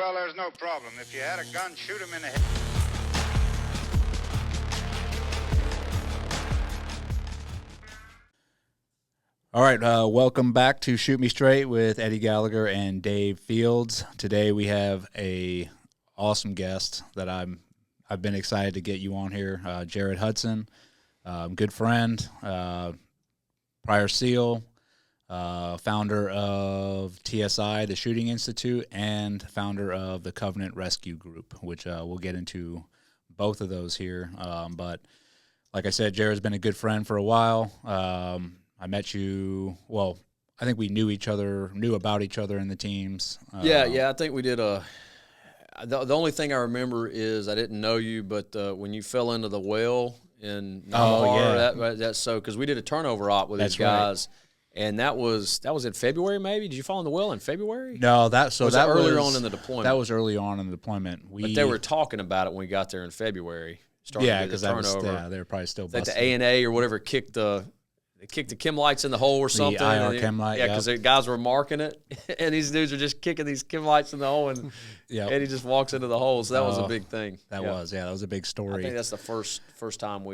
Well, there's no problem. If you had a gun, shoot him in the head. All right, welcome back to Shoot Me Straight with Eddie Gallagher and Dave Fields. Today we have a awesome guest that I've been excited to get you on here, Jared Hudson, good friend, prior SEAL, founder of TSI, the Shooting Institute, and founder of the Covenant Rescue Group, which we'll get into both of those here. But like I said, Jared's been a good friend for a while. I met you, well, I think we knew about each other in the teams. Yeah, I think we did the only thing I remember is I didn't know you, but when you fell into the well in Namaha, that's so, because we did a turnover op with these guys, and that was in February maybe? Did you fall in the well in February? No, that was earlier on in the deployment. That was early on in the deployment. But they were talking about it when we got there in February. Because they were probably still busting. Like the A&A or whatever kicked the chem lights in the hole or something. The IR chem light. Yeah, because the guys were marking it, and these dudes are just kicking these chem lights in the hole, and Eddie just walks into the hole. So that was a big thing. That was a big story. I think that's the first time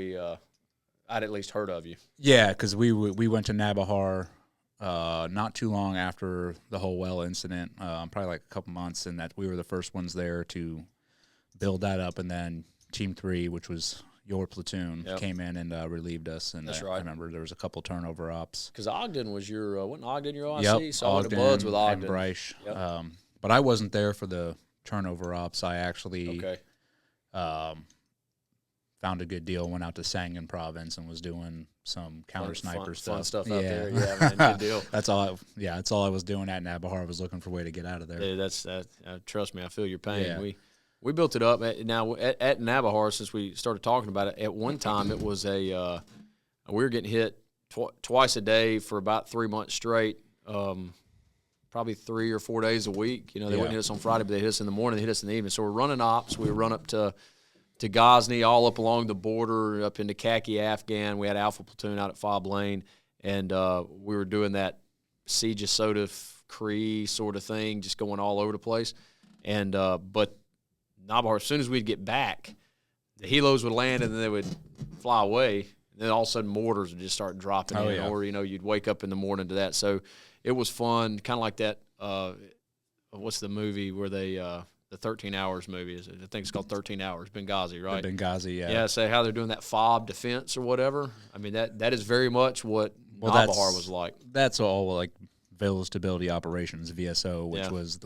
I'd at least heard of you. Yeah, because we went to Nabahar not too long after the whole well incident, probably like a couple months, and that we were the first ones there to build that up, and then Team 3, which was your platoon, came in and relieved us, and I remember there was a couple turnover ops. Because Ogden was wasn't Ogden your OIC? Yep, so I went to Buds with Ogden. And Bryce. Yep. But I wasn't there for the turnover ops. I actually found a good deal, went out to Sangin Province and was doing some counter sniper stuff. Fun stuff out there. Yeah, man, good deal. That's all I was doing at Nabahar. I was looking for a way to get out of there. Yeah, trust me, I feel your pain. Yeah. We built it up. Now, at Nabahar, since we started talking about it, at one time it was we were getting hit twice a day for about 3 months straight, probably 3 or 4 days a week. They wouldn't hit us on Friday, but they hit us in the morning, they hit us in the evening. So we're running ops. We run up to Ghazni, all up along the border, up into Khaki, Afghan. We had Alpha Platoon out at Fob Lane, and we were doing that Siege of Soda Cree sort of thing, just going all over the place. And but Nabahar, as soon as we'd get back, the helos would land and then they would fly away. And then all of a sudden mortars would just start dropping in. Yeah. Or, you'd wake up in the morning to that. So it was fun, kind of like that, what's the movie where they, the 13 Hours movie, I think it's called 13 Hours, Benghazi, right? Benghazi, yeah. Yeah, so how they're doing that FOB defense or whatever. I mean, that is very much what Nabahar was like. That's all like Village Stability Operations, VSO, which was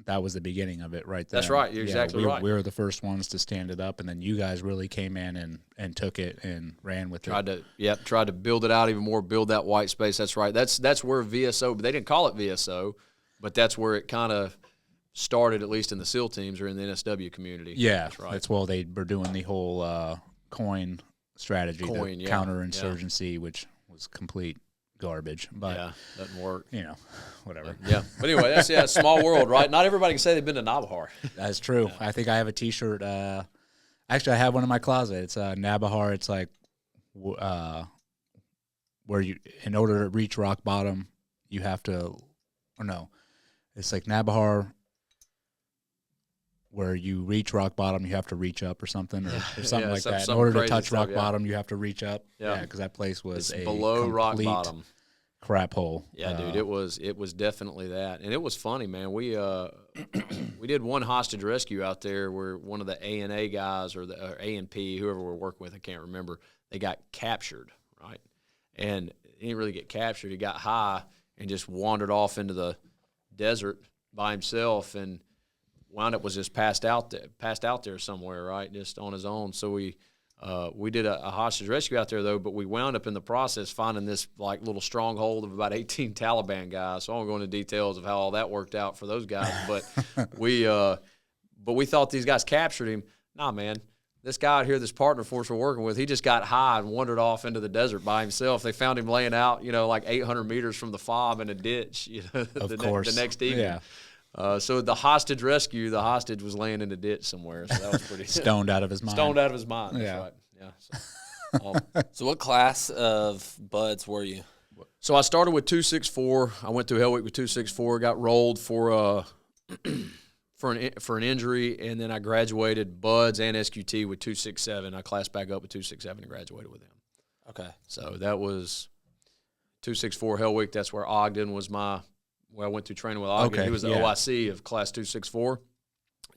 that was the beginning of it right there. That's right. You're exactly right. We were the first ones to stand it up, and then you guys really came in and took it and ran with it. Tried to build it out even more, build that white space. That's right. That's where VSO, but they didn't call it VSO, but that's where it kind of started, at least in the SEAL teams or in the NSW community. Yeah, that's right. That's why they were doing the whole coin strategy, the counterinsurgency, which was complete garbage, but doesn't work. Whatever. But anyway, that's a small world, right? Not everybody can say they've been to Nabahar. That's true. I think I have a T-shirt. Actually, I have one in my closet. It's Nabahar. It's like where you, in order to reach rock bottom, you have to, or no, it's like Nabahar. Where you reach rock bottom, you have to reach up or something, or something like that. In order to touch rock bottom, you have to reach up. Yeah, because that place was below rock bottom crap hole. Yeah, dude, it was definitely that, and it was funny, man. We we did one hostage rescue out there where one of the A&A guys or A&P, whoever we're working with, I can't remember, they got captured, right? And he didn't really get captured. He got high and just wandered off into the desert by himself and wound up was just passed out there somewhere, right, just on his own. So we did a hostage rescue out there, though, but we wound up in the process finding this like little stronghold of about 18 Taliban guys. So I won't go into details of how all that worked out for those guys, but we thought these guys captured him. Nah, man, this guy out here, this partner force we're working with, he just got high and wandered off into the desert by himself. They found him laying out, like 800 meters from the FOB in a ditch, the next evening. Yeah. So the hostage rescue, the hostage was laying in a ditch somewhere. So that was pretty stoned out of his mind. Stoned out of his mind. That's right. Yeah. So what class of buds were you? So I started with 264. I went through Hell Week with 264. Got rolled for for an injury, and then I graduated buds and SQT with 267. I classed back up with 267 and graduated with them. Okay. So that was 264 Hell Week. That's where Ogden was where I went through training with Ogden. Okay, He was the yeah. OIC of class 264,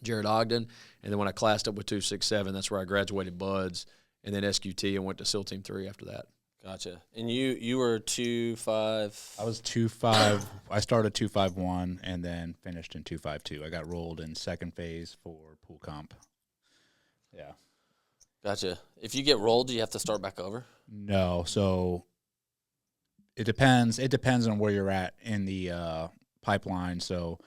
Jared Ogden. And then when I classed up with 267, that's where I graduated buds and then SQT and went to SEAL Team 3 after that. Gotcha. And you were 2.5. I was 2.5. I started 2.51 and then finished in 2.52. I got rolled in second phase for pool comp. Yeah. Gotcha. If you get rolled, do you have to start back over? No, so it depends. It depends on where you're at in the pipeline. So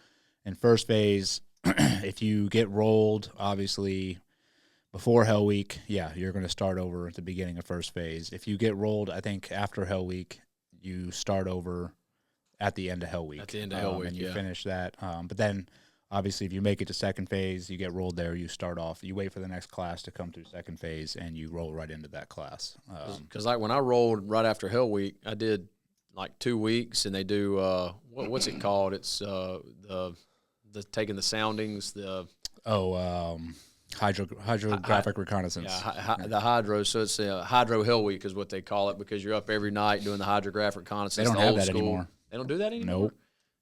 in first phase, if you get rolled, obviously before Hell Week, yeah, you're going to start over at the beginning of first phase. If you get rolled, I think after Hell Week, you start over at the end of Hell Week. At the end of Hell Week, and you yeah. finish that. But then, obviously, if you make it to second phase, you get rolled there. You start off. You wait for the next class to come through second phase, and you roll right into that class. Because like when I rolled right after Hell Week, I did like 2 weeks, and they do what's it called? It's the taking the soundings, hydrographic reconnaissance. Yeah, the hydro. So it's a hydro Hell Week is what they call it, because you're up every night doing the hydrographic reconnaissance. They don't the have old that school. anymore. They don't do that anymore? Nope.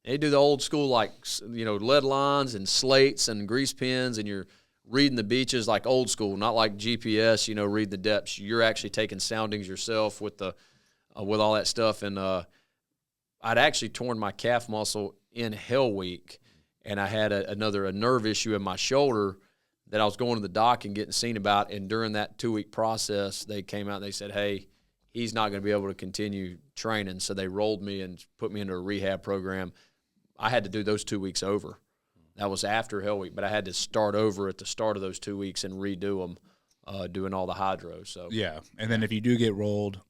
They do the old school, like, lead lines and slates and grease pins, and you're reading the beaches like old school, not like GPS, read the depths. You're actually taking soundings yourself with all that stuff. And I'd actually torn my calf muscle in Hell Week, and I had a nerve issue in my shoulder that I was going to the doc and getting seen about. And during that 2-week process, they came out and they said, hey, he's not going to be able to continue training. So they rolled me and put me into a rehab program. I had to do those 2 weeks over. That was after Hell Week, but I had to start over at the start of those 2 weeks and redo them, doing all the hydro. So yeah, and then if you do get rolled,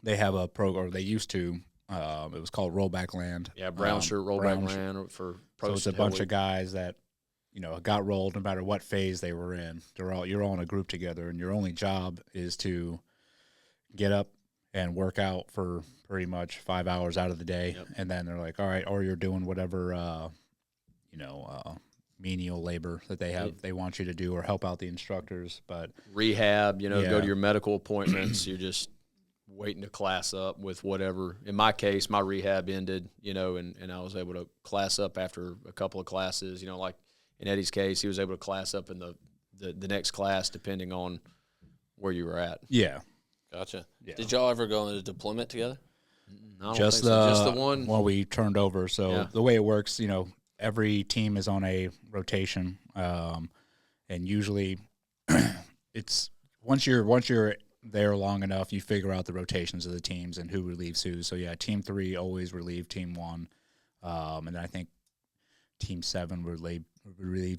they have a program, or they used to. It was called Rollback Land. Yeah, brown shirt rollback land for pro. So it's a bunch of guys that got rolled no matter what phase they were in. You're all in a group together, and your only job is to get up and work out for pretty much 5 hours out of the day. Yep. And then they're like, all right, or you're doing whatever, menial labor that they want you to do, or help out the instructors. But rehab, Yeah. go to your medical appointments. You're just waiting to class up with whatever. In my case, my rehab ended, and I was able to class up after a couple of classes. Like in Eddie's case, he was able to class up in the next class depending on where you were at. yeah. Gotcha. Yeah. Did y'all ever go into deployment together? I don't Just think so. Just the one we turned over. So Yeah. the way it works, every team is on a rotation, and usually it's once you're there long enough, you figure out the rotations of the teams and who relieves who. So yeah, Team 3 always relieved Team 1, and then I think Team 7 relieve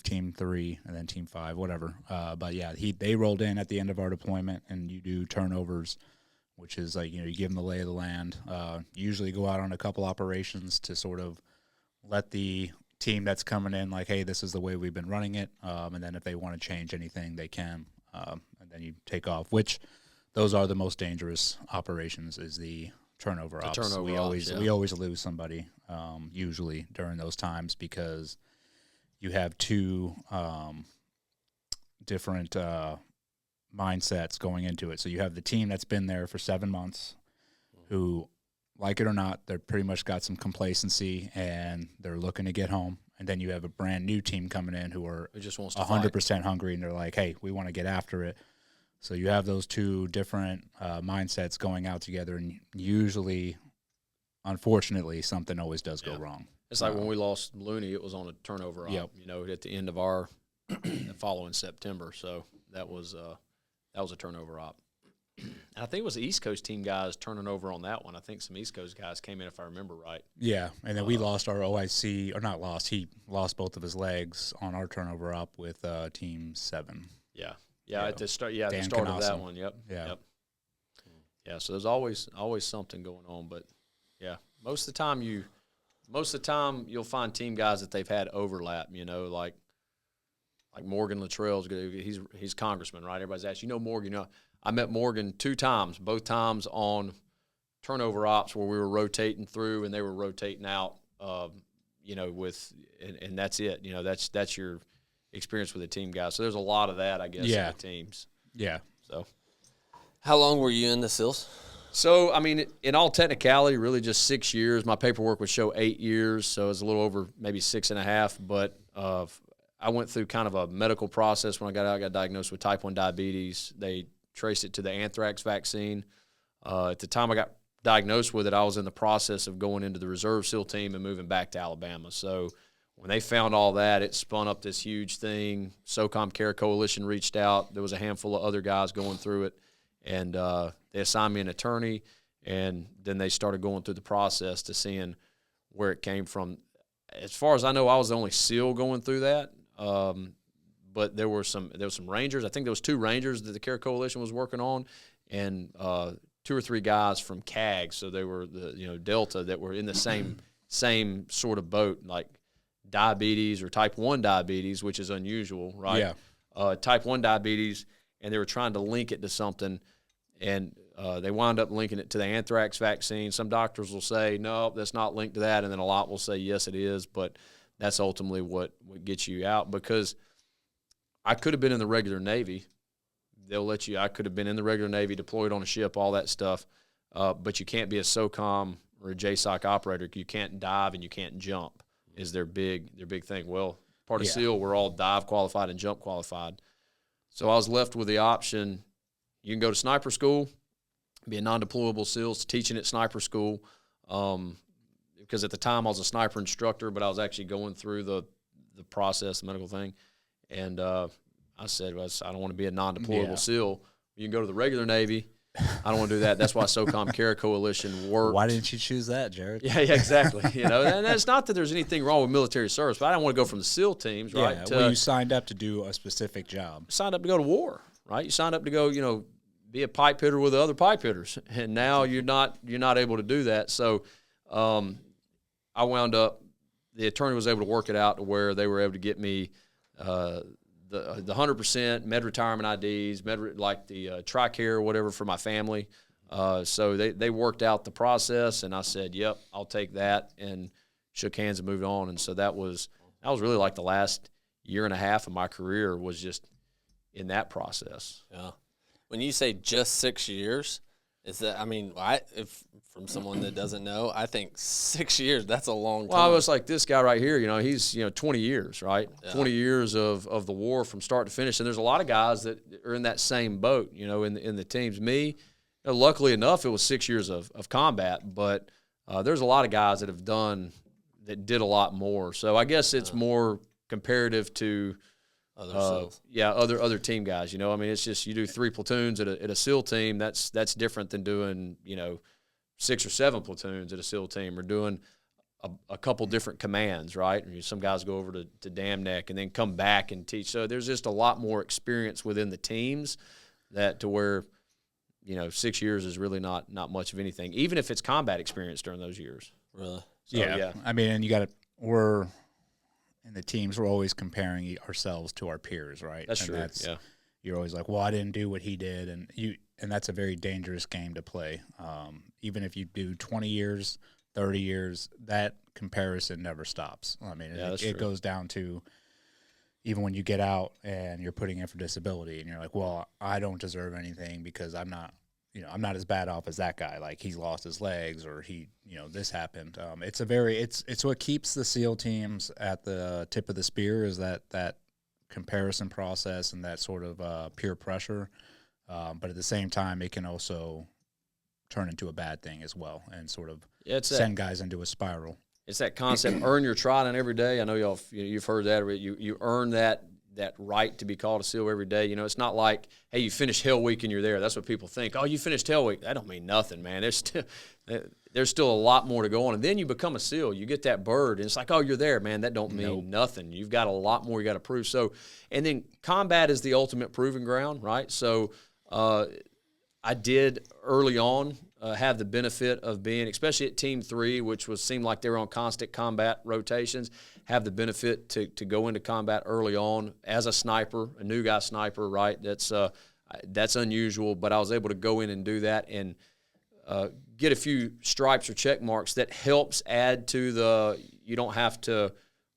Team 3, and then Team 5, whatever. But yeah, they rolled in at the end of our deployment, and you do turnovers, which is like, you give them the lay of the land. Usually go out on a couple operations to sort of let the team that's coming in, like, hey, this is the way we've been running it. And then if they want to change anything, they can. And then you take off, which those are the most dangerous operations, is the turnover ops. We always lose somebody, usually during those times, because you have two different mindsets going into it. So you have the team that's been there for 7 months, who, like it or not, they're pretty much got some complacency and they're looking to get home. And then you have a brand new team coming in who are just wants to 100% hungry, and they're like, hey, we want to get after it. So you have those two different mindsets going out together, and usually, unfortunately, something always does go wrong. It's like when we lost Looney, it was on a turnover op, Yep. at the end of our the following September. So that was a turnover op. And I think it was the East Coast team guys turning over on that one. I think some East Coast guys came in, if I remember right. Yeah, and then we lost our OIC, or not lost, he lost both of his legs on our turnover up with Team 7. Yeah, at the start. Yeah, at the Dan start of that Canassa. one. Yep. Yeah. Yep. Yeah. So there's always something going on, but yeah, most of the time you'll find team guys that they've had overlap. Like Morgan Luttrell's good. He's congressman, right? Everybody's asked, Morgan. I met Morgan 2 times, both times on turnover ops where we were rotating through and they were rotating out. and that's it. That's your experience with the team guys. So there's a lot of that, I guess, in the teams. Yeah. So How long were you in the SEALs? So, I mean, in all technicality, really just 6 years. My paperwork would show 8 years, so it's a little over maybe 6.5. But I went through kind of a medical process when I got out. I got diagnosed with type 1 diabetes. They traced it to the anthrax vaccine. At the time I got diagnosed with it, I was in the process of going into the reserve SEAL team and moving back to Alabama. So when they found all that, it spun up this huge thing. SOCOM Care Coalition reached out. There was a handful of other guys going through it. And they assigned me an attorney, and then they started going through the process to seeing where it came from. As far as I know, I was the only SEAL going through that. But there were some Rangers. I think there was 2 Rangers that the Care Coalition was working on, and 2 or 3 guys from CAG. So they were the Delta that were in the same sort of boat, like diabetes or type 1 diabetes, which is unusual, right? Yeah. Type 1 diabetes, and they were trying to link it to something. And they wound up linking it to the anthrax vaccine. Some doctors will say, no, that's not linked to that. And then a lot will say, yes, it is. But that's ultimately what gets you out. Because I could have been in the regular Navy. They'll let you – I could have been in the regular Navy, deployed on a ship, all that stuff. But you can't be a SOCOM or a JSOC operator. You can't dive and you can't jump is their big thing. Well, part of SEAL, we're all dive qualified and jump qualified. So I was left with the option – you can go to sniper school, be a non-deployable SEALs, teaching at sniper school, because at the time I was a sniper instructor, but I was actually going through the process, the medical thing. And I said, I don't want to be a non-deployable SEAL. You can go to the regular Navy. I don't want to do that. That's why SOCOM Care Coalition worked. Why didn't you choose that, Jared? Yeah, exactly. And it's not that there's anything wrong with military service, but I don't want to go from the SEAL teams, right? Yeah, well, you signed up to do a specific job. Signed up to go to war. Right, you signed up to go, be a pipe hitter with the other pipe hitters, and now you're not able to do that. So, I wound up. The attorney was able to work it out to where they were able to get me the 100% med retirement IDs, like the TRICARE or whatever for my family. So they worked out the process, and I said, "Yep, I'll take that," and shook hands and moved on. And so that was really like the last year and a half of my career was just in that process. Yeah. When you say just 6 years, is that, if from someone that doesn't know, I think 6 years, that's a long time. Well, I was like this guy right here, he's, 20 years, right? Yeah. 20 years of the war from start to finish. And there's a lot of guys that are in that same boat, in the teams. Me, luckily enough, it was 6 years of combat, but there's a lot of guys that did a lot more. So I guess it's more comparative to other team guys. It's just you do 3 platoons at a SEAL team. That's different than doing 6 or 7 platoons at a SEAL team, or doing a couple different commands, right? Some guys go over to Dam Neck and then come back and teach. So there's just a lot more experience within the teams to where 6 years is really not much of anything, even if it's combat experience during those years. Really? So, yeah. And we're in the teams, we're always comparing ourselves to our peers, right? That's true. You're always like, well, I didn't do what he did, and that's a very dangerous game to play. Even if you do 20 years, 30 years, that comparison never stops. It goes down to even when you get out and you're putting in for disability, and you're like, well, I don't deserve anything because I'm not as bad off as that guy. Like, he's lost his legs, or this happened. It's what keeps the SEAL teams at the tip of the spear, is that comparison process and that sort of peer pressure. But at the same time, it can also turn into a bad thing as well, and sort of send guys into a spiral. It's that concept, earn your trident every day. I know you've heard that. You earn that right to be called a SEAL every day. It's not like, hey, you finished Hell Week and you're there. That's what people think. Oh, you finished Hell Week. That don't mean nothing, man. There's still a lot more to go on. And then you become a SEAL. You get that bird, and it's like, oh, you're there, man. That don't mean nothing. You've got a lot more you got to prove. So, and then combat is the ultimate proving ground, right? So I did early on have the benefit of being, especially at Team 3, which seemed like they were on constant combat rotations, have the benefit to go into combat early on as a sniper, a new guy sniper, right? That's unusual, but I was able to go in and do that. And get a few stripes or check marks that helps add to you don't have to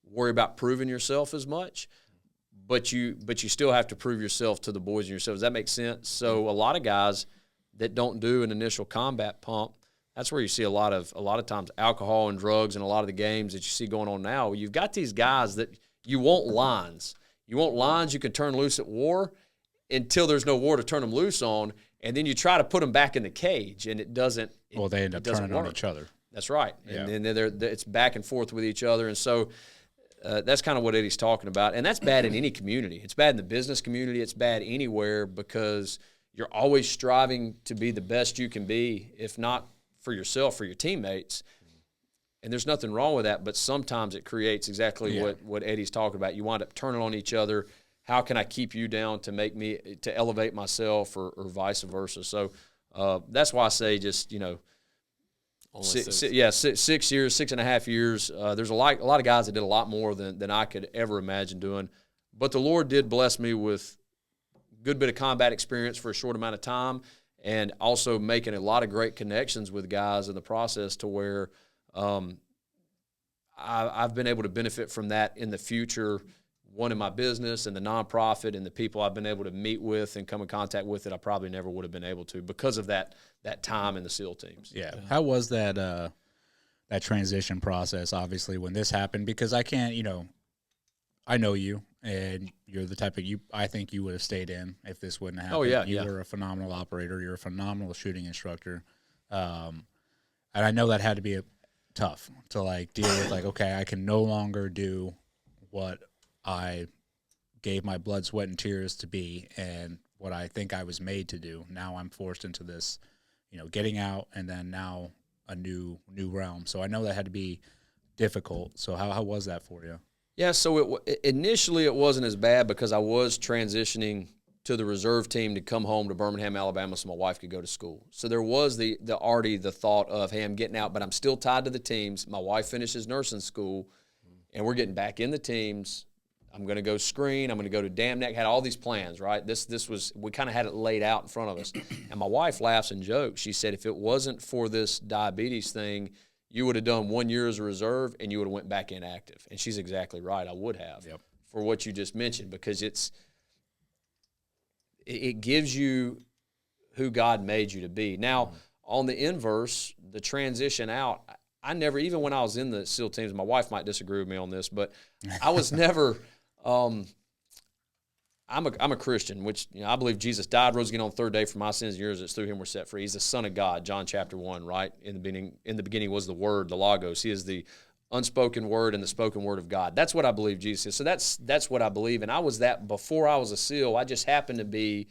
worry about proving yourself as much, but you still have to prove yourself to the boys and yourself. Does that make sense? So a lot of guys that don't do an initial combat pump, that's where you see a lot of times alcohol and drugs and a lot of the games that you see going on now. You've got these guys that you want lines. You want lines you can turn loose at war until there's no war to turn them loose on, and then you try to put them back in the cage, and it doesn't. Well, they end up turning on each other. That's right. Yeah. And then it's back and forth with each other. And so that's kind of what Eddie's talking about. And that's bad in any community. It's bad in the business community. It's bad anywhere because you're always striving to be the best you can be, if not for yourself, for your teammates. And there's nothing wrong with that, but sometimes it creates exactly what Eddie's talking about. You wind up turning on each other. How can I keep you down to elevate myself or vice versa? So that's why I say just, 6 years, 6.5 years. There's a lot of guys that did a lot more than I could ever imagine doing. But the Lord did bless me with a good bit of combat experience for a short amount of time, and also making a lot of great connections with guys in the process to where I've been able to benefit from that in the future, one in my business and the nonprofit and the people I've been able to meet with and come in contact with that I probably never would have been able to because of that time in the SEAL teams. Yeah. How was that that transition process, obviously, when this happened? Because I can't, I know you, and you're the type of I think you would have stayed in if this wouldn't have happened. Oh, yeah. You were a phenomenal operator. You're a phenomenal shooting instructor. And I know that had to be tough to, deal with, okay, I can no longer do what I gave my blood, sweat, and tears to be and what I think I was made to do. Now I'm forced into this, getting out and then now a new realm. So I know that had to be difficult. So how was that for you? Yeah, so initially it wasn't as bad because I was transitioning to the reserve team to come home to Birmingham, Alabama, so my wife could go to school. So there was the thought of, hey, I'm getting out, but I'm still tied to the teams. My wife finishes nursing school, and we're getting back in the teams. I'm going to go screen. I'm going to go to Dam Neck. Had all these plans, right? This was, we kind of had it laid out in front of us. And my wife laughs and jokes. She said, if it wasn't for this diabetes thing, you would have done 1 year as a reserve and you would have went back inactive. And she's exactly right. I would have for what you just mentioned, because it gives you who God made you to be. Now, on the inverse, the transition out, I never, even when I was in the SEAL teams, my wife might disagree with me on this, but I was never I'm a Christian, which I believe Jesus died, rose again on the third day for my sins and yours. It's through him we're set free. He's the Son of God, John chapter 1, right? In the beginning was the Word, the Logos. He is the unspoken Word and the spoken Word of God. That's what I believe Jesus is. So that's what I believe. And I was that before I was a SEAL. I just happened to be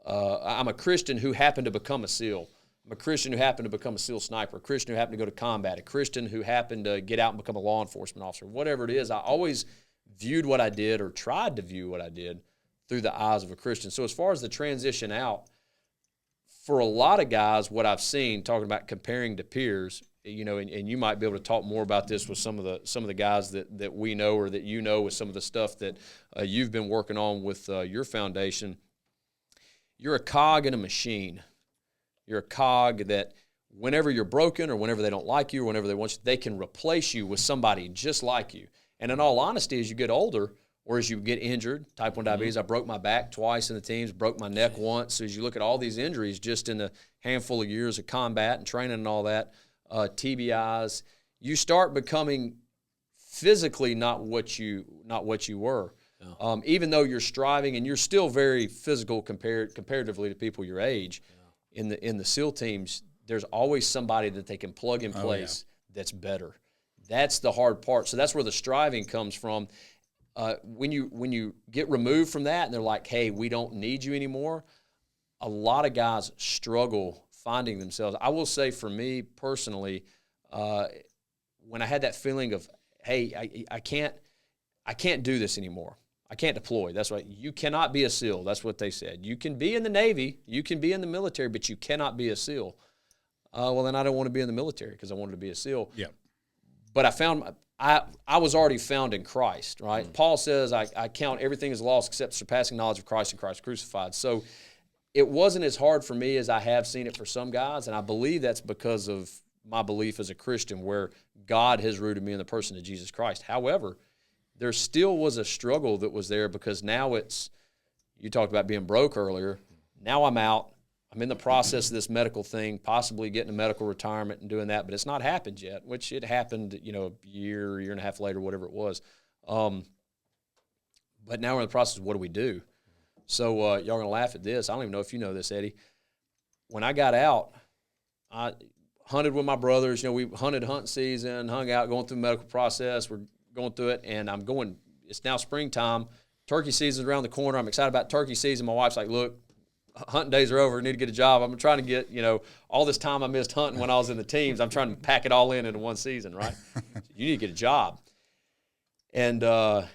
I'm a Christian who happened to become a SEAL. I'm a Christian who happened to become a SEAL sniper, a Christian who happened to go to combat, a Christian who happened to get out and become a law enforcement officer. Whatever it is, I always viewed what I did, or tried to view what I did, through the eyes of a Christian. So as far as the transition out, for a lot of guys, what I've seen, talking about comparing to peers, and you might be able to talk more about this with some of the guys that we know, or that with some of the stuff that you've been working on with your foundation. You're a cog in a machine. You're a cog that whenever you're broken, or whenever they don't like you, or whenever they want you, they can replace you with somebody just like you. And in all honesty, as you get older, or as you get injured, type 1 diabetes, I broke my back twice in the teams, broke my neck once. So as you look at all these injuries just in a handful of years of combat and training and all that, TBIs, you start becoming physically not what you were. Yeah. Even though you're striving, and you're still very physical comparatively to people your age, in the SEAL teams, there's always somebody that they can plug in place that's better. That's the hard part. So that's where the striving comes from. When you get removed from that and they're like, hey, we don't need you anymore, a lot of guys struggle finding themselves. I will say for me personally, when I had that feeling of, hey, I can't do this anymore. I can't deploy. That's right. You cannot be a SEAL. That's what they said. You can be in the Navy. You can be in the military, but you cannot be a SEAL. Well, then I don't want to be in the military because I wanted to be a SEAL. Yeah. But I found I was already found in Christ, right? Paul says, I count everything as lost except surpassing knowledge of Christ and Christ crucified. So it wasn't as hard for me as I have seen it for some guys, and I believe that's because of my belief as a Christian where God has rooted me in the person of Jesus Christ. However, there still was a struggle that was there because now you talked about being broke earlier. Now I'm out. I'm in the process of this medical thing, possibly getting a medical retirement and doing that, but it's not happened yet, which it happened, a year and a half later, whatever it was. But now we're in the process of what do we do? So y'all going to laugh at this. I don't even know if you know this, Eddie. When I got out, I hunted with my brothers. We hunted hunting season, hung out, going through the medical process. We're going through it, and it's now springtime. Turkey season's around the corner. I'm excited about turkey season. My wife's like, look, hunting days are over. I need to get a job. I'm trying to get, all this time I missed hunting when I was in the teams. I'm trying to pack it all into one season, right? You need to get a job. And I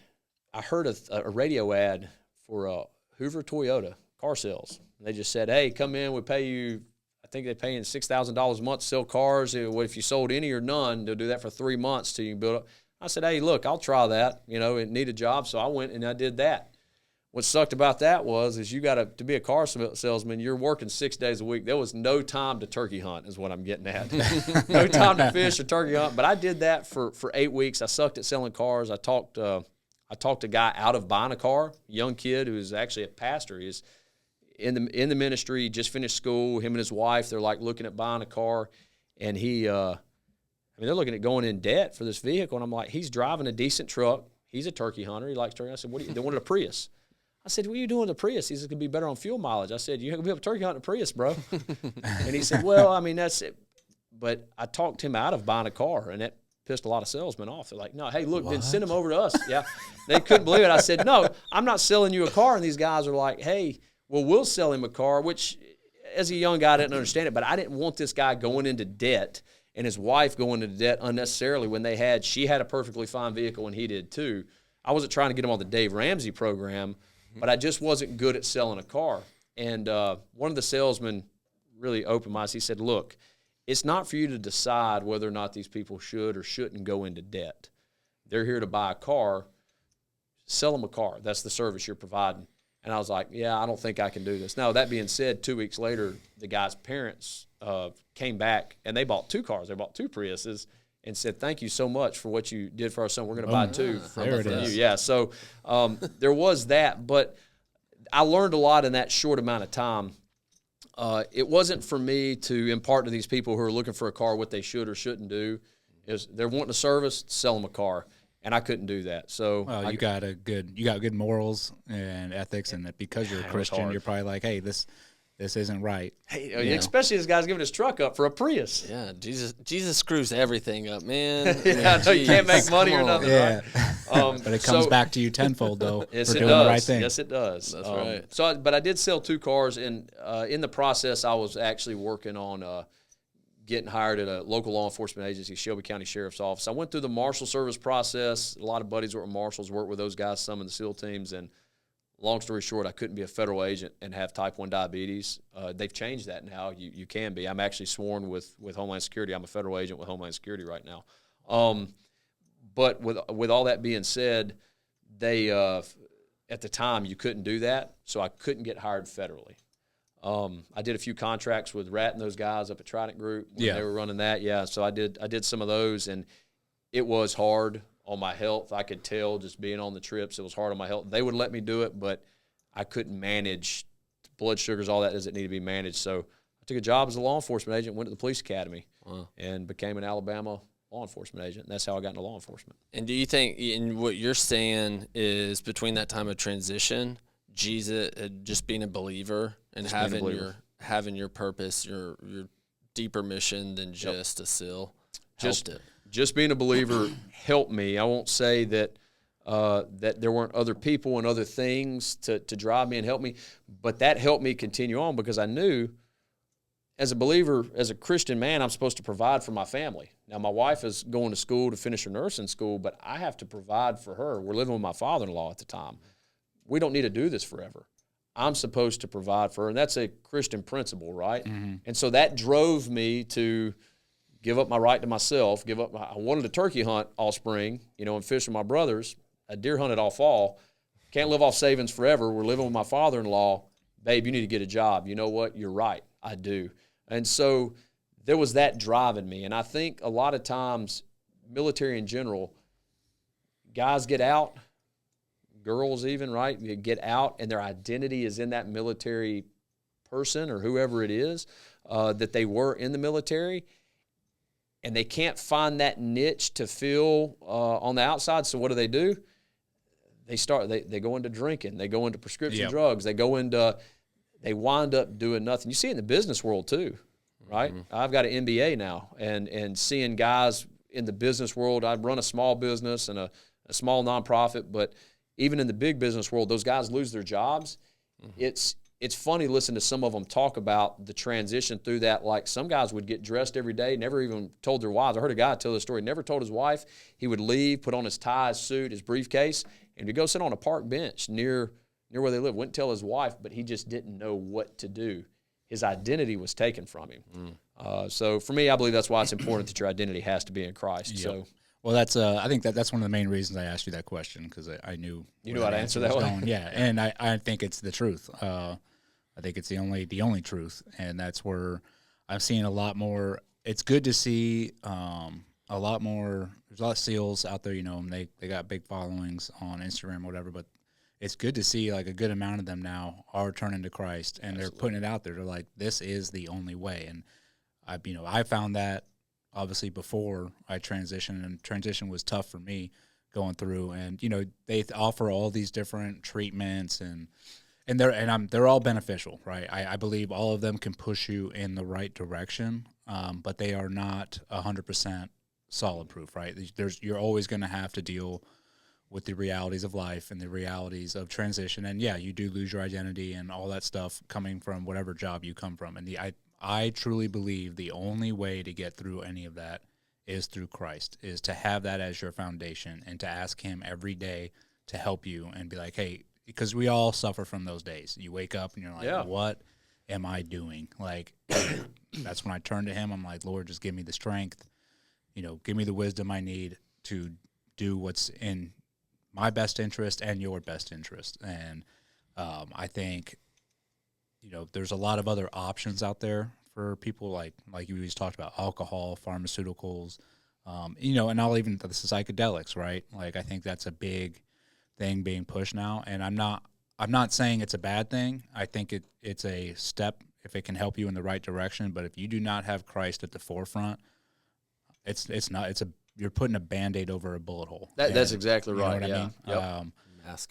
heard a radio ad for Hoover Toyota car sales. And they just said, hey, come in. We pay you, I think they're paying $6,000 a month to sell cars. If you sold any or none, they'll do that for 3 months till you can build up. I said, hey, look, I'll try that. It need a job. So I went and I did that. What sucked about that is you got to be a car salesman, you're working 6 days a week. There was no time to turkey hunt is what I'm getting at. No time to fish or turkey hunt. But I did that for 8 weeks. I sucked at selling cars. I talked a guy out of buying a car, a young kid who's actually a pastor. He's in the ministry, just finished school. Him and his wife, they're like looking at buying a car. And they're looking at going in debt for this vehicle. And I'm like, he's driving a decent truck. He's a turkey hunter. He likes turkey. I said, they wanted a Prius. I said, what are you doing with the Prius? He said, it's going to be better on fuel mileage. I said, you're going to be able to turkey hunt in a Prius, bro. And he said, well, that's it. But I talked him out of buying a car, and that pissed a lot of salesmen off. They're like, no, hey, look, then send him over to us. Yeah. They couldn't believe it. I said, no, I'm not selling you a car. And these guys are like, hey, well, we'll sell him a car, which as a young guy, I didn't understand it. But I didn't want this guy going into debt and his wife going into debt unnecessarily when she had a perfectly fine vehicle and he did too. I wasn't trying to get him on the Dave Ramsey program, but I just wasn't good at selling a car. And one of the salesmen really opened my eyes. He said, look, it's not for you to decide whether or not these people should or shouldn't go into debt. They're here to buy a car. Sell them a car. That's the service you're providing. And I was like, yeah, I don't think I can do this. Now, that being said, 2 weeks later, the guy's parents came back, and they bought 2 cars. They bought 2 Priuses and said, thank you so much for what you did for our son. We're going to buy 2 from you. Yeah, so there was that. But I learned a lot in that short amount of time. It wasn't for me to impart to these people who are looking for a car what they should or shouldn't do. They're wanting a service, sell them a car. And I couldn't do that. So you got good morals and ethics, and that because you're a Christian, you're probably like, hey, this isn't right. Hey, especially this guy's giving his truck up for a Prius. Yeah, Jesus screws everything up, man. You can't make money or nothing. Yeah, right? But it comes back to you tenfold though. Yes, for doing the right thing. Yes, it does. That's right. So, but I did sell 2 cars, and in the process, I was actually working on getting hired at a local law enforcement agency, Shelby County Sheriff's Office. I went through the marshal service process. A lot of buddies were marshals, worked with those guys, some in the SEAL teams. And long story short, I couldn't be a federal agent and have type 1 diabetes. They've changed that now. You can be. I'm actually sworn with Homeland Security. I'm a federal agent with Homeland Security right now. But with all that being said, they at the time you couldn't do that, so I couldn't get hired federally. I did a few contracts with Rat and those guys up at Trident Group when they were running that. Yeah, so I did some of those, and it was hard on my health. I could tell just being on the trips, it was hard on my health. They would let me do it, but I couldn't manage blood sugars, all that doesn't need to be managed. So I took a job as a law enforcement agent, went to the police academy, and became an Alabama law enforcement agent. And that's how I got into law enforcement. And do you think, in what you're saying is between that time of transition, Jesus, just being a believer and having your purpose, your deeper mission than just a SEAL, helped it. Just being a believer helped me. I won't say that that there weren't other people and other things to drive me and help me, but that helped me continue on because I knew as a believer, as a Christian man, I'm supposed to provide for my family. Now, my wife is going to school to finish her nursing school, but I have to provide for her. We're living with my father-in-law at the time. We don't need to do this forever. I'm supposed to provide for her, and that's a Christian principle, right? Mm-hmm. And so that drove me to give up my right to myself, I wanted to turkey hunt all spring, and fish with my brothers. I deer hunted all fall. Can't live off savings forever. We're living with my father-in-law. babe, you need to get a job. You know what? You're right. I do. And so there was that driving me. And I think a lot of times, military in general, guys get out, girls even, right? You get out, and their identity is in that military person or whoever it is that they were in the military, and they can't find that niche to fill on the outside. So what do? They go into drinking. They go into prescription drugs. They wind up doing nothing. You see it in the business world too, right? Mm-hmm. I've got an MBA now, and seeing guys in the business world, I run a small business and a small nonprofit, but even in the big business world, those guys lose their jobs. Mm-hmm. It's funny to listen to some of them talk about the transition through that. Like some guys would get dressed every day, never even told their wives. I heard a guy tell the story, never told his wife. He would leave, put on his tie, his suit, his briefcase, and he'd go sit on a park bench near where they live. Wouldn't tell his wife, but he just didn't know what to do. His identity was taken from him. So for me, I believe that's why it's important that your identity has to be in Christ. Yep. So. Well, that's I think that's one of the main reasons I asked you that question, because I knew you knew how to answer that one. Yeah, and I think it's the truth. I think it's the only truth, and that's where I'm seeing a lot more. It's good to see a lot more. There's a lot of SEALs out there, and they got big followings on Instagram or whatever, but it's good to see like a good amount of them now are turning to Christ, and Absolutely. They're putting it out there. They're like, this is the only way, and I found that obviously before I transitioned, and transition was tough for me going through, and they offer all these different treatments and they're all beneficial, right? I believe all of them can push you in the right direction, but they are not 100% solid proof, right? You're always going to have to deal with the realities of life and the realities of transition, and you do lose your identity and all that stuff coming from whatever job you come from. And I truly believe the only way to get through any of that is through Christ, is to have that as your foundation and to ask Him every day to help you and be like, hey, because we all suffer from those days. You wake up and you're like, what am I doing? Like, that's when I turn to Him. I'm like, Lord, just give me the strength, give me the wisdom I need to do what's in my best interest and your best interest. And I think, there's a lot of other options out there for people like you just talked about, alcohol, pharmaceuticals, and I'll even the psychedelics, right? Like, I think that's a big thing being pushed now, and I'm not saying it's a bad thing. I think it's a step if it can help you in the right direction. But if you do not have Christ at the forefront, you're putting a Band-Aid over a bullet hole. That's exactly right. You know what I mean?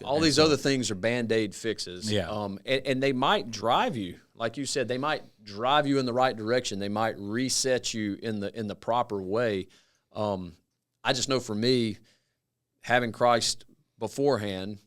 All these other things are Band-Aid fixes. Yeah. And they might drive you, like you said, they might drive you in the right direction. They might reset you in the proper way. I just know for me, having Christ beforehand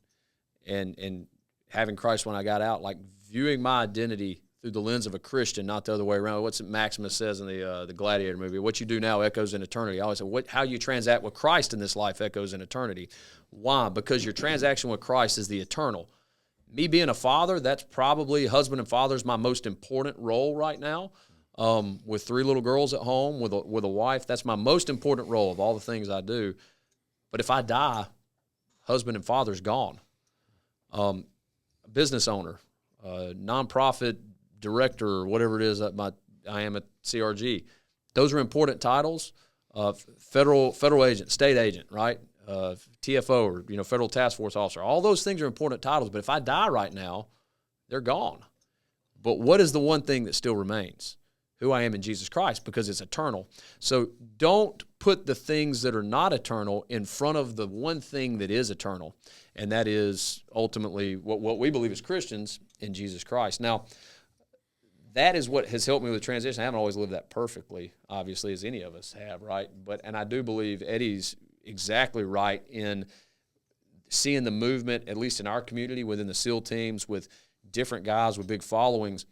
and having Christ when I got out, like viewing my identity through the lens of a Christian, not the other way around. What's Maximus says in the Gladiator movie, what you do now echoes in eternity. I always say, how you transact with Christ in this life echoes in eternity. Why? Because your transaction with Christ is the eternal. Me being a father, that's probably husband and father is my most important role right now. With 3 little girls at home, with a wife, that's my most important role of all the things I do. But if I die, husband and father's gone. Business owner, nonprofit director, or whatever it is that I am at CRG. Those are important titles. Federal agent, state agent, right? TFO, or federal task force officer. All those things are important titles. But if I die right now, they're gone. But what is the one thing that still remains? Who I am in Jesus Christ, because it's eternal. So don't put the things that are not eternal in front of the one thing that is eternal, and that is ultimately what we believe as Christians in Jesus Christ. Now, that is what has helped me with the transition. I haven't always lived that perfectly, obviously, as any of us have, right? And I do believe Eddie's exactly right in seeing the movement, at least in our community, within the SEAL teams, with different guys with big followings,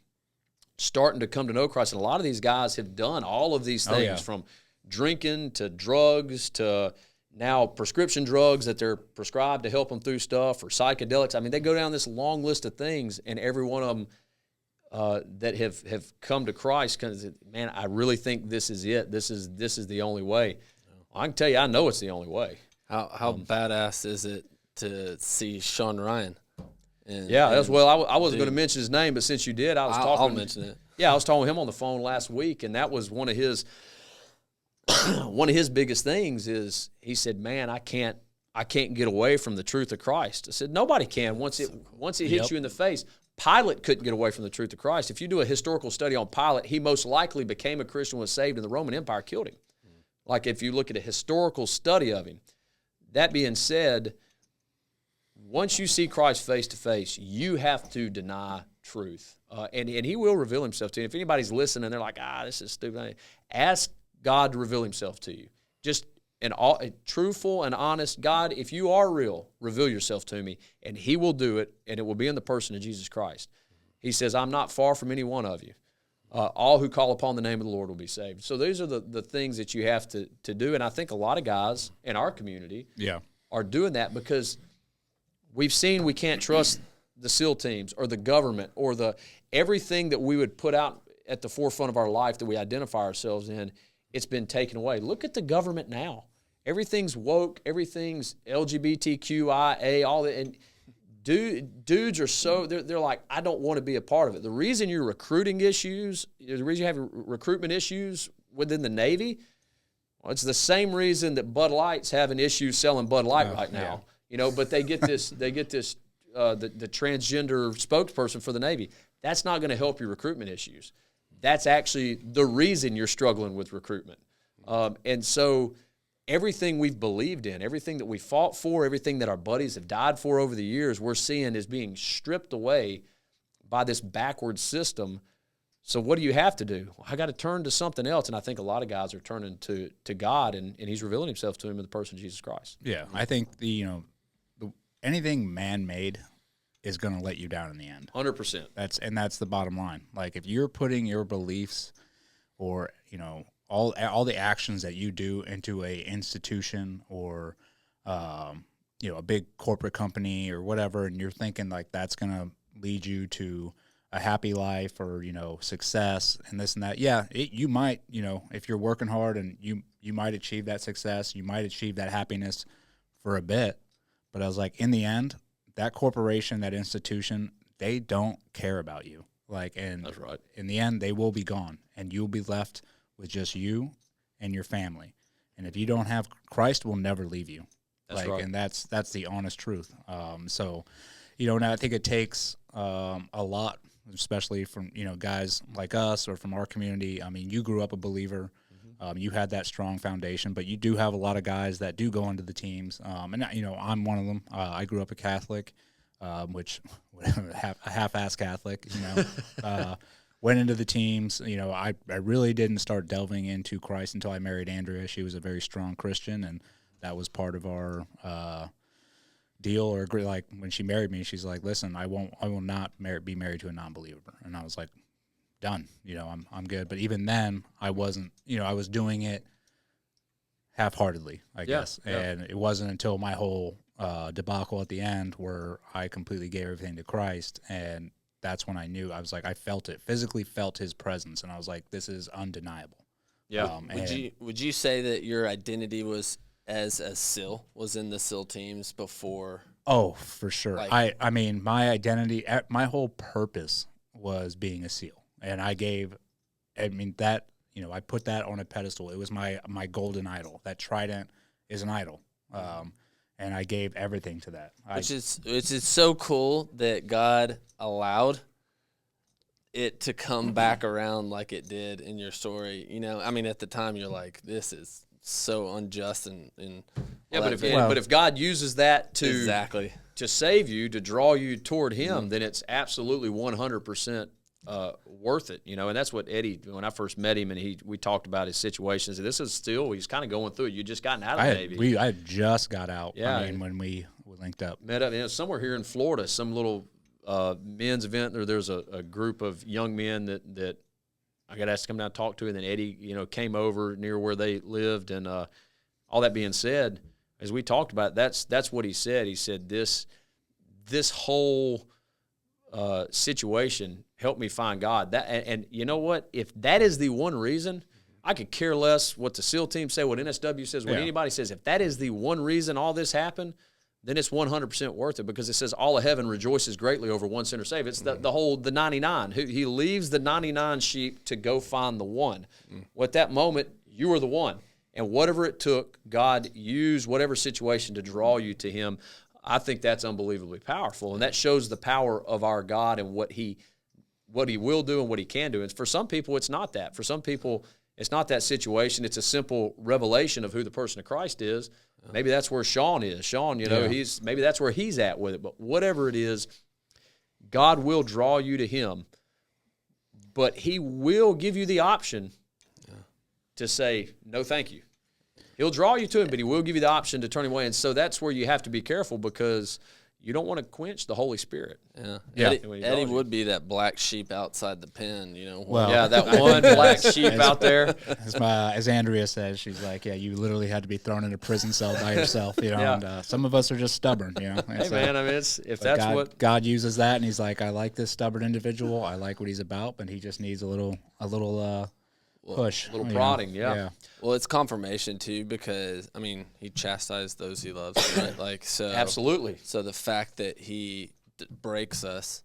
starting to come to know Christ. And a lot of these guys have done all of these things, from drinking to drugs to now prescription drugs that they're prescribed to help them through stuff, or psychedelics. I mean, they go down this long list of things, and every one of them that have come to Christ, because, man, I really think this is it. This is the only way. Well, I can tell you, I know it's the only way. How badass is it to see Sean Ryan And, that's well. I wasn't going to mention his name, but since you did, I was talking. I'll mention it. Yeah, I was talking to him on the phone last week, and that was one of his biggest things. Is he said, "Man, I can't get away from the truth of Christ." I said, "Nobody can once it hits you in the face." Pilate couldn't get away from the truth of Christ. If you do a historical study on Pilate, he most likely became a Christian, was saved, and the Roman Empire killed him. Like if you look at a historical study of him. That being said, once you see Christ face to face, you have to deny truth, and he will reveal himself to you. If anybody's listening, they're like, this is stupid. Ask God to reveal himself to you. Just a truthful and honest God, if you are real, reveal yourself to me, and he will do it, and it will be in the person of Jesus Christ. He says, I'm not far from any one of you. All who call upon the name of the Lord will be saved. So these are the things that you have to do, and I think a lot of guys in our community are doing that because we've seen we can't trust the SEAL teams or the government or everything that we would put out at the forefront of our life that we identify ourselves in. It's been taken away. Look at the government now. Everything's woke. Everything's LGBTQIA. All that, and dudes are so they're like, I don't want to be a part of it. The reason you're recruiting issues, the reason you have recruitment issues within the Navy, well, it's the same reason that Bud Light's having issues selling Bud Light right now. But they get this the transgender spokesperson for the Navy. That's not going to help your recruitment issues. That's actually the reason you're struggling with recruitment. And so everything we've believed in, everything that we fought for, everything that our buddies have died for over the years, we're seeing is being stripped away by this backward system. So what do you have to do? Well, I got to turn to something else, and I think a lot of guys are turning to God, and he's revealing himself to him in the person of Jesus Christ. Yeah, I think anything man-made is going to let you down in the end. 100%. That's the bottom line. Like if you're putting your beliefs or all the actions that you do into a institution or a big corporate company or whatever, and you're thinking like that's going to lead you to a happy life or success and this and that. Yeah, you might if you're working hard and you might achieve that success, you might achieve that happiness for a bit. But I was like, in the end, that corporation, that institution, they don't care about you. That's right. In the end, they will be gone, and you'll be left with just you and your family. And if you don't have Christ, will never leave you. That's right. And that's the honest truth. So, now I think it takes a lot, especially from guys like us or from our community. I mean, you grew up a believer. You had that strong foundation, but you do have a lot of guys that do go into the teams. And I'm one of them. I grew up a Catholic, which a half-ass Catholic. Went into the teams. I really didn't start delving into Christ until I married Andrea. She was a very strong Christian, and that was part of our deal or agree. Like when she married me, she's like, "Listen, I will not be married to a non-believer." And I was like, done. I'm good. But even then, I wasn't. I was doing it half-heartedly, I guess. And it wasn't until my whole debacle at the end where I completely gave everything to Christ, and that's when I knew. I was like, I felt it, physically felt his presence, and I was like, this is undeniable. Yeah. Would you say that your identity was as a SEAL, was in the SEAL teams before? Oh, for sure. I mean, my identity, my whole purpose was being a SEAL. And I put that on a pedestal. It was my golden idol. That trident is an idol. And I gave everything to that. Which is so cool that God allowed it to come back around like it did in your story. At the time you're like, this is so unjust and but if God uses that to save you, to draw you toward Him, then it's absolutely 100% worth it, and that's what Eddie. When I first met him, and we talked about his situations. He's kind of going through it. You just gotten out of the Navy. I just got out. Yeah, when we linked up, met up. Somewhere here in Florida, some little men's event. There's a group of young men that I got asked to come down and talk to, and then Eddie, came over near where they lived, and all that being said, as we talked about, that's what he said. He said this whole situation helped me find God. And you know what? If that is the one reason, I could care less what the SEAL team say, what NSW says, what anybody says. If that is the one reason all this happened, then it's 100% worth it, because it says all of heaven rejoices greatly over one sinner saved. It's the 99. He leaves the 99 sheep to go find the one. Well, at that moment, you were the one. And whatever it took, God used whatever situation to draw you to him. I think that's unbelievably powerful. And that shows the power of our God and what he will do and what he can do. And for some people, it's not that. For some people, it's not that situation. It's a simple revelation of who the person of Christ is. Maybe that's where Sean is. Sean, maybe that's where he's at with it. But whatever it is, God will draw you to him. But he will give you the option to say, no, thank you. He'll draw you to him, but he will give you the option to turn away. And so that's where you have to be careful, because you don't want to quench the Holy Spirit. Yeah. Eddie would be that black sheep outside the pen, Well, that one black sheep out there. As Andrea says, she's like, you literally had to be thrown in a prison cell by yourself, and some of us are just stubborn, Hey, man, I mean, if that's what God uses that, and he's like, I like this stubborn individual, I like what he's about, but he just needs a little push. A little prodding, yeah. Well, it's confirmation too, because he chastised those he loves, right? Absolutely. So the fact that he breaks us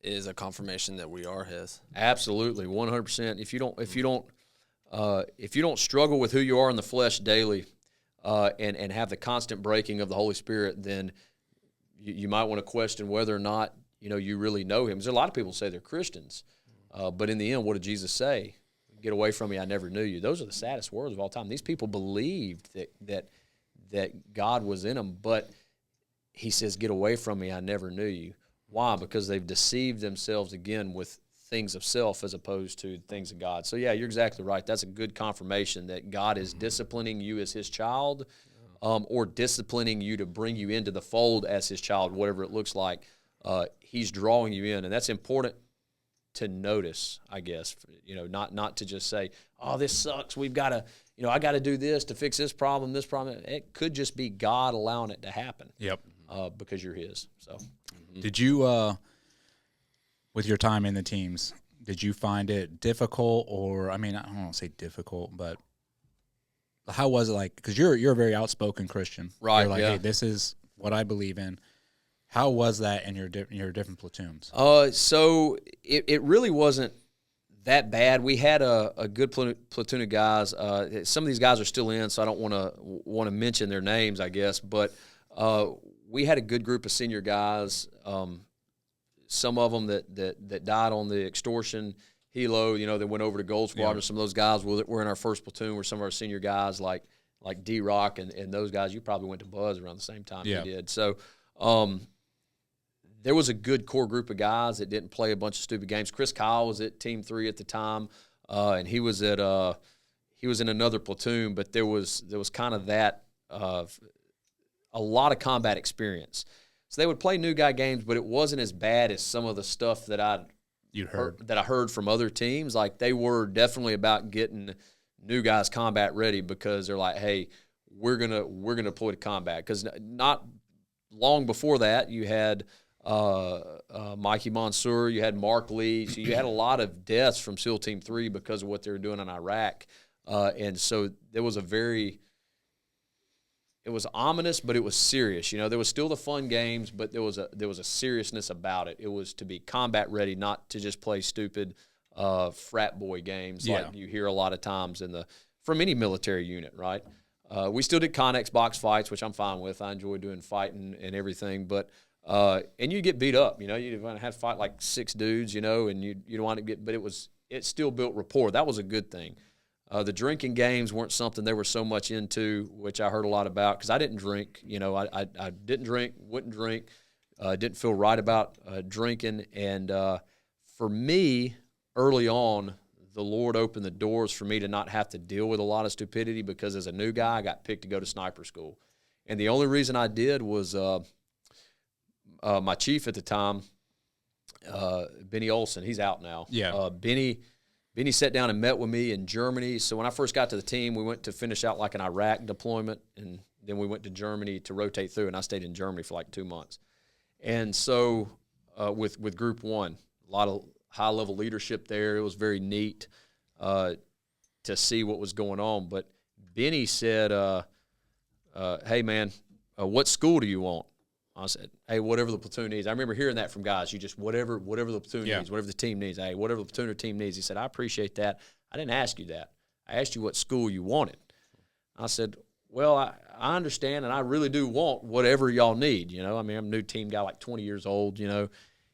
is a confirmation that we are his. Absolutely, 100%. If you don't struggle with who you are in the flesh daily, and have the constant breaking of the Holy Spirit, then you might want to question whether or not you really know him. There's a lot of people say they're Christians, but in the end, what did Jesus say? Get away from me, I never knew you. Those are the saddest words of all time. These people believed that God was in them, but he says, get away from me, I never knew you. Why? Because they've deceived themselves again with things of self as opposed to things of God. So, yeah, you're exactly right. That's a good confirmation that God is disciplining you as his child, or disciplining you to bring you into the fold as his child, whatever it looks like. He's drawing you in, and that's important to notice, I guess, not to just say, oh, this sucks. We've got to, I got to do this to fix this problem. It could just be God allowing it to happen. Yep. Because you're his. So, Did you, with your time in the teams, did you find it difficult, or, I don't want to say difficult, but how was it like, because you're a very outspoken Christian. Right. You're like, hey, this is what I believe in. How was that in your different platoons? So it really wasn't that bad. We had a good platoon of guys. Some of these guys are still in, so I don't want to mention their names, I guess. But we had a good group of senior guys. Some of them that died on the extortion helo, that went over to Gold Squadron. Yeah. Some of those guys were in our first platoon, were some of our senior guys like D-Rock and those guys. You probably went to Buzz around the same time you did. So there was a good core group of guys that didn't play a bunch of stupid games. Chris Kyle was at Team 3 at the time, and he was in another platoon, but there was kind of that a lot of combat experience. So they would play new guy games, but it wasn't as bad as some of the stuff that I heard from other teams. Like, they were definitely about getting new guys combat ready, because they're like, hey, we're gonna deploy to combat. Because not long before that, you had Mikey Mansour, you had Mark Lee, so you had a lot of deaths from SEAL Team 3 because of what they were doing in Iraq, and so there was it was ominous, but it was serious. There was still the fun games, but there was a seriousness about it. It was to be combat ready, not to just play stupid frat boy games like you hear a lot of times from any military unit, right? We still did Connex box fights, which I'm fine with. I enjoy doing fighting and everything, but and you get beat up. You want to have to fight like 6 dudes, and you don't want to get, but it still built rapport. That was a good thing. The drinking games weren't something they were so much into, which I heard a lot about, because I didn't drink. I didn't drink, wouldn't drink, didn't feel right about drinking. And for me, early on, the Lord opened the doors for me to not have to deal with a lot of stupidity, because as a new guy, I got picked to go to sniper school. And the only reason I did was my chief at the time, Benny Olson, he's out now. Yeah. Benny sat down and met with me in Germany. So when I first got to the team, we went to finish out like an Iraq deployment, and then we went to Germany to rotate through, and I stayed in Germany for like 2 months. And so with Group 1, a lot of high-level leadership there. It was very neat to see what was going on. But Benny said, hey, man, what school do you want? I said, hey, whatever the platoon needs. I remember hearing that from guys. You just whatever the platoon needs, whatever the team needs. Hey, whatever the platoon or team needs. He said, I appreciate that. I didn't ask you that. I asked you what school you wanted. I said, well, I understand, and I really do want whatever y'all need. You know, I mean, I'm a new team guy, like 20 years old. You know,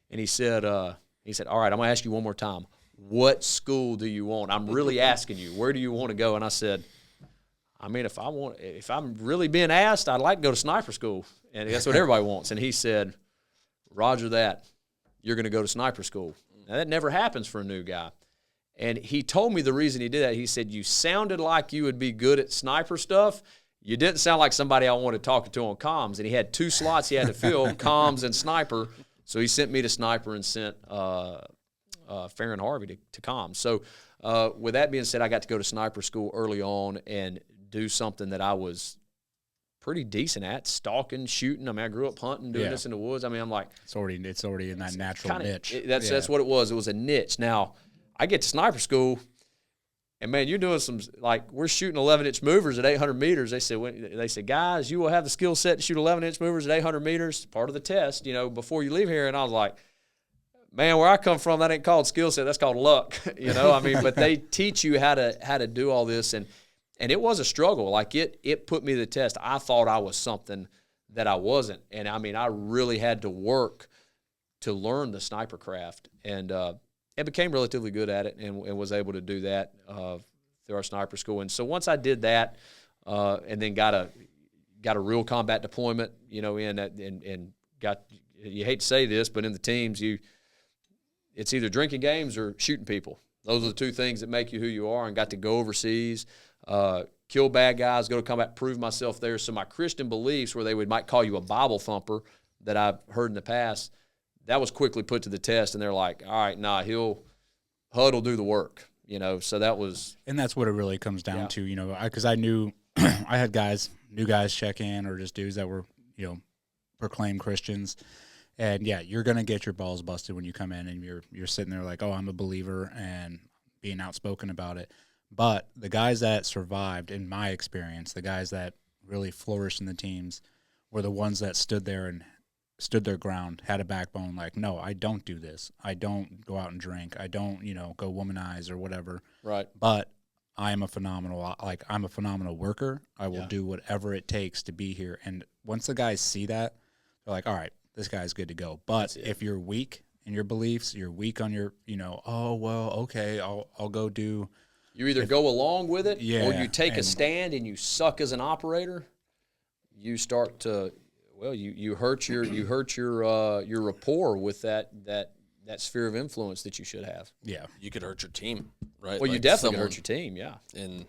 and he said, all right, I'm gonna ask you one more time. What school do you want? I'm really asking you. Where do you want to go? And I said, I mean, if I'm really being asked, I'd like to go to sniper school. And that's what everybody wants. And he said, Roger that. You're going to go to sniper school. Now, that never happens for a new guy. And he told me the reason he did that. He said, you sounded like you would be good at sniper stuff. You didn't sound like somebody I wanted talking to on comms. And he had 2 slots he had to fill, comms and sniper. So he sent me to sniper and sent Farron Harvey to comms. So with that being said, I got to go to sniper school early on and do something that I was pretty decent at, stalking, shooting. I mean, I grew up hunting, doing this in the woods. I mean, I'm like, it's already in that natural niche. That's what it was. It was a niche. Now, I get to sniper school, and man, you're doing some, like, we're shooting 11-inch movers at 800 meters. They said, guys, you will have the skill set to shoot 11-inch movers at 800 meters, part of the test, you know, before you leave here. And I was like, man, where I come from, that ain't called skill set. That's called luck, you know. I mean, but they teach you how to do all this, and it was a struggle. Like, it put me to the test. I thought I was something that I wasn't, and I mean, I really had to work to learn the sniper craft, and I became relatively good at it, and was able to do that through our sniper school. And so once I did that, and then got a real combat deployment, you know, and got, you hate to say this, but in the teams, it's either drinking games or shooting people. Those are the 2 things that make you who you are, and got to go overseas, kill bad guys, go to combat, prove myself there. So my Christian beliefs, where they might call you a Bible thumper that I've heard in the past, that was quickly put to the test, and they're like, all right, nah, HUD will do the work, you know. So that was, and that's what it really comes down to, you know, because I knew I had new guys check in, or just dudes that were, you know, proclaimed Christians. And yeah, you're gonna get your balls busted when you come in, and you're sitting there like, oh, I'm a believer, and being outspoken about it. But the guys that survived, in my experience, the guys that really flourished in the teams, were the ones that stood there and stood their ground, had a backbone. Like, no, I don't do this. I don't go out and drink. I don't, you know, go womanize or whatever. Right. But I'm a phenomenal worker. I will do whatever it takes to be here. And once the guys see that, they're like, all right, this guy's good to go. But if you're weak in your beliefs, you're weak on your, you know, oh, well, okay, I'll go do. You either go along with it, or you take a and stand and you suck as an operator. You start to, well, you hurt your rapport with that sphere of influence that you should have. Yeah, you could hurt your team, right? Well, like you definitely hurt your team, yeah. And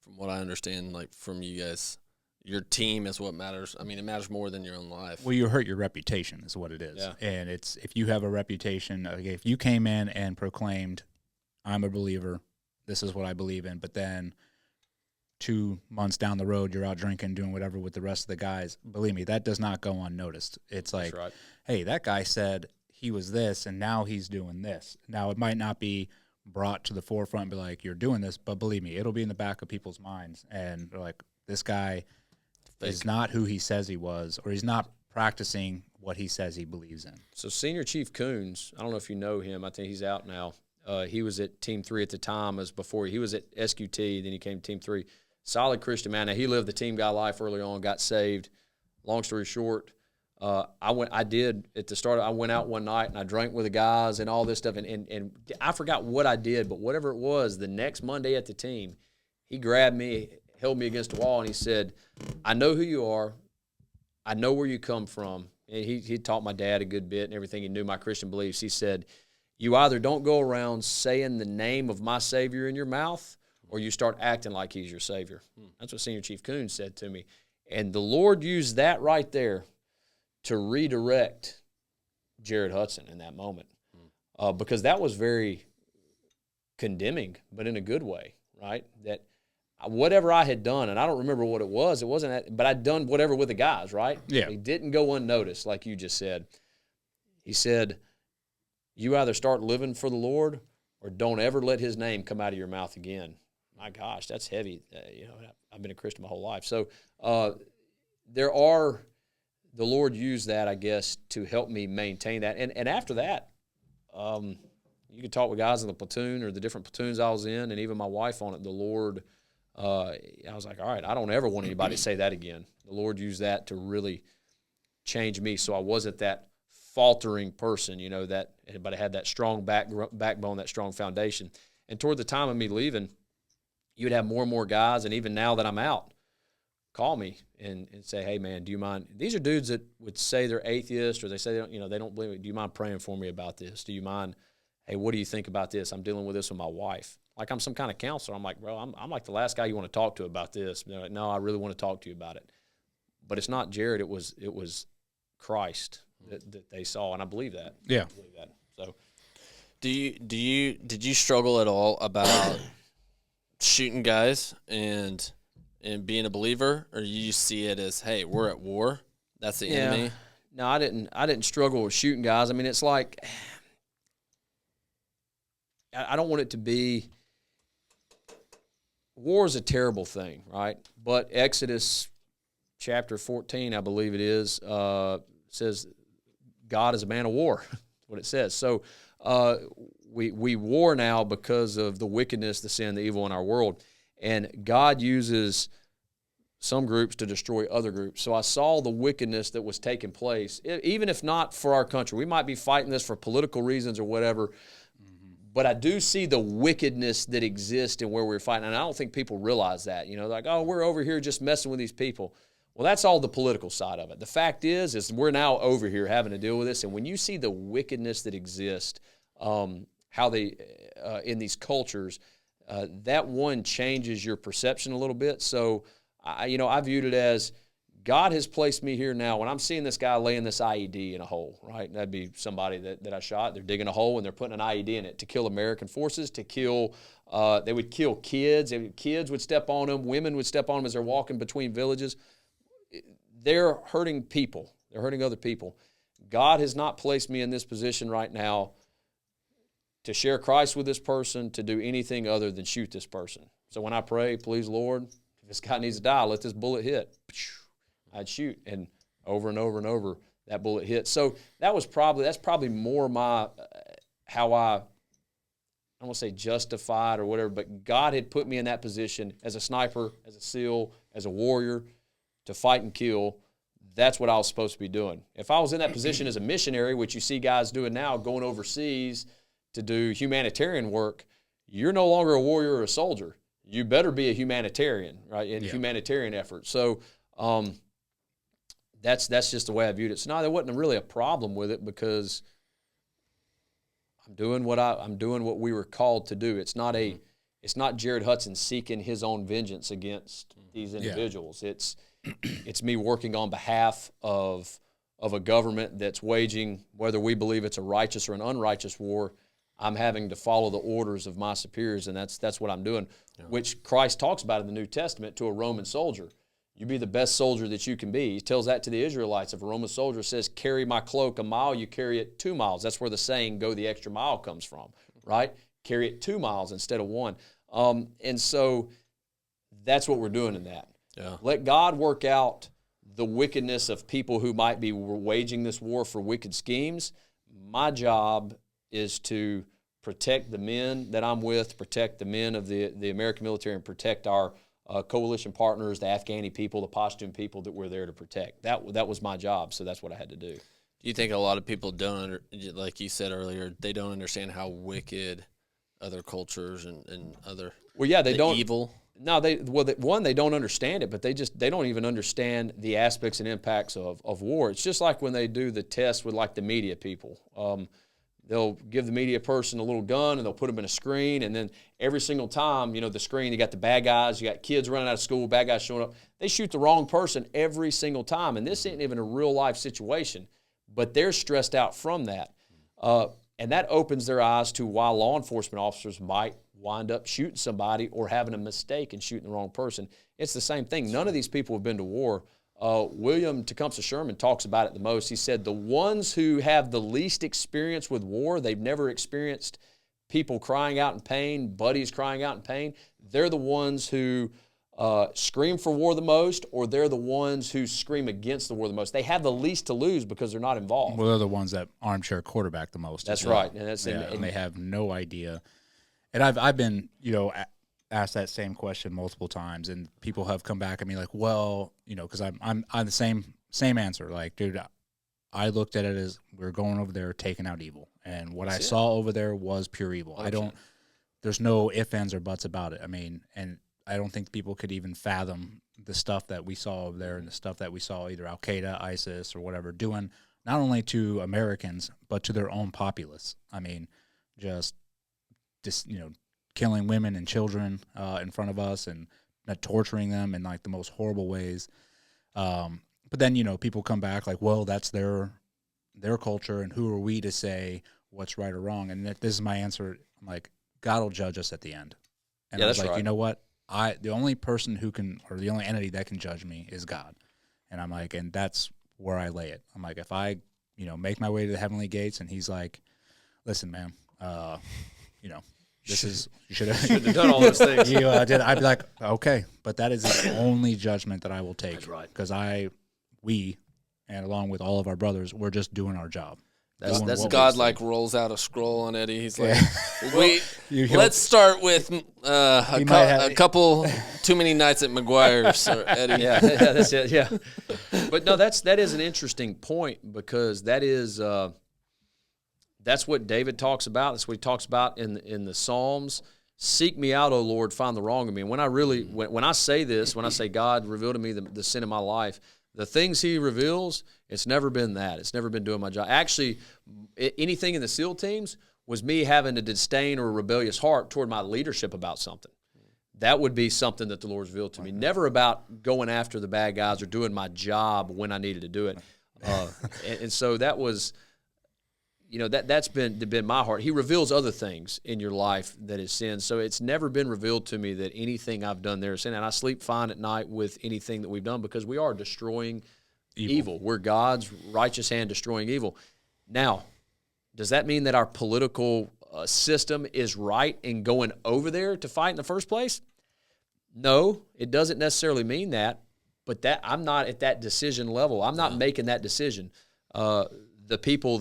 from what I understand, like from you guys, your team is what matters. I mean, it matters more than your own life. Well, you hurt your reputation is what it is. Yeah. And it's, if you have a reputation, okay, if you came in and proclaimed, I'm a believer, this is what I believe in, but then 2 months down the road, you're out drinking, doing whatever with the rest of the guys, believe me, that does not go unnoticed. It's like, That's right. Hey, that guy said he was this, and now he's doing this. Now, it might not be brought to the forefront and be like, you're doing this, but believe me, it'll be in the back of people's minds. And they're like, this guy is not who he says he was, or he's not practicing what he says he believes in. So Senior Chief Coons, I don't know if you know him. I think he's out now. He was at Team 3 at the time. As before, he was at SQT, then he came to Team 3. Solid Christian man. Now, he lived the team guy life early on, got saved. Long story short, I did at the start. I went out one night and I drank with the guys and all this stuff, and I forgot what I did, but whatever it was, the next Monday at the team, he grabbed me, held me against the wall, and he said, I know who you are. I know where you come from. And he taught my dad a good bit and everything. He knew my Christian beliefs. He said, you either don't go around saying the name of my Savior in your mouth, or you start acting like he's your Savior. That's what Senior Chief Coons said to me. And the Lord used that right there to redirect Jared Hudson in that moment, because that was very condemning, but in a good way, right? That whatever I had done, and I don't remember what it wasn't that, but I'd done whatever with the guys, right? Yeah. It didn't go unnoticed, like you just said. He said, you either start living for the Lord or don't ever let his name come out of your mouth again. My gosh, that's heavy. I've been a Christian my whole life. So there are the Lord used that, I guess, to help me maintain that. And after that, you could talk with guys in the platoon or the different platoons I was in, and even my wife on it. The Lord, I was like, all right, I don't ever want anybody to say that again. The Lord used that to really change me, so I wasn't that faltering person, but I had that strong backbone, that strong foundation. And toward the time of me leaving, you would have more and more guys, and even now that I'm out, call me and say, hey, man, do you mind? These are dudes that would say they're atheists, or they say they don't believe it. Do you mind praying for me about this? Do you mind, hey, what do you think about this? I'm dealing with this with my wife. Like I'm some kind of counselor. I'm like, bro, I'm like the last guy you want to talk to about this. And they're like, no, I really want to talk to you about it. But it's not Jared. It was Christ that they saw, and I believe that. Yeah. I believe that. So, did you struggle at all about shooting guys and being a believer, or you see it as, hey, we're at war, that's the enemy? No, I didn't struggle with shooting guys. I mean, it's like I don't want it to be. War is a terrible thing, right? But Exodus chapter 14, I believe it is, says God is a man of war. That's what it says. So we war now because of the wickedness, the sin, the evil in our world. And God uses some groups to destroy other groups. So I saw the wickedness that was taking place, even if not for our country. We might be fighting this for political reasons or whatever, but I do see the wickedness that exists in where we're fighting. And I don't think people realize that. Like, oh, we're over here just messing with these people. Well, that's all the political side of it. The fact is we're now over here having to deal with this. And when you see the wickedness that exists, how they, in these cultures, that one changes your perception a little bit. So, I viewed it as God has placed me here now. When I'm seeing this guy laying this IED in a hole, right? That'd be somebody that I shot. They're digging a hole and they're putting an IED in it to kill American forces, to kill, they would kill kids. Kids would step on them. Women would step on them as they're walking between villages. They're hurting people. They're hurting other people. God has not placed me in this position right now to share Christ with this person, to do anything other than shoot this person. So when I pray, please, Lord, if this guy needs to die, let this bullet hit. I'd shoot, and over and over and over, that bullet hit. So that's probably more my how I don't want to say justified or whatever, but God had put me in that position as a sniper, as a SEAL, as a warrior, to fight and kill. That's what I was supposed to be doing. If I was in that position as a missionary, which you see guys doing now, going overseas to do humanitarian work, you're no longer a warrior or a soldier. You better be a humanitarian, right, in humanitarian effort. So that's just the way I viewed it. So no, there wasn't really a problem with it because I'm doing what we were called to do. It's not Jared Hudson seeking his own vengeance against these individuals. Yeah. It's me working on behalf of a government that's waging, whether we believe it's a righteous or an unrighteous war. I'm having to follow the orders of my superiors, and that's what I'm doing, which Christ talks about in the New Testament to a Roman soldier. You be the best soldier that you can be. He tells that to the Israelites. If a Roman soldier says, carry my cloak a mile, you carry it 2 miles. That's where the saying, go the extra mile, comes from, right? Carry it 2 miles instead of 1. And so that's what we're doing in that. Yeah. Let God work out the wickedness of people who might be waging this war for wicked schemes. My job is to protect the men that I'm with, protect the men of the American military, and protect our coalition partners, the Afghani people, the Pashtun people that we're there to protect. That was my job, so that's what I had to do. Do you think a lot of people don't, like you said earlier, they don't understand how wicked other cultures and other evil? No, they don't understand it, but they don't even understand the aspects and impacts of war. It's just like when they do the test with like the media people. They'll give the media person a little gun and they'll put them in a screen, and then every single time, the screen, you got the bad guys, you got kids running out of school, bad guys showing up. They shoot the wrong person every single time, and this ain't even a real life situation, but they're stressed out from that. And that opens their eyes to why law enforcement officers might wind up shooting somebody or having a mistake and shooting the wrong person. It's the same thing. None of these people have been to war. William Tecumseh Sherman talks about it the most. He said the ones who have the least experience with war, they've never experienced people crying out in pain, buddies crying out in pain, they're the ones who scream for war the most, or they're the ones who scream against the war the most. They have the least to lose because they're not involved. Well, they're the ones that armchair quarterback the most. That's well. right, and and they have no idea. And I've been asked that same question multiple times, and people have come back at me like, well, because I'm the same answer. Like, dude, I looked at it as we're going over there taking out evil, and what I saw over there was pure evil. 100%. There's no ifs, ands, or buts about it. I mean, and I don't think people could even fathom the stuff that we saw over there and the stuff that we saw either Al Qaeda, ISIS, or whatever doing not only to Americans but to their own populace. I mean, just killing women and children in front of us and torturing them in like the most horrible ways. But then people come back like, well, that's their culture, and who are we to say what's right or wrong? And this is my answer. I'm like, God will judge us at the end. And I was like, right. You know what? The only person who can, or the only entity that can judge me is God. And I'm like, and that's where I lay it. I'm like, if I, make my way to the heavenly gates, and he's like, listen, man, this is, you should have done all those things. You did. I'd be like, okay, but that is the only judgment that I will take. That's right. Because we, and along with all of our brothers, we're just doing our job. That's God like rolls out a scroll on Eddie. He's like, let's start with a couple too many nights at McGuire's, or Eddie. Yeah, that's it. Yeah, but no, that is an interesting point, because that is that's what David talks about. That's what he talks about in the Psalms. Seek me out, O Lord, find the wrong in me. And when I say this, when I say God revealed to me the sin in my life, the things he reveals, it's never been that. It's never been doing my job. Actually, anything in the SEAL teams was me having a disdain or a rebellious heart toward my leadership about something. That would be something that the Lord's revealed to me. Never about going after the bad guys or doing my job when I needed to do it. And so that was, that's been my heart. He reveals other things in your life that is sin. So it's never been revealed to me that anything I've done there is sin. And I sleep fine at night with anything that we've done, because we are destroying evil. We're God's righteous hand destroying evil. Now, does that mean that our political system is right in going over there to fight in the first place? No, it doesn't necessarily mean that. But I'm not at that decision level. I'm not making that decision. The people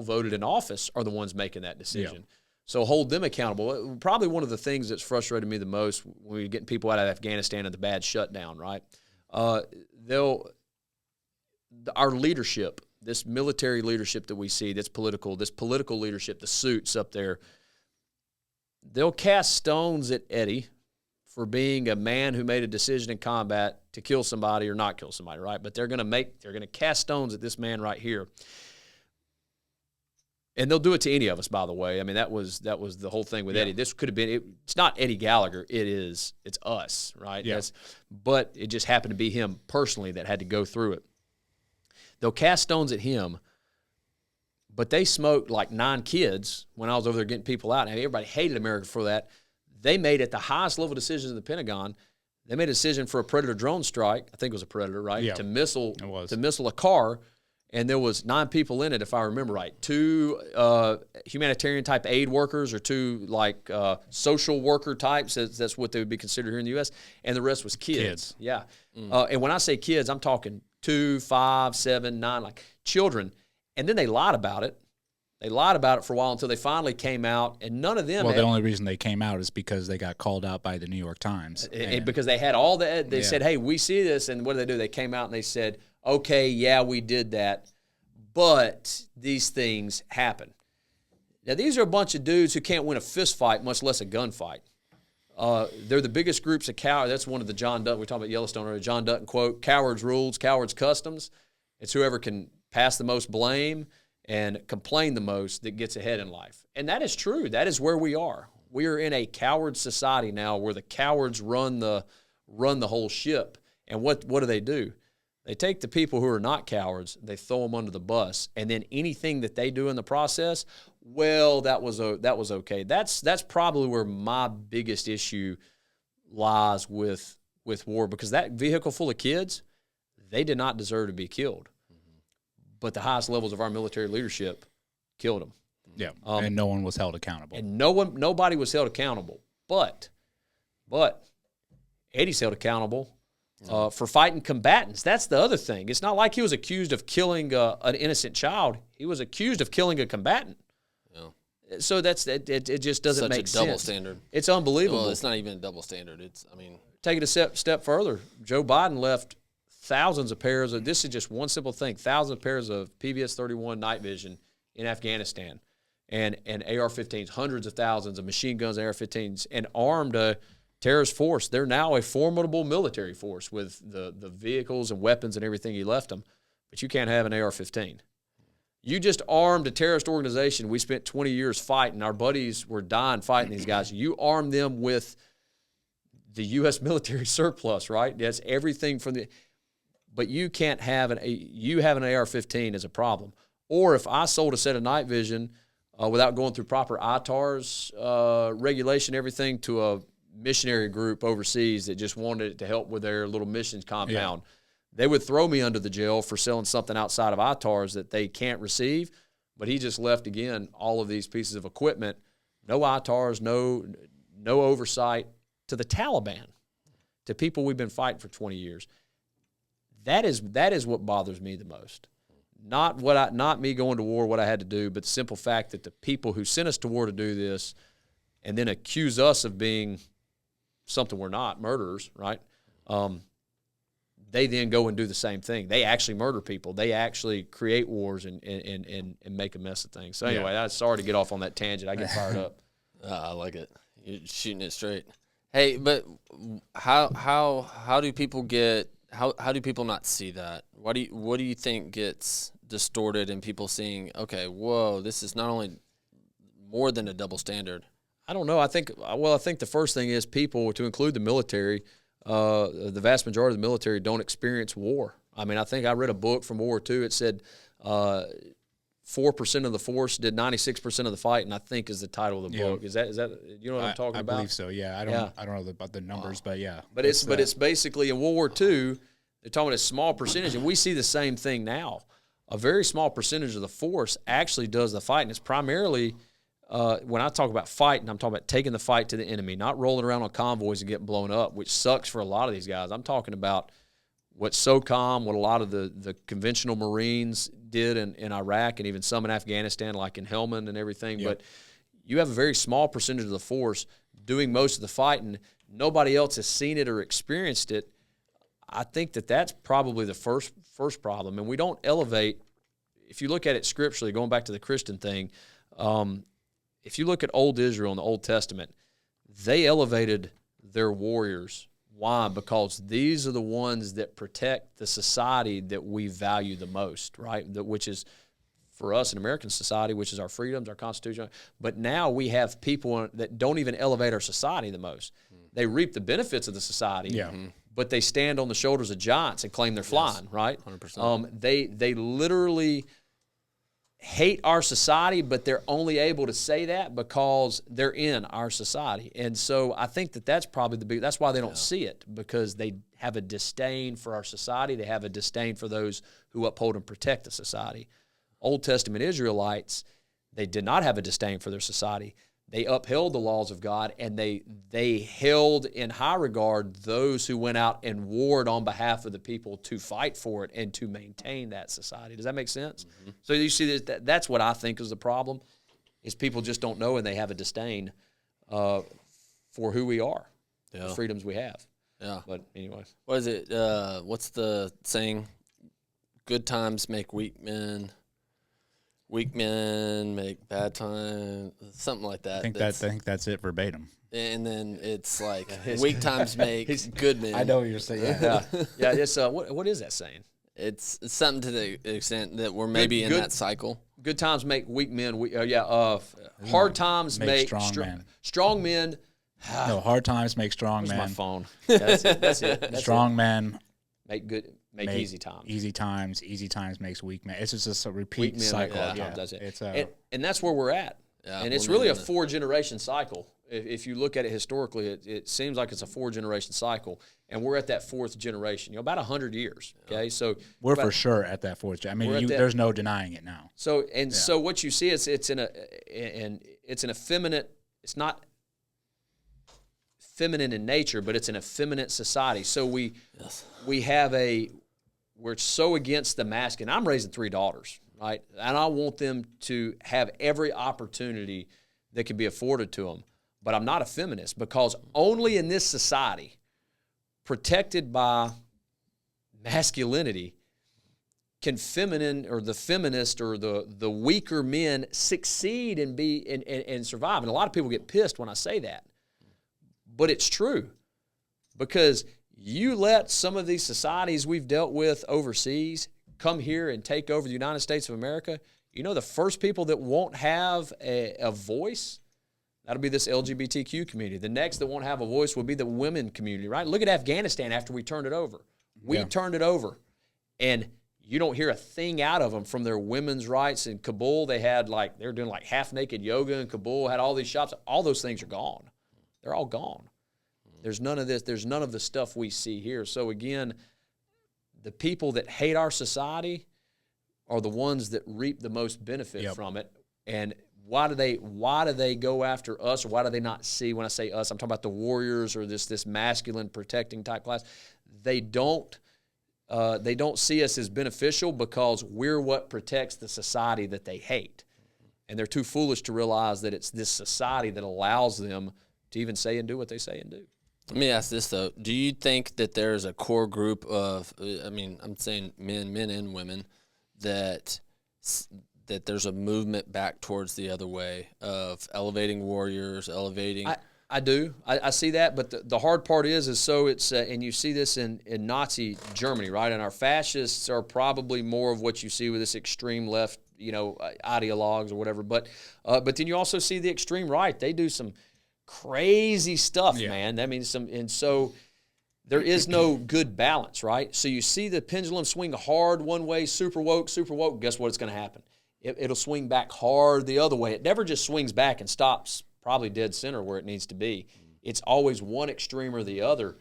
voted in office are the ones making that decision. Yeah. So hold them accountable. Probably one of the things that's frustrated me the most when we're getting people out of Afghanistan and the bad shutdown, right? Our leadership, this military leadership that we see, this political leadership, the suits up there, they'll cast stones at Eddie for being a man who made a decision in combat to kill somebody or not kill somebody, right? But they're going to cast stones at this man right here. And they'll do it to any of us, by the way. I mean, that was the whole thing with Eddie. This could have been it's not Eddie Gallagher, it's us, right? Yeah. But it just happened to be him personally that had to go through it. They'll cast stones at him, but they smoked like 9 kids when I was over there getting people out. And everybody hated America for that. They made at the highest level decisions in the Pentagon. They made a decision for a Predator drone strike. I think it was a Predator, right? Yeah, to missile a car, and there was 9 people in it, if I remember right. 2 humanitarian type aid workers, or 2 like social worker types. That's what they would be considered here in the U.S. And the rest was kids. Yeah. And when I say kids, I'm talking 2, 5, 7, 9, like children. And then they lied about it. They lied about it for a while until they finally came out, and none of them. Well, the only reason they came out is because they got called out by the New York Times, and because they had all the. They said, "Hey, we see this," and what did they do? They came out and they said, "Okay, yeah, we did that, but these things happen." Now, these are a bunch of dudes who can't win a fist fight, much less a gunfight. They're the biggest groups of cowards. That's one of the John Dutton. We're talking about Yellowstone, or John Dutton quote: "Cowards rules, cowards customs." It's whoever can pass the most blame and complain the most that gets ahead in life. And that is true. That is where we are. We are in a coward society now, where the cowards run the whole ship. And what do? They take the people who are not cowards, they throw them under the bus, and then anything that they do in the process, well, that was okay. That's probably where my biggest issue lies with war, because that vehicle full of kids, they did not deserve to be killed. But the highest levels of our military leadership killed them. Yeah, and no one was held accountable. And nobody was held accountable. But, Eddie's held accountable for fighting combatants. That's the other thing. It's not like he was accused of killing an innocent child. He was accused of killing a combatant. Yeah. So it just doesn't make sense. Such a double standard. It's unbelievable. Well, it's not even a double standard. Take it a step further. Joe Biden left thousands of pairs of, this is just one simple thing, thousands of pairs of PVS-31 night vision in Afghanistan and AR-15s, hundreds of thousands of machine guns and AR-15s, and armed a terrorist force. They're now a formidable military force with the vehicles and weapons and everything he left them, but you can't have an AR-15. You just armed a terrorist organization. We spent 20 years fighting. Our buddies were dying fighting these guys. You armed them with the U.S. military surplus, right? That's everything from the... But you can't have you have an AR-15 as a problem. Or if I sold a set of night vision without going through proper ITAR's regulation, everything to a missionary group overseas that just wanted it to help with their little missions compound, they would throw me under the jail for selling something outside of ITAR's that they can't receive. But he just left, again, all of these pieces of equipment, no ITAR's, no oversight, to the Taliban, to people we've been fighting for 20 years. That is what bothers me the most. Not me going to war, what I had to do, but the simple fact that the people who sent us to war to do this and then accuse us of being something we're not, murderers, right? They then go and do the same thing. They actually murder people. They actually create wars and make a mess of things. So anyway, I'm sorry to get off on that tangent. I get fired up. I like it. You're shooting it straight. Hey, but how do people get how do people not see that? What do you think gets distorted in people seeing, okay, whoa, this is not only more than a double standard? I don't know. I think the first thing is people, to include the military, the vast majority of the military don't experience war. I mean, I think I read a book from World War II. It said 4% of the force did 96% of the fight, and I think is the title of the book. Is that you know what I'm talking about? I believe so. Yeah, I don't know about the numbers, but yeah. But it's basically in World War II, they're talking about a small percentage, and we see the same thing now. A very small percentage of the force actually does the fight, and it's primarily when I talk about fighting, I'm talking about taking the fight to the enemy, not rolling around on convoys and getting blown up, which sucks for a lot of these guys. I'm talking about what SOCOM, what a lot of the conventional Marines did in Iraq and even some in Afghanistan, like in Helmand and everything. Yep. But you have a very small percentage of the force doing most of the fighting. Nobody else has seen it or experienced it. I think that's probably the first problem. And we don't elevate, if you look at it scripturally, going back to the Christian thing, if you look at old Israel in the Old Testament, they elevated their warriors. Why? Because these are the ones that protect the society that we value the most, right? Which is, for us in American society, which is our freedoms, our Constitution. But now we have people that don't even elevate our society the most. They reap the benefits of the society, but they stand on the shoulders of giants and claim they're flying, right? 100%. They literally hate our society, but they're only able to say that because they're in our society. And so I think that's probably that's why they don't see it, because they have a disdain for our society. They have a disdain for those who uphold and protect the society. Old Testament Israelites, they did not have a disdain for their society. They upheld the laws of God, and they held in high regard those who went out and warred on behalf of the people to fight for it and to maintain that society. Does that make sense? Mm-hmm. So you see, that's what I think is the problem, is people just don't know, and they have a disdain for who we are, the freedoms we have. Yeah. But anyway. What is it? What's the saying? Good times make weak men. Weak men make bad times, something like that. I think that's it verbatim. And then it's like weak times make good men. I know what you're saying. Yeah. Yeah. It's what is that saying? It's something to the extent that we're maybe in that cycle. Good times make weak men. Hard times make strong men. Strong men. No, hard times make strong men. My phone. That's it. Strong men make easy times. Easy times makes weak men. It's just a repeat cycle. That's it. And that's where we're at. Yeah, and it's really a 4-generation cycle. If you look at it historically, it seems like it's a 4-generation cycle, and we're at that 4th generation. About 100 years. Okay, so we're for sure at that 4th. I mean, there's no denying it now. So what you see is it's an effeminate. It's not feminine in nature, but it's an effeminate society. So we're so against the masculine. I'm raising 3 daughters, right? And I want them to have every opportunity that can be afforded to them. But I'm not a feminist, because only in this society, protected by masculinity, can feminine or the feminist or the weaker men succeed and be and survive. And a lot of people get pissed when I say that. But it's true, because you let some of these societies we've dealt with overseas come here and take over the United States of America. You know, the first people that won't have a voice, that'll be this LGBTQ community. The next that won't have a voice will be the women community, right? Look at Afghanistan after we turned it over. We turned it over, and you don't hear a thing out of them from their women's rights. In Kabul, they were doing like half-naked yoga in Kabul, had all these shops. All those things are gone. They're all gone. There's none of this. There's none of the stuff we see here. So again, the people that hate our society are the ones that reap the most benefit from it. And why do they go after us, or why do they not see? When I say us, I'm talking about the warriors or this masculine protecting type class. They don't see us as beneficial because we're what protects the society that they hate. And they're too foolish to realize that it's this society that allows them to even say and do what they say and do. Let me ask this, though. Do you think that there's a core group of, I'm saying men and women, that there's a movement back towards the other way of elevating warriors, elevating... I do. I see that, but the hard part is so it's and you see this in Nazi Germany, right? And our fascists are probably more of what you see with this extreme left, ideologues or whatever. But then you also see the extreme right. They do some crazy stuff, man. I mean, so there is no good balance, right? So you see the pendulum swing hard one way, super woke. Guess what? It's going to happen. It'll swing back hard the other way. It never just swings back and stops probably dead center where it needs to be. It's always one extreme or the other,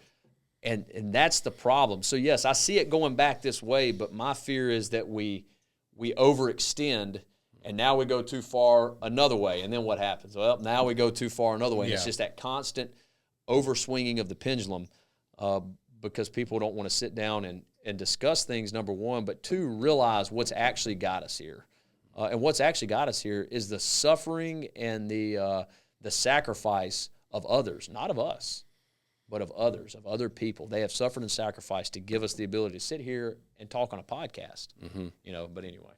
and that's the problem. So, yes, I see it going back this way, but my fear is that we overextend, and now we go too far another way, and then what happens? Well, now we go too far another way, and it's just that constant overswinging of the pendulum because people don't want to sit down and discuss things, number one, but two, realize what's actually got us here. And what's actually got us here is the suffering and the sacrifice of others, not of us, but of others, of other people. They have suffered and sacrificed to give us the ability to sit here and talk on a podcast. But anyway.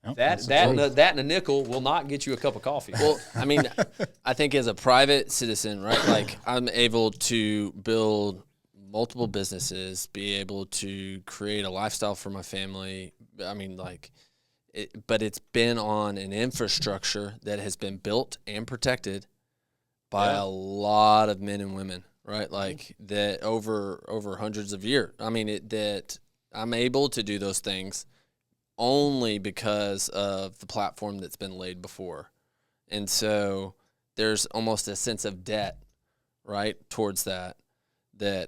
Nope, that and a nickel will not get you a cup of coffee. Well, I mean, I think as a private citizen, right, like I'm able to build multiple businesses, be able to create a lifestyle for my family. I mean, but it's been on an infrastructure that has been built and protected by a lot of men and women, right? Like that over hundreds of years. I mean, that I'm able to do those things only because of the platform that's been laid before. And so there's almost a sense of debt, right, towards that,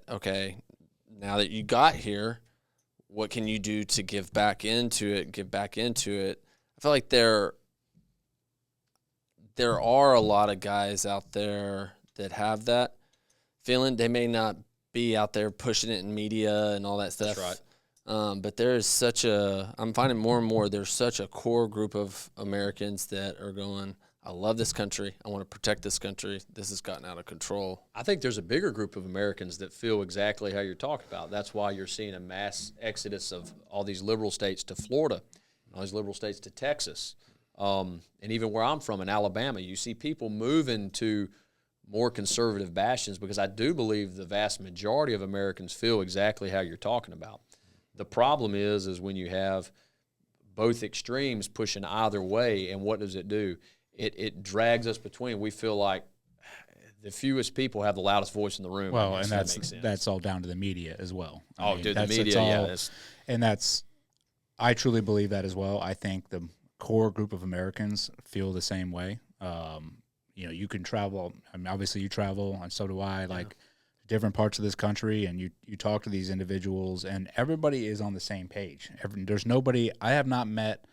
okay, now that you got here, what can you do to give back into it? I feel like there are a lot of guys out there that have that feeling. They may not be out there pushing it in media and all that stuff. That's right. But there is I'm finding more and more, there's such a core group of Americans that are going, I love this country. I want to protect this country. This has gotten out of control. I think there's a bigger group of Americans that feel exactly how you're talking about. That's why you're seeing a mass exodus of all these liberal states to Florida, all these liberal states to Texas. And even where I'm from in Alabama, you see people moving to more conservative bastions because I do believe the vast majority of Americans feel exactly how you're talking about. The problem is when you have both extremes pushing either way, and what does it do? It drags us between. We feel like the fewest people have the loudest voice in the room. Well, and that's all down to the media as well. The media, I truly believe that as well. I think the core group of Americans feel the same way. You can travel. I mean, obviously you travel, and so do I. Like different parts of this country, and you talk to these individuals, and everybody is on the same page. There's nobody. I have not met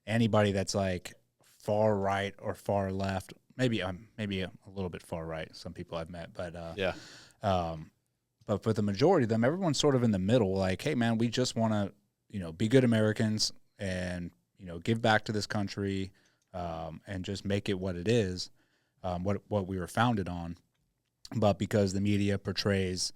anybody that's like far right or far left maybe a little bit far right. Some people I've met, but but for the majority of them, everyone's sort of in the middle. Like, hey, man, we just want to, be good Americans and give back to this country, and just make it what it is, what we were founded on. But because the media portrays,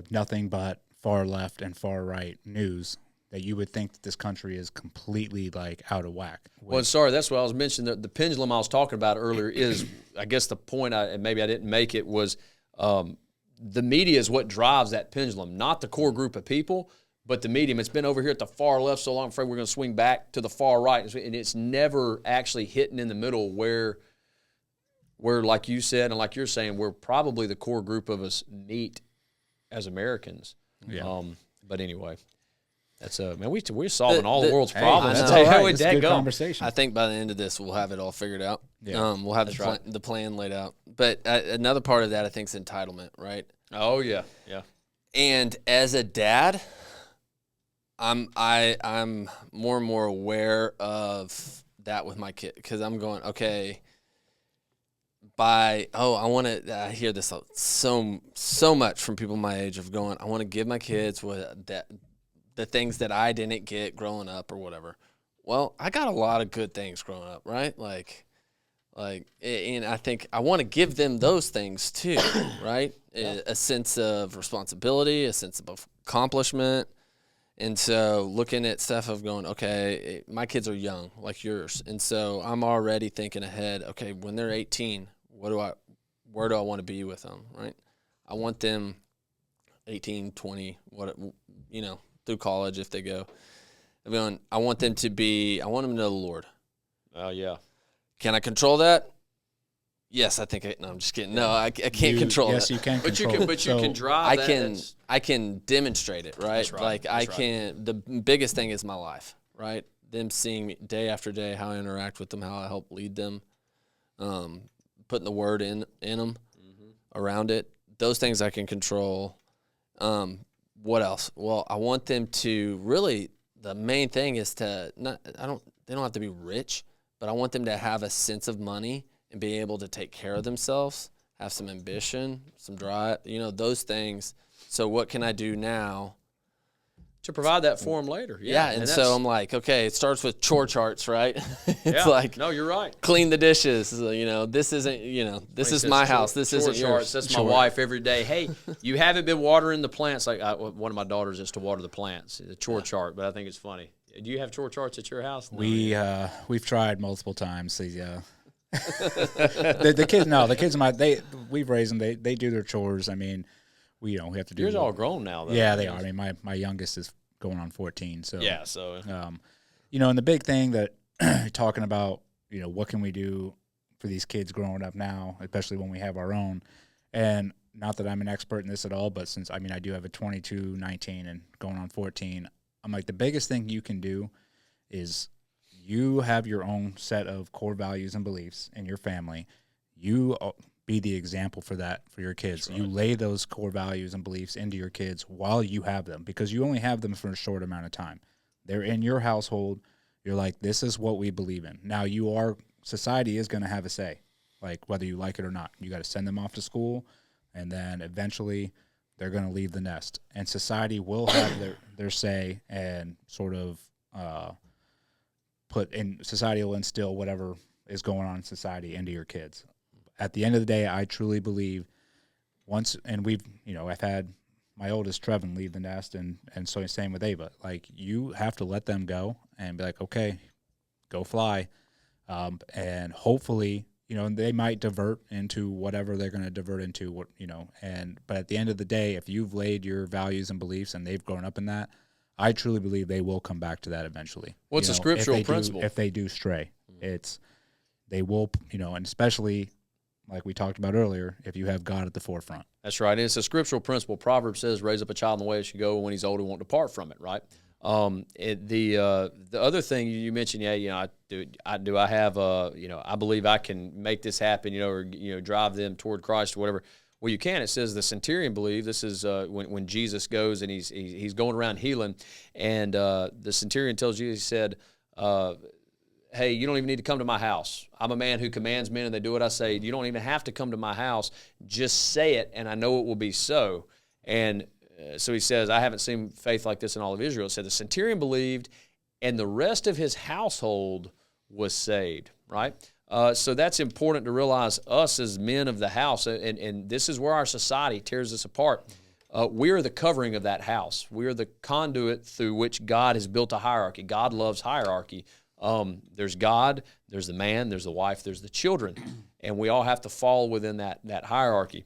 nothing but far left and far right news, that you would think that this country is completely like out of whack. Well, sorry, that's what I was mentioning. The pendulum I was talking about earlier is, I guess the point, and maybe I didn't make it, was the media is what drives that pendulum, not the core group of people, but the medium. It's been over here at the far left so long, I'm afraid we're going to swing back to the far right, and it's never actually hitting in the middle where, like you said and like you're saying, where probably the core group of us meet as Americans. Yeah. But anyway. That's man, we're solving all the world's hey, problems. That's Hey, all right. how would It's that good go? conversation. I think by the end of this, we'll have it all figured out. Yeah. We'll have the plan laid out. But another part of that, I think, is entitlement, right? Oh yeah, yeah. And as a dad, I'm more and more aware of that with my kid, because I'm going, okay. I hear this so much from people my age of going, I want to give my kids the things that I didn't get growing up or whatever. Well, I got a lot of good things growing up, right? Like, and I think I want to give them those things too, right? Yeah. A sense of responsibility, a sense of accomplishment. And so looking at stuff of going, okay, my kids are young like yours. And so I'm already thinking ahead, okay, when they're 18, where do I want to be with them, right? I want them 18, 20, through college if they go. I want them to know the Lord. Oh, yeah. Can I control that? Yes, I think. No, I'm just kidding. No, I can't control that. Yes, you can control But you can drive that. I can demonstrate it, right? That's right. Like That's right. The biggest thing is my life, right? Them seeing me day after day, how I interact with them, how I help lead them, putting the word in them, around it. Those things I can control. What else? Well, I want them to really, the main thing is they don't have to be rich, but I want them to have a sense of money and be able to take care of themselves, have some ambition, some drive, those things. So what can I do now to provide that for them later? Yeah, and so I'm like, okay, it starts with chore charts, right? It's like, no, you're right. Clean the dishes. This isn't, this is my house. This isn't yours. That's my wife every day. Hey, you haven't been watering the plants. Like one of my daughters is to water the plants. The chore chart, but I think it's funny. Do you have chore charts at your house? No. We've tried multiple times. The kids, we've raised them. They do their chores. I mean, we have to do. Yours all grown now, though. Yeah, they are. I mean, my youngest is going on 14. So yeah, so and the big thing that talking about, what can we do for these kids growing up now, especially when we have our own. And not that I'm an expert in this at all, but since I do have a 22, 19, and going on 14, I'm like, the biggest thing you can do is you have your own set of core values and beliefs in your family. You be the example for that for your kids. Right. You lay those core values and beliefs into your kids while you have them, because you only have them for a short amount of time. They're in your household. You're like, this is what we believe in. Now society is going to have a say, like whether you like it or not. You got to send them off to school, and then eventually they're going to leave the nest, and society will have their say and sort of society will instill whatever is going on in society into your kids. At the end of the day, I truly believe I've had my oldest Trevin leave the nest, and so same with Ava. Like, you have to let them go and be like, okay, go fly, and hopefully, they might divert into whatever they're going to divert into. But at the end of the day, if you've laid your values and beliefs and they've grown up in that, I truly believe they will come back to that eventually. What's a scriptural principle? If they do stray, they will, and especially like we talked about earlier, if you have God at the forefront. That's right. And it's a scriptural principle. Proverbs says, raise up a child in the way it should go, and when he's old, he won't depart from it, right? The other thing you mentioned, I have I believe I can make this happen, or drive them toward Christ or whatever. Well, you can. It says the centurion believed. This is when Jesus goes and he's going around healing, and the centurion tells you, he said, hey, you don't even need to come to my house. I'm a man who commands men, and they do what I say. You don't even have to come to my house. Just say it, and I know it will be so. And so he says, I haven't seen faith like this in all of Israel. It said the centurion believed, and the rest of his household was saved, right? So that's important to realize, us as men of the house, and this is where our society tears us apart. We are the covering of that house. We are the conduit through which God has built a hierarchy. God loves hierarchy. There's God, there's the man, there's the wife, there's the children, and we all have to fall within that hierarchy.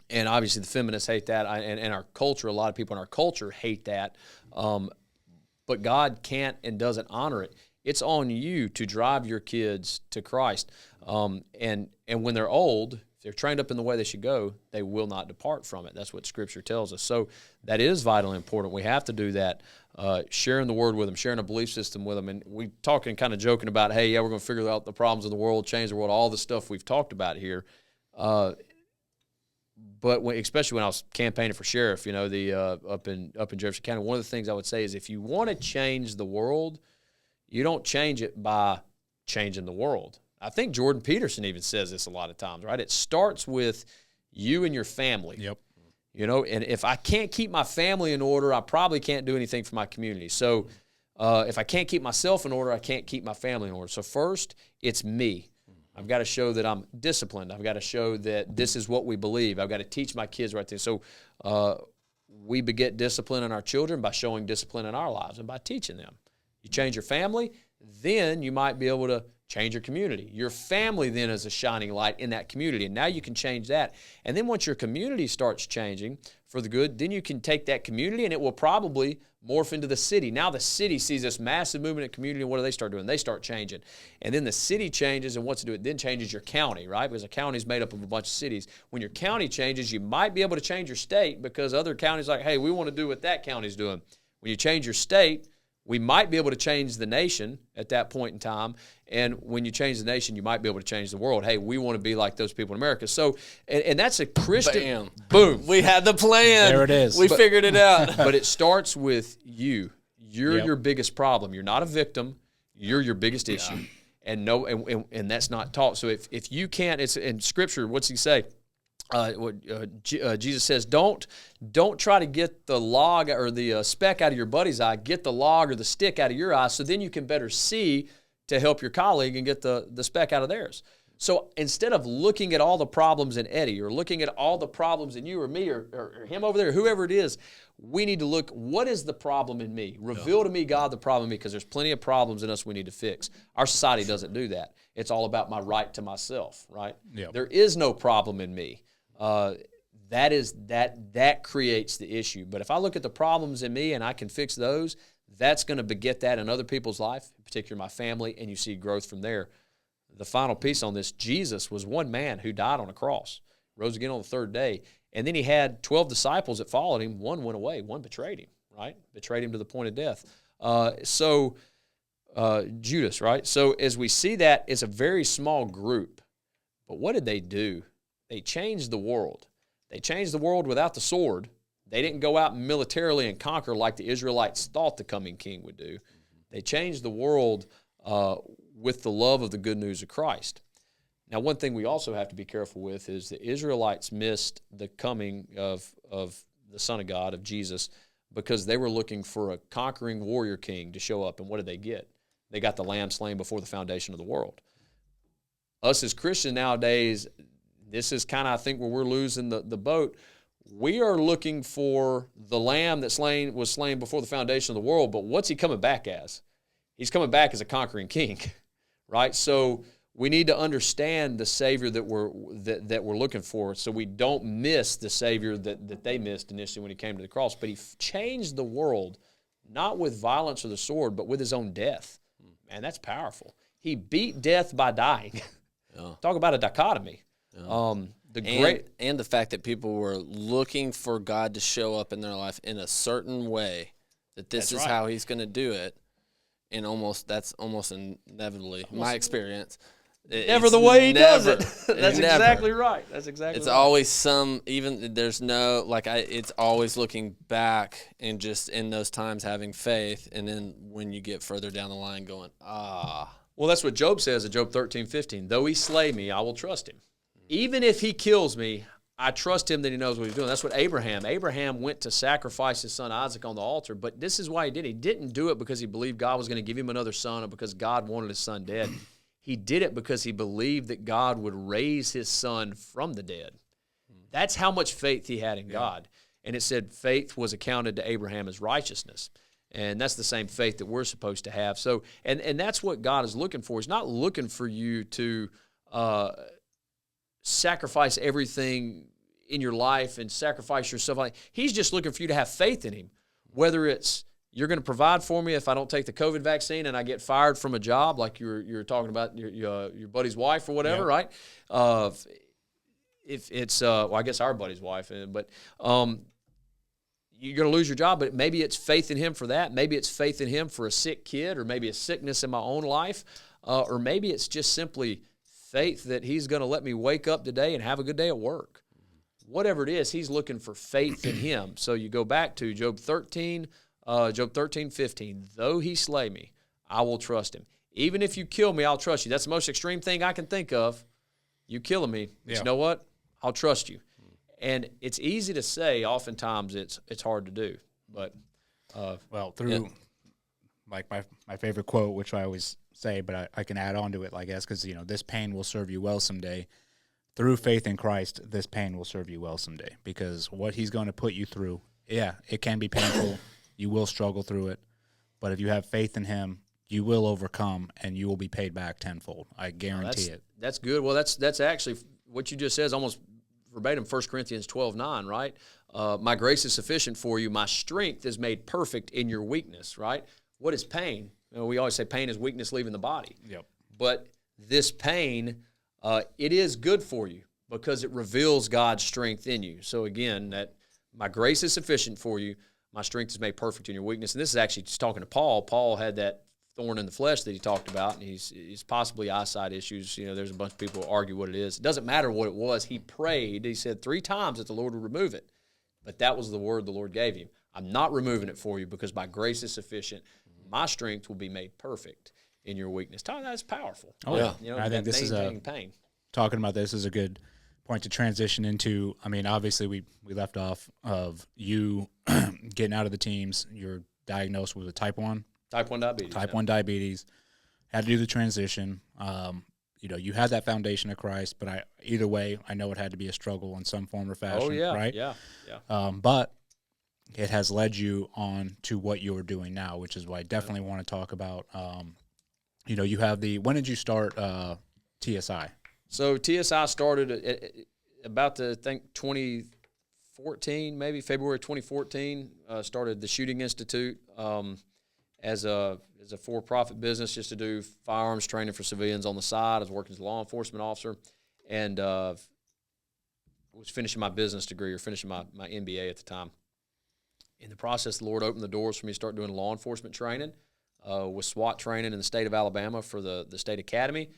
And obviously the feminists hate that, and our culture, a lot of people in our culture hate that, but God can't and doesn't honor it. It's on you to drive your kids to Christ. And when they're old, if they're trained up in the way they should go, they will not depart from it. That's what Scripture tells us. So that is vitally important. We have to do that, sharing the Word with them, sharing a belief system with them. And we talking kind of joking about, hey, yeah, we're going to figure out the problems of the world, change the world, all the stuff we've talked about here. But especially when I was campaigning for sheriff, you know, up in Jefferson County, one of the things I would say is if you want to change the world, you don't change it by changing the world. I think Jordan Peterson even says this a lot of times, right? It starts with you and your family. Yep. You know, and if I can't keep my family in order, I probably can't do anything for my community. So if I can't keep myself in order, I can't keep my family in order. So first, it's me. I've got to show that I'm disciplined. I've got to show that this is what we believe. I've got to teach my kids right there. So we beget discipline in our children by showing discipline in our lives and by teaching them. You change your family, then you might be able to change your community. Your family then is a shining light in that community, and now you can change that. And then once your community starts changing for the good, then you can take that community and it will probably morph into the city. Now the city sees this massive movement in community, and what do they start doing? They start changing. And then the city changes, and what's to do? It then changes your county, right? Because a county is made up of a bunch of cities. When your county changes, you might be able to change your state because other counties are like, hey, we want to do what that county's doing. When you change your state, we might be able to change the nation at that point in time. And when you change the nation, you might be able to change the world. Hey, we want to be like those people in America. So, and that's a Christian. Bam. Boom. We had the plan. There it is. We figured it out. But it starts with you. You're Yep. your biggest problem. You're not a victim. You're your biggest issue. And and that's not taught. So if you can't, it's in Scripture, what's he say? Jesus says, don't try to get the log or the speck out of your buddy's eye. Get the log or the stick out of your eye, so then you can better see to help your colleague and get the speck out of theirs. So instead of looking at all the problems in Eddie or looking at all the problems in you or me or him over there, whoever it is, we need to look, what is the problem in me? Reveal to me, God, the problem in me, because there's plenty of problems in us we need to fix. Our society doesn't do that. It's all about my right to myself, right? Yep. There is no problem in me. That creates the issue. But if I look at the problems in me and I can fix those, that's going to beget that in other people's life, in particular my family, and you see growth from there. The final piece on this, Jesus was one man who died on a cross, rose again on the third day, and then he had 12 disciples that followed him. One went away, one betrayed him, right? Betrayed him to the point of death. Judas, right? So as we see that, it's a very small group. But what did they do? They changed the world. They changed the world without the sword. They didn't go out militarily and conquer like the Israelites thought the coming king would do. They changed the world with the love of the good news of Christ. Now, one thing we also have to be careful with is the Israelites missed the coming of the Son of God, of Jesus, because they were looking for a conquering warrior king to show up. And what did they get? They got the lamb slain before the foundation of the world. Us as Christians nowadays, this is kind of, I think, where we're losing the boat. We are looking for the lamb that was slain before the foundation of the world, but what's he coming back as? He's coming back as a conquering king, right? So we need to understand the Savior that we're looking for, so we don't miss the Savior that they missed initially when he came to the cross. But he changed the world, not with violence or the sword, but with his own death. Man, that's powerful. He beat death by dying. Yeah. Talk about a dichotomy. Yeah. And the fact that people were looking for God to show up in their life in a certain way, that this is how he's going to do it, and that's almost inevitably, my experience. Never the way he does it. That's exactly right. That's exactly it's right. always it's always looking back and just in those times having faith, and then when you get further down the line going, Well, that's what Job says in Job 13:15. Though he slay me, I will trust him. Even if he kills me, I trust him that he knows what he's doing. That's what Abraham went to sacrifice his son Isaac on the altar, but this is why he did it. He didn't do it because he believed God was going to give him another son or because God wanted his son dead. He did it because he believed that God would raise his son from the dead. That's how much faith he had in God. And it said faith was accounted to Abraham as righteousness. And that's the same faith that we're supposed to have. So, and that's what God is looking for. He's not looking for you to sacrifice everything in your life and sacrifice yourself. He's just looking for you to have faith in him. Whether it's you're going to provide for me if I don't take the COVID vaccine and I get fired from a job, like you're talking about your buddy's wife or whatever, right? If it's well, I guess our buddy's wife, but you're going to lose your job, but maybe it's faith in him for that. Maybe it's faith in him for a sick kid, or maybe a sickness in my own life, or maybe it's just simply faith that he's going to let me wake up today and have a good day at work. Whatever it is, he's looking for faith in him. So you go back to Job 13:15. Though he slay me, I will trust him. Even if you kill me, I'll trust you. That's the most extreme thing I can think of. You killing me, but you know what? I'll trust you. And it's easy to say. Oftentimes, it's hard to do. But like my favorite quote, which I always say, but I can add on to it, I guess, because this pain will serve you well someday. Through faith in Christ, this pain will serve you well someday, because what he's going to put you through, it can be painful. You will struggle through it, but if you have faith in him, you will overcome, and you will be paid back tenfold. I guarantee it. That's good. Well, that's actually what you just said is almost verbatim 1 Corinthians 12:9, right? My grace is sufficient for you. My strength is made perfect in your weakness, right? What is pain? We always say pain is weakness leaving the body. Yep. But this pain, it is good for you because it reveals God's strength in you. So again, that my grace is sufficient for you. My strength is made perfect in your weakness. And this is actually just talking to Paul. Paul had that thorn in the flesh that he talked about, and he's possibly eyesight issues. There's a bunch of people who argue what it is. It doesn't matter what it was. He prayed. He said 3 times that the Lord would remove it. But that was the word the Lord gave him. I'm not removing it for you because my grace is sufficient. My strength will be made perfect in your weakness. That's powerful. Oh, yeah. I think this is pain. Talking about this is a good point to transition into. I mean, obviously, we left off of you getting out of the teams. You're diagnosed with a type 1 diabetes. Type 1 diabetes. Had to do the transition. You had that foundation of Christ, but either way, I know it had to be a struggle in some form or fashion. Oh, yeah. Right? Yeah. But it has led you on to what you're doing now, which is what I definitely want to talk about. You have when did you start TSI? So TSI started at about 2014, maybe February 2014. Started the Shooting Institute as a for-profit business, just to do firearms training for civilians on the side. I was working as a law enforcement officer, and was finishing my business degree, or finishing my MBA at the time. In the process, the Lord opened the doors for me to start doing law enforcement training, with SWAT training in the state of Alabama for the state academy.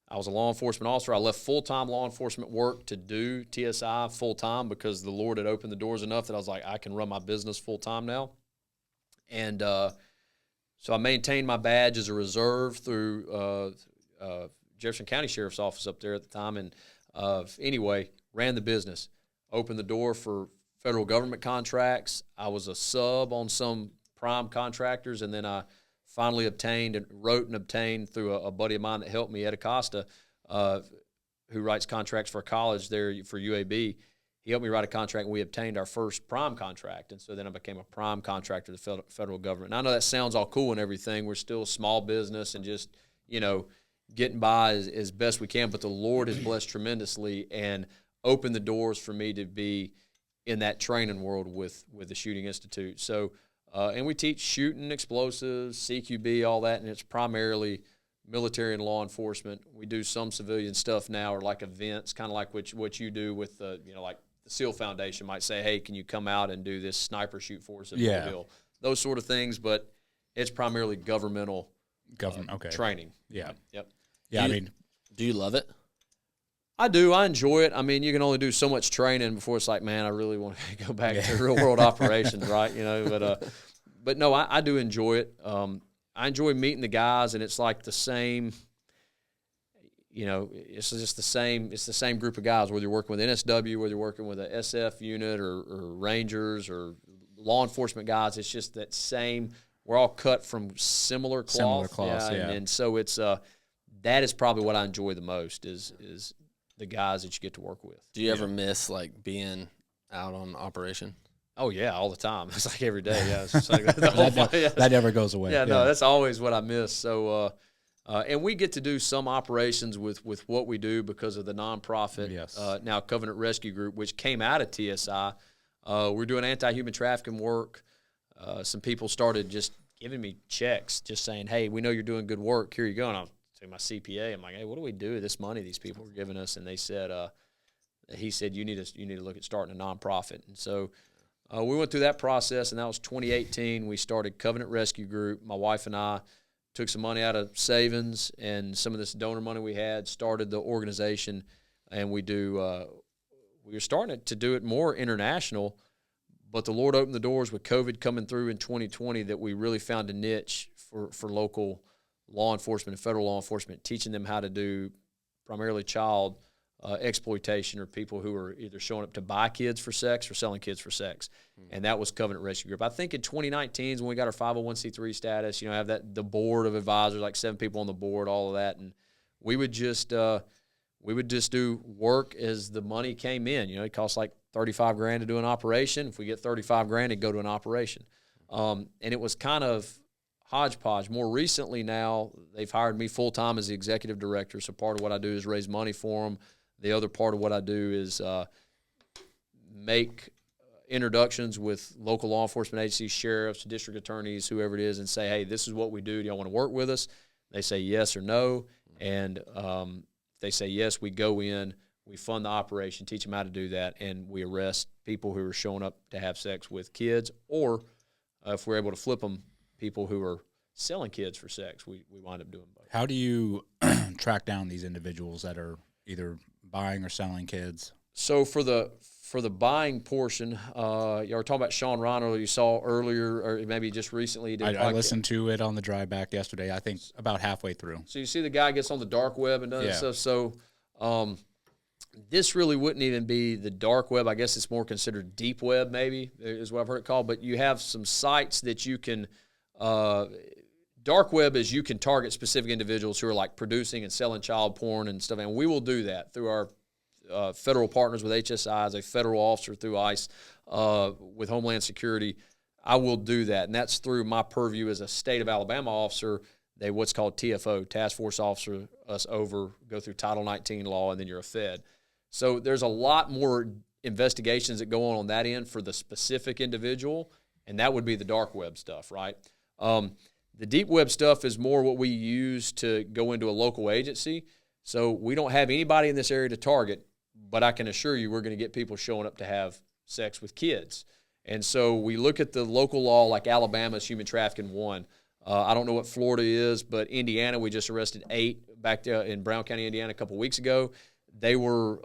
I was a law enforcement officer. I left full-time law enforcement work to do TSI full-time because the Lord had opened the doors enough that I was like, I can run my business full-time now. And so I maintained my badge as a reserve through Jefferson County Sheriff's Office up there at the time. And anyway, ran the business, opened the door for federal government contracts. I was a sub on some prime contractors, and then I finally wrote and obtained through a buddy of mine that helped me, Ed Acosta, who writes contracts for a college there for UAB. He helped me write a contract, and we obtained our first prime contract. And so then I became a prime contractor to the federal government. And I know that sounds all cool and everything. We're still a small business and just, getting by as best we can. But the Lord has blessed tremendously and opened the doors for me to be in that training world with the Shooting Institute. So, and we teach shooting, explosives, CQB, all that, and it's primarily military and law enforcement. We do some civilian stuff now, or like events, kind of like what you do with the, like the SEAL Foundation might say, hey, can you come out and do this sniper shoot for us at Mobile? Those sort of things, but it's primarily governmental training. Yeah. Yep. Yeah, do you love it? I do. I enjoy it. I mean, you can only do so much training before it's like, man, I really want to go back to real world operations, right? But no, I do enjoy it. I enjoy meeting the guys, and it's like the same it's just the same. It's the same group of guys, whether you're working with NSW, whether you're working with a SF unit or Rangers or law enforcement guys. It's just that same. We're all cut from similar cloth. And so it's that is probably what I enjoy the most is the guys that you get to work with. Do you ever miss like being out on operation? Oh yeah, all the time. It's like every day. Yeah, it's just like that never goes away. Yeah, no, that's always what I miss. So, and we get to do some operations with what we do because of the nonprofit. Yes. Now Covenant Rescue Group, which came out of TSI. We're doing anti-human trafficking work. Some people started just giving me checks, just saying, "Hey, we know you're doing good work. Here you go." And I'll take my CPA. I'm like, "Hey, what do we do with this money these people are giving us?" And they said, "He said you need to look at starting a nonprofit." And so. We went through that process, and that was 2018. We started Covenant Rescue Group. My wife and I took some money out of savings and some of this donor money we had, started the organization, and we were starting to do it more international, but the Lord opened the doors with COVID coming through in 2020 that we really found a niche for local law enforcement and federal law enforcement, teaching them how to do primarily child exploitation or people who are either showing up to buy kids for sex or selling kids for sex. And that was Covenant Rescue Group. I think in 2019 is when we got our 501c3 status, have the board of advisors, like 7 people on the board, all of that. And we would just do work as the money came in. It costs like $35,000 to do an operation. If we get $35,000, it'd go to an operation. And it was kind of hodgepodge. More recently now, they've hired me full-time as the executive director. So part of what I do is raise money for them. The other part of what I do is make introductions with local law enforcement agencies, sheriffs, district attorneys, whoever it is, and say, hey, this is what we do. Do y'all want to work with us? They say yes or no. And if they say yes, we go in, we fund the operation, teach them how to do that, and we arrest people who are showing up to have sex with kids, or if we're able to flip them, people who are selling kids for sex. We wind up doing both. How do you track down these individuals that are either buying or selling kids? So for the buying portion, you were talking about Sean Reiner, you saw earlier, or maybe just recently. I listened to it on the drive back yesterday, I think about halfway through. So you see the guy gets on the dark web and does stuff. So this really wouldn't even be the dark web. I guess it's more considered deep web, maybe, is what I've heard it called. But you have some sites that you can dark web is you can target specific individuals who are like producing and selling child porn and stuff. And we will do that through our federal partners with HSI as a federal officer through ICE with Homeland Security. I will do that. And that's through my purview as a state of Alabama officer. They what's called TFO, Task Force Officer, us over, go through Title 19 law, and then you're a Fed. So there's a lot more investigations that go on that end for the specific individual, and that would be the dark web stuff, right? The deep web stuff is more what we use to go into a local agency. So we don't have anybody in this area to target, but I can assure you we're going to get people showing up to have sex with kids. And so we look at the local law, like Alabama's human trafficking 1. I don't know what Florida is, but Indiana, we just arrested 8 back there in Brown County, Indiana, a couple weeks ago. They were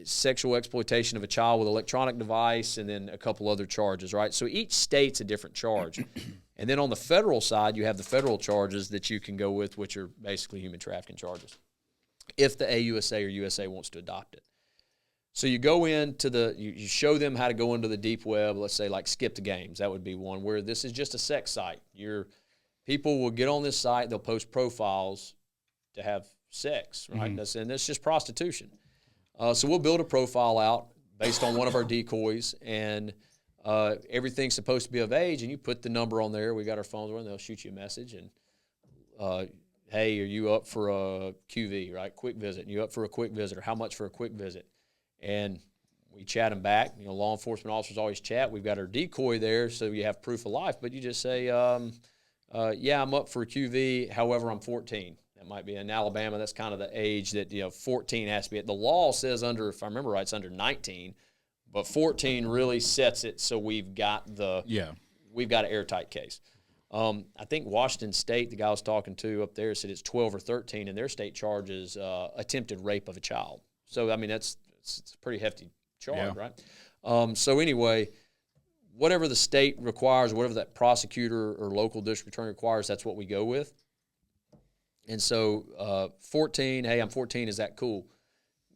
sexual exploitation of a child with an electronic device and then a couple other charges, right? So each state's a different charge. And then on the federal side, you have the federal charges that you can go with, which are basically human trafficking charges, if the AUSA or USA wants to adopt it. So you go into you show them how to go into the deep web, let's say like Skip the Games. That would be one where this is just a sex site. People will get on this site, they'll post profiles to have sex, right? Mm-hmm. And that's just prostitution. So we'll build a profile out based on one of our decoys, and everything's supposed to be of age, and you put the number on there. We got our phones on, they'll shoot you a message, and hey, are you up for a QV, right? Quick visit. You up for a quick visit, or how much for a quick visit? And we chat them back. Law enforcement officers always chat. We've got our decoy there, so you have proof of life, but you just say, yeah, I'm up for a QV, however, I'm 14. That might be in Alabama. That's kind of the age that 14 has to be. The law says if I remember right, it's under 19, but 14 really sets it so we've got an airtight case. I think Washington State, the guy I was talking to up there, said it's 12 or 13, and their state charges attempted rape of a child. So I mean it's a pretty hefty charge, right? So anyway, whatever the state requires, whatever that prosecutor or local district attorney requires, that's what we go with. And so 14, hey, I'm 14, is that cool?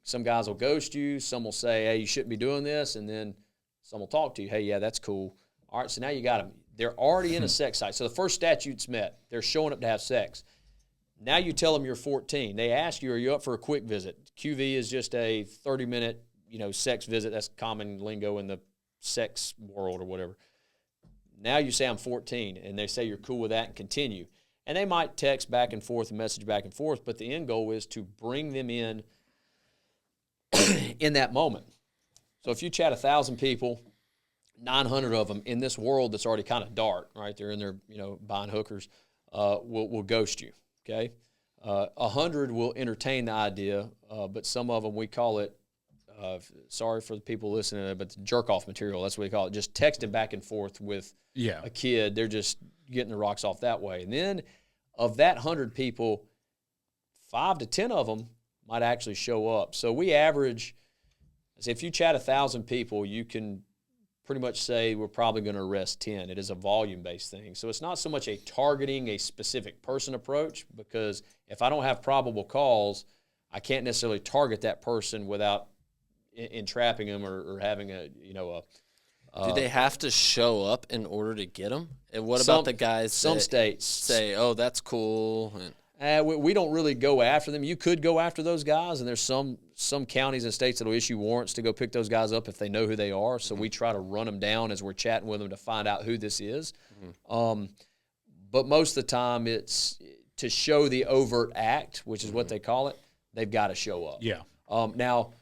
Some guys will ghost you. Some will say, hey, you shouldn't be doing this. And then some will talk to you. Hey, yeah, that's cool. All right, so now you got them. They're already in a sex site. So the first statute's met. They're showing up to have sex. Now you tell them you're 14. They ask you, are you up for a quick visit? QV is just a 30-minute, sex visit. That's common lingo in the sex world or whatever. Now you say I'm 14, and they say you're cool with that and continue. And they might text back and forth and message back and forth, but the end goal is to bring them in that moment. So if you chat 1,000 people, 900 of them in this world that's already kind of dark, right? They're in there, buying hookers, will ghost you, okay? 100 will entertain the idea, but some of them, we call it, sorry for the people listening, but jerk-off material, that's what we call it, just texting back and forth with a kid. They're just getting the rocks off that way. And then of that 100 people, 5 to 10 of them might actually show up. So we average, if you chat 1,000 people, you can pretty much say we're probably going to arrest 10. It is a volume-based thing. So it's not so much a targeting a specific person approach, because if I don't have probable cause, I can't necessarily target that person without entrapping them or having do they have to show up in order to get them? And what about the guys? Some states say, "Oh, that's cool." We don't really go after them. You could go after those guys, and there's some counties and states that will issue warrants to go pick those guys up if they know who they are. So we try to run them down as we're chatting with them to find out who this is. But most of the time, it's to show the overt act, which is what they call it. They've got to show up. Yeah. Now,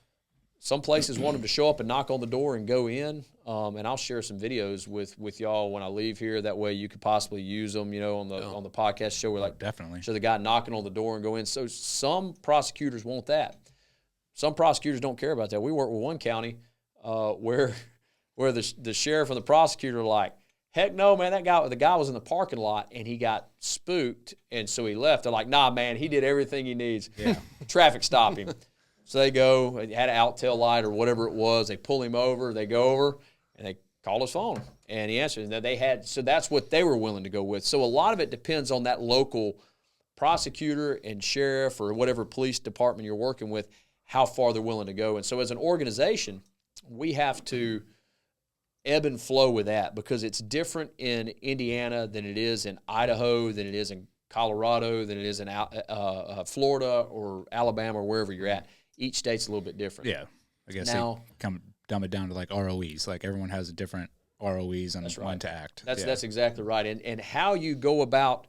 some places want them to show up and knock on the door and go in. And I'll share some videos with y'all when I leave here. That way you could possibly use them, on the podcast show. We're like, definitely. So the guy knocking on the door and go in. So some prosecutors want that. Some prosecutors don't care about that. We work with one county where the sheriff and the prosecutor are like, heck no, man, the guy was in the parking lot and he got spooked, and so he left. They're like, nah, man, he did everything he needs. Yeah. Traffic stop him. So they go, had an out tail light or whatever it was. They pull him over. They go over, and they call his phone. And he answered. And so that's what they were willing to go with. So a lot of it depends on that local prosecutor and sheriff or whatever police department you're working with, how far they're willing to go. And so as an organization, we have to ebb and flow with that, because it's different in Indiana than it is in Idaho, than it is in Colorado, than it is in Florida or Alabama or wherever you're at. Each state's a little bit different. Yeah. I guess now, they dumb it down to like ROEs. Like everyone has a different ROEs on when to act. That's exactly right. And how you go about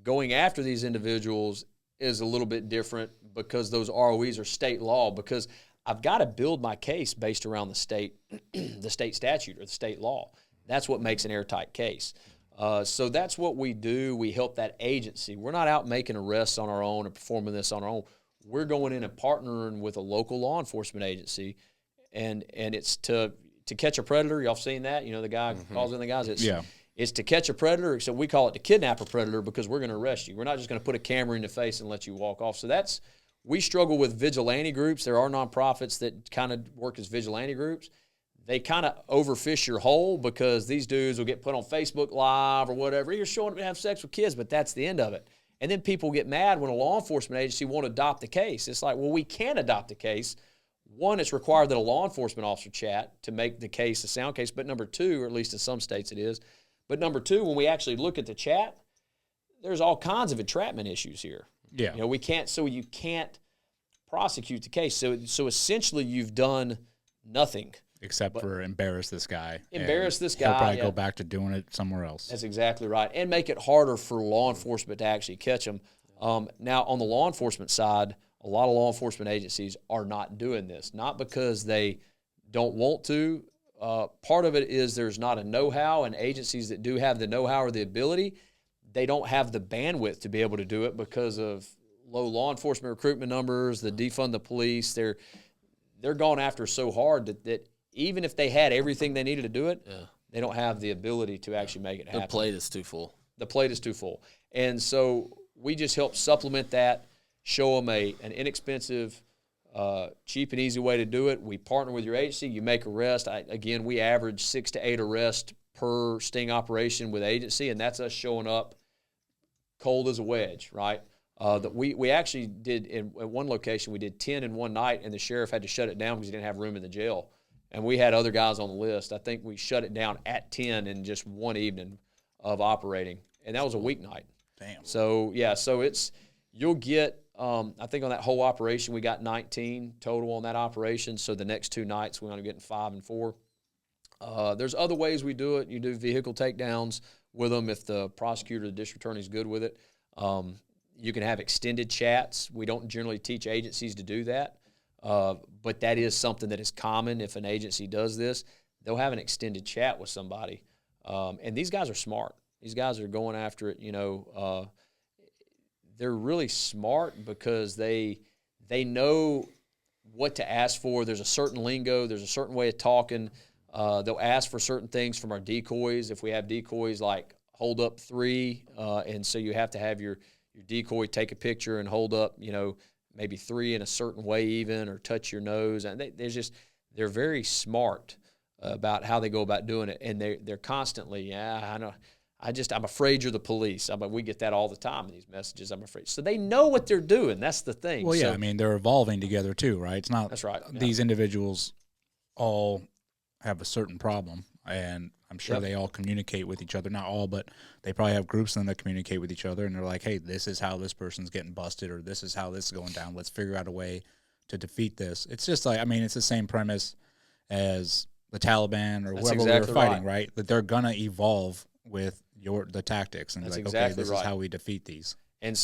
going after these individuals is a little bit different, because those ROEs are state law, because I've got to build my case based around the state statute or the state law. That's what makes an airtight case. So that's what we do. We help that agency. We're not out making arrests on our own or performing this on our own. We're going in and partnering with a local law enforcement agency, and it's to catch a predator. Y'all seen that? The guy calls in the guys. It's to catch a predator. So we call it to kidnap a predator, because we're going to arrest you. We're not just going to put a camera in the face and let you walk off. So we struggle with vigilante groups. There are nonprofits that kind of work as vigilante groups. They kind of overfish your hole, because these dudes will get put on Facebook Live or whatever. You're showing up to have sex with kids, but that's the end of it. And then people get mad when a law enforcement agency won't adopt the case. It's like, well, we can adopt the case. One, it's required that a law enforcement officer chat to make the case a sound case. But number two, or at least in some states it is, but number two, when we actually look at the chat, there's all kinds of entrapment issues here. Yeah. You can't prosecute the case. So essentially you've done nothing. Except for embarrass this guy. Embarrass this guy. He'll probably go back to doing it somewhere else. That's exactly right. And make it harder for law enforcement to actually catch them. Now, on the law enforcement side, a lot of law enforcement agencies are not doing this. Not because they don't want to. Part of it is there's not a know-how, and agencies that do have the know-how or the ability, they don't have the bandwidth to be able to do it because of low law enforcement recruitment numbers, the defund the police. They're gone after so hard that even if they had everything they needed to do it, they don't have the ability to actually make it happen. The plate is too full. The plate is too full. And so we just help supplement that, show them an inexpensive, cheap and easy way to do it. We partner with your agency. You make arrests. Again, we average 6 to 8 arrests per sting operation with agency, and that's us showing up cold as a wedge, right? That we actually did at one location, we did 10 in one night, and the sheriff had to shut it down because he didn't have room in the jail. And we had other guys on the list. I think we shut it down at 10 in just one evening of operating, and that was a weeknight. Damn. So yeah, so you'll get. I think on that whole operation we got 19 total on that operation. So the next 2 nights we wound up getting 5 and 4. There's other ways we do it. You do vehicle takedowns with them if the prosecutor or the district attorney is good with it. You can have extended chats. We don't generally teach agencies to do that, but that is something that is common. If an agency does this, they'll have an extended chat with somebody. And these guys are smart. These guys are going after it, they're really smart because they know what to ask for. There's a certain lingo. There's a certain way of talking. They'll ask for certain things from our decoys. If we have decoys like hold up 3, and so you have to have your decoy take a picture and hold up, maybe 3 in a certain way even, or touch your nose. And they're very smart about how they go about doing it. And they're constantly, I know. I'm afraid you're the police. We get that all the time in these messages. I'm afraid. So they know what they're doing. That's the thing. Well, yeah, they're evolving together too, right? It's not. That's right. These individuals all have a certain problem, and I'm sure Yep. they all communicate with each other. Not all, but they probably have groups of them that communicate with each other, and they're like, hey, this is how this person's getting busted, or this is how this is going down. Let's figure out a way to defeat this. It's just like, it's the same premise as the Taliban or That's whoever exactly we were fighting, right. right? That they're going to evolve with the tactics, and That's be like, exactly okay, this right. is how we defeat these. And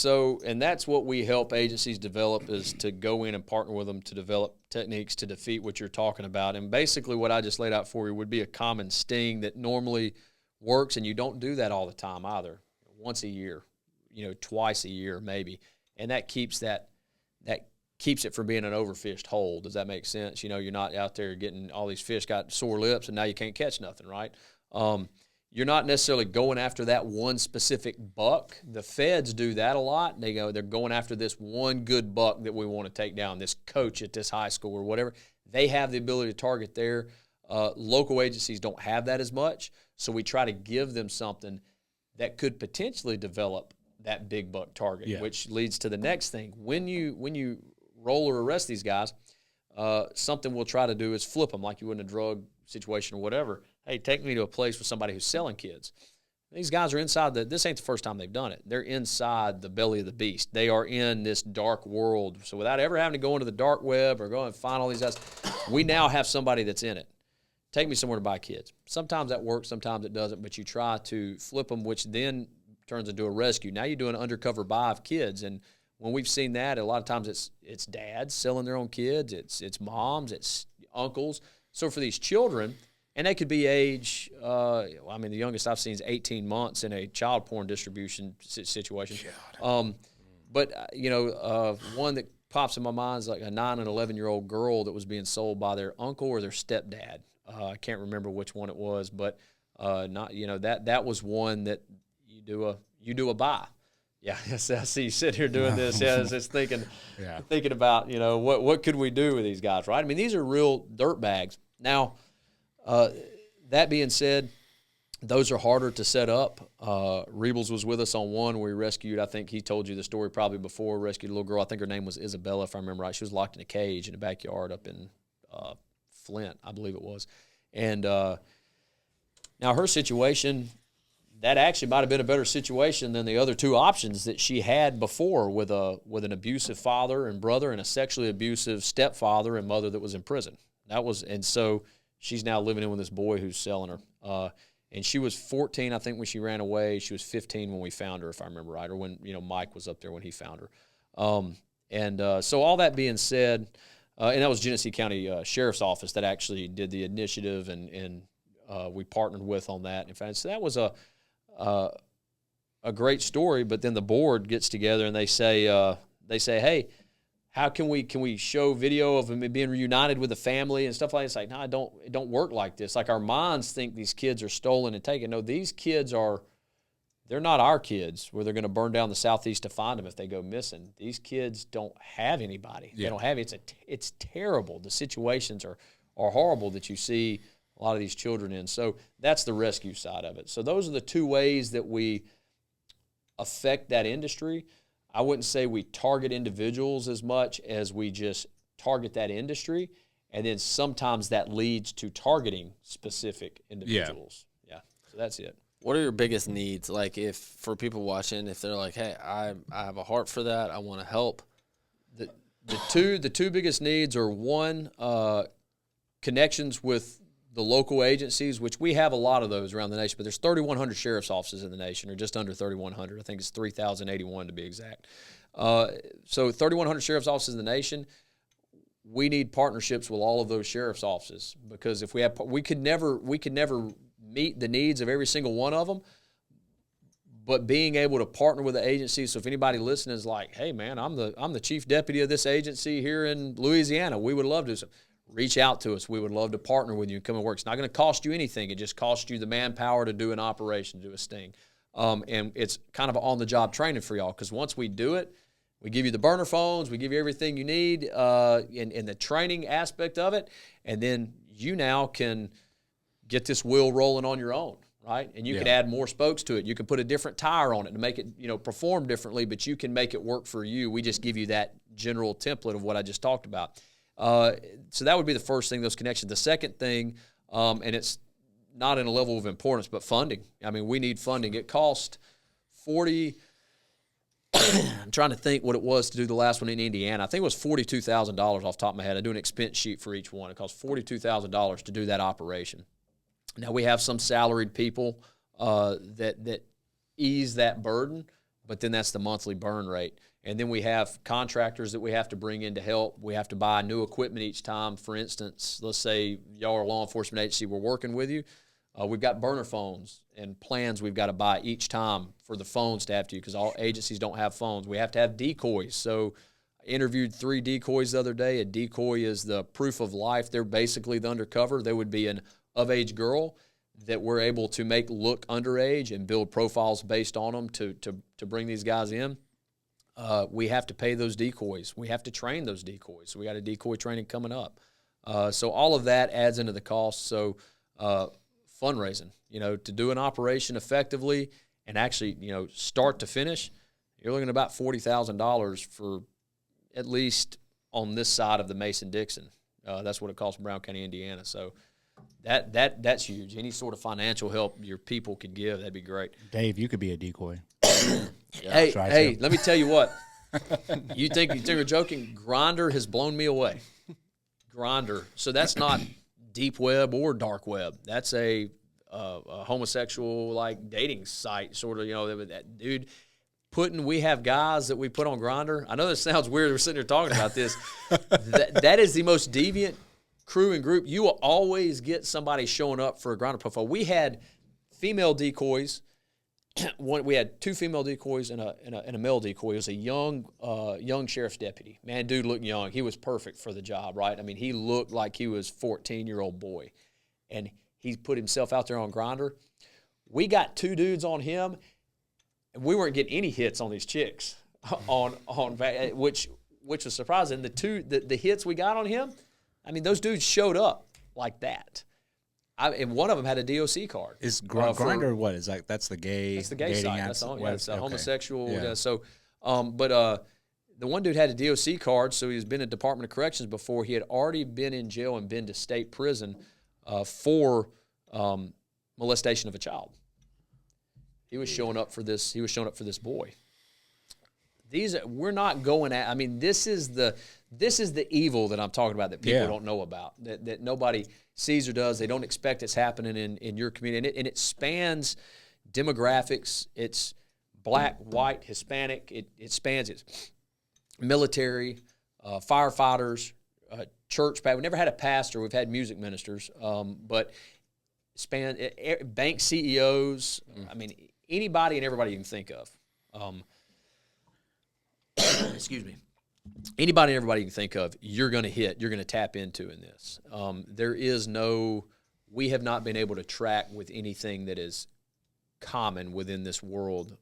that's what we help agencies develop, is to go in and partner with them to develop techniques to defeat what you're talking about. And basically what I just laid out for you would be a common sting that normally works, and you don't do that all the time either. Once a year, twice a year maybe. And that keeps it from being an overfished hole. Does that make sense? You're not out there getting all these fish got sore lips and now you can't catch nothing, right? You're not necessarily going after that one specific buck. The feds do that a lot. They're going after this one good buck that we want to take down, this coach at this high school or whatever. They have the ability to target there. Local agencies don't have that as much, so we try to give them something that could potentially develop that big buck target, which leads to the next thing. When you roll or arrest these guys, something we'll try to do is flip them like you would in a drug situation or whatever. Hey, take me to a place with somebody who's selling kids. These guys are inside this ain't the first time they've done it. They're inside the belly of the beast. They are in this dark world. So without ever having to go into the dark web or go and find all these guys, we now have somebody that's in it. Take me somewhere to buy kids. Sometimes that works, sometimes it doesn't, but you try to flip them, which then turns into a rescue. Now you do an undercover buy of kids, and when we've seen that, a lot of times it's dads selling their own kids, it's moms, it's uncles. So for these children, and they could be age, the youngest I've seen is 18 months in a child porn distribution situation. But one that pops in my mind is like a 9 and 11-year-old girl that was being sold by their uncle or their stepdad. I can't remember which one it was, but that was one that you do a buy. Yeah, I see you sit here doing this. Yeah, just thinking about what could we do with these guys, right? These are real dirt bags. Now, that being said, those are harder to set up. Rebels was with us on one where we rescued, I think he told you the story probably before, rescued a little girl. I think her name was Isabella, if I remember right. She was locked in a cage in the backyard up in Flint, I believe it was. And now her situation, that actually might have been a better situation than the other 2 options that she had before with an abusive father and brother and a sexually abusive stepfather and mother that was in prison. And so she's now living in with this boy who's selling her. And she was 14, I think, when she ran away. She was 15 when we found her, if I remember right, or when Mike was up there when he found her. So all that being said, and that was Genesee County Sheriff's Office that actually did the initiative, and we partnered with on that. In fact, so that was a great story. But then the board gets together and they say, hey, how can we show video of him being reunited with the family and stuff like that? It's like, no, it don't work like this. Like our minds think these kids are stolen and taken. No, these kids they're not our kids where they're going to burn down the Southeast to find them if they go missing. These kids don't have anybody. Yeah. They don't have it's terrible. The situations are horrible that you see a lot of these children in. So that's the rescue side of it. So those are the 2 ways that we affect that industry. I wouldn't say we target individuals as much as we just target that industry, and then sometimes that leads to targeting specific individuals. Yeah. So that's it. What are your biggest needs? Like, if for people watching, if they're like, hey, I have a heart for that, I want to help. The two biggest needs are, one, connections with the local agencies, which we have a lot of those around the nation, but there's 3,100 sheriff's offices in the nation, or just under 3,100. I think it's 3,081 to be exact. So 3,100 sheriff's offices in the nation. We need partnerships with all of those sheriff's offices, because if we could never meet the needs of every single one of them. But being able to partner with the agency, so if anybody listening is like, hey man, I'm the chief deputy of this agency here in Louisiana, we would love to do something. Reach out to us. We would love to partner with you and come and work. It's not going to cost you anything. It just costs you the manpower to do an operation, to do a sting. And it's kind of on-the-job training for y'all, because once we do it, we give you the burner phones, we give you everything you need in the training aspect of it, and then you now can get this wheel rolling on your own, right? And you can add more spokes to it. You can put a different tire on it to make it, perform differently, but you can make it work for you. We just give you that general template of what I just talked about. So that would be the first thing, those connections. The second thing, and it's not in a level of importance, but funding. I mean, we need funding. It cost I'm trying to think what it was to do the last one in Indiana. I think it was $42,000 off the top of my head. I do an expense sheet for each one. It cost $42,000 to do that operation. Now, we have some salaried people that ease that burden, but then that's the monthly burn rate. And then we have contractors that we have to bring in to help. We have to buy new equipment each time. For instance, let's say y'all are a law enforcement agency, we're working with you. We've got burner phones and plans we've got to buy each time for the phones to have to, because all agencies don't have phones. We have to have decoys. So I interviewed 3 decoys the other day. A decoy is the proof of life. They're basically the undercover. They would be an of-age girl that we're able to make look underage and build profiles based on them to bring these guys in. We have to pay those decoys. We have to train those decoys. So we got a decoy training coming up. So all of that adds into the cost. So fundraising, to do an operation effectively and actually, start to finish, you're looking at about $40,000 for at least on this side of the Mason-Dixon. That's what it costs in Brown County, Indiana. So that's huge. Any sort of financial help your people could give, that'd be great. Dave, you could be a decoy. Hey, let me tell you what. You think we're joking? Grindr has blown me away. Grindr. So that's not deep web or dark web. That's a homosexual dating site, sort of. That dude we have guys that we put on Grindr. I know this sounds weird. We're sitting here talking about this. that is the most deviant crew and group. You will always get somebody showing up for a Grindr profile. We had female decoys. We had 2 female decoys and a male decoy. It was a young sheriff's deputy. Man, dude looked young. He was perfect for the job, right? I mean, he looked like he was a 14-year-old boy. And he put himself out there on Grindr. We got 2 dudes on him, and we weren't getting any hits on these chicks, which was surprising. The hits we got on him, I mean, those dudes showed up like that. And one of them had a DOC card. Is Grindr what? Is that's the gay? That's the gay site. That's the it's a homosexual. Yeah. Yeah, so, but the one dude had a DOC card, so he's been in Department of Corrections before. He had already been in jail and been to state prison for molestation of a child. He was showing up for this. He was showing up for this boy. We're not going at. I mean, this is the evil that I'm talking about that people don't know about, that nobody sees or does. They don't expect it's happening in your community, and it spans demographics. It's black, white, Hispanic. It spans its military, firefighters, church. We never had a pastor. We've had music ministers, but bank CEOs. I mean, anybody and everybody you can think of. Excuse me. Anybody and everybody you can think of, you're going to tap into in this. We have not been able to track with anything that is common within this world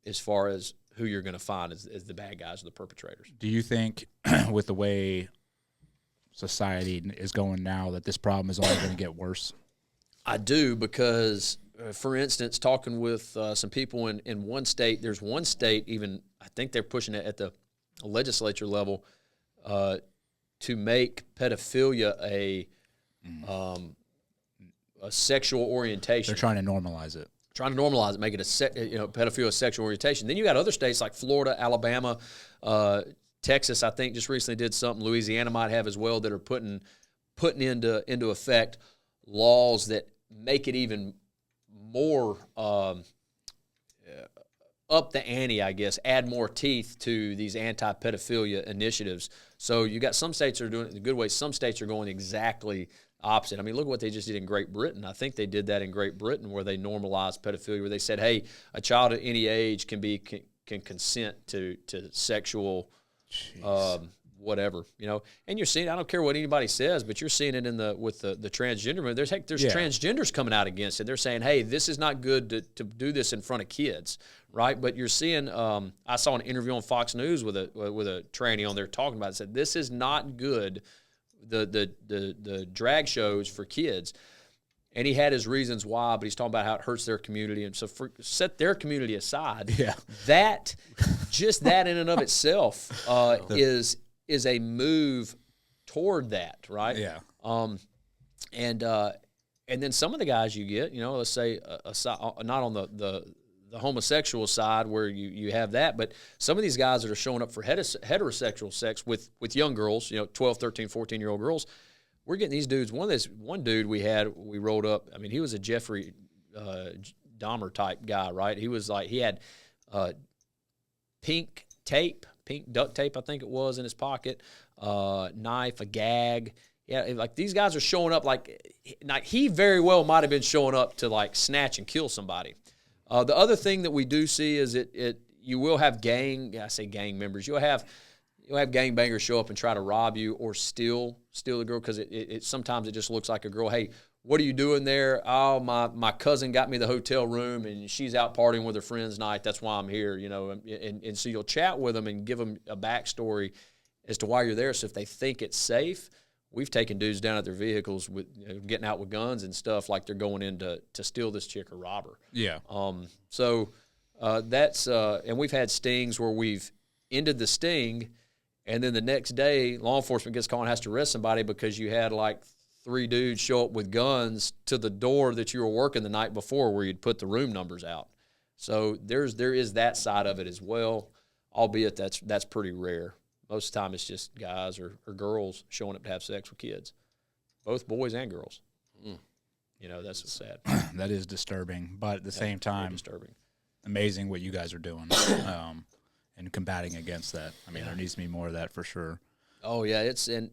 as far as who you're going to find as the bad guys or the perpetrators. Do you think with the way society is going now that this problem is only going to get worse? I do, because for instance, talking with some people in one state, there's one state even, I think they're pushing it at the legislature level to make pedophilia a sexual orientation. They're trying to normalize it. Make it pedophilia sexual orientation. Then you got other states like Florida, Alabama, Texas. I think just recently did something. Louisiana might have as well, that are putting into effect laws that make it even more up the ante, I guess, add more teeth to these anti-pedophilia initiatives. So you got some states that are doing it in a good way. Some states are going exactly opposite. I mean, look at what they just did in Great Britain. I think they did that in Great Britain, where they normalized pedophilia, where they said, hey, a child at any age can consent to sexual whatever, and you're seeing, I don't care what anybody says, but you're seeing it with the transgender movement. There's transgenders coming out against it. They're saying, hey, this is not good to do this in front of kids, right? But you're seeing, I saw an interview on Fox News with a tranny on there talking about it, said this is not good, the drag shows for kids. And he had his reasons why, but he's talking about how it hurts their community. And so set their community aside, that in and of itself is a move toward that, right? Yeah. And then some of the guys you get, let's say not on the homosexual side where you have that, but some of these guys that are showing up for heterosexual sex with young girls, 12, 13, 14-year-old girls, we're getting these dudes. One dude we rolled up. I mean, he was a Jeffrey Dahmer type guy, right? He was like, he had pink duct tape, I think it was, in his pocket, knife, a gag. Yeah, like these guys are showing up like he very well might have been showing up to like snatch and kill somebody. The other thing that we do see is you will have gang members. You'll have gangbangers show up and try to rob you or steal a girl, because it sometimes it just looks like a girl. Hey, what are you doing there? Oh, my cousin got me the hotel room and she's out partying with her friends tonight. That's why I'm here, And so you'll chat with them and give them a backstory as to why you're there. So if they think it's safe, we've taken dudes down at their vehicles with getting out with guns and stuff like they're going in to steal this chick or rob her. Yeah. So that's and we've had stings where we've ended the sting, and then the next day, law enforcement gets called and has to arrest somebody because you had like 3 dudes show up with guns to the door that you were working the night before, where you'd put the room numbers out. So there is that side of it as well, albeit that's pretty rare. Most of the time, it's just guys or girls showing up to have sex with kids, both boys and girls. That's what's sad. That is disturbing, but at the same time, disturbing. Amazing what you guys are doing. And combating against that. I mean, there needs to be more of that for sure. Oh yeah, and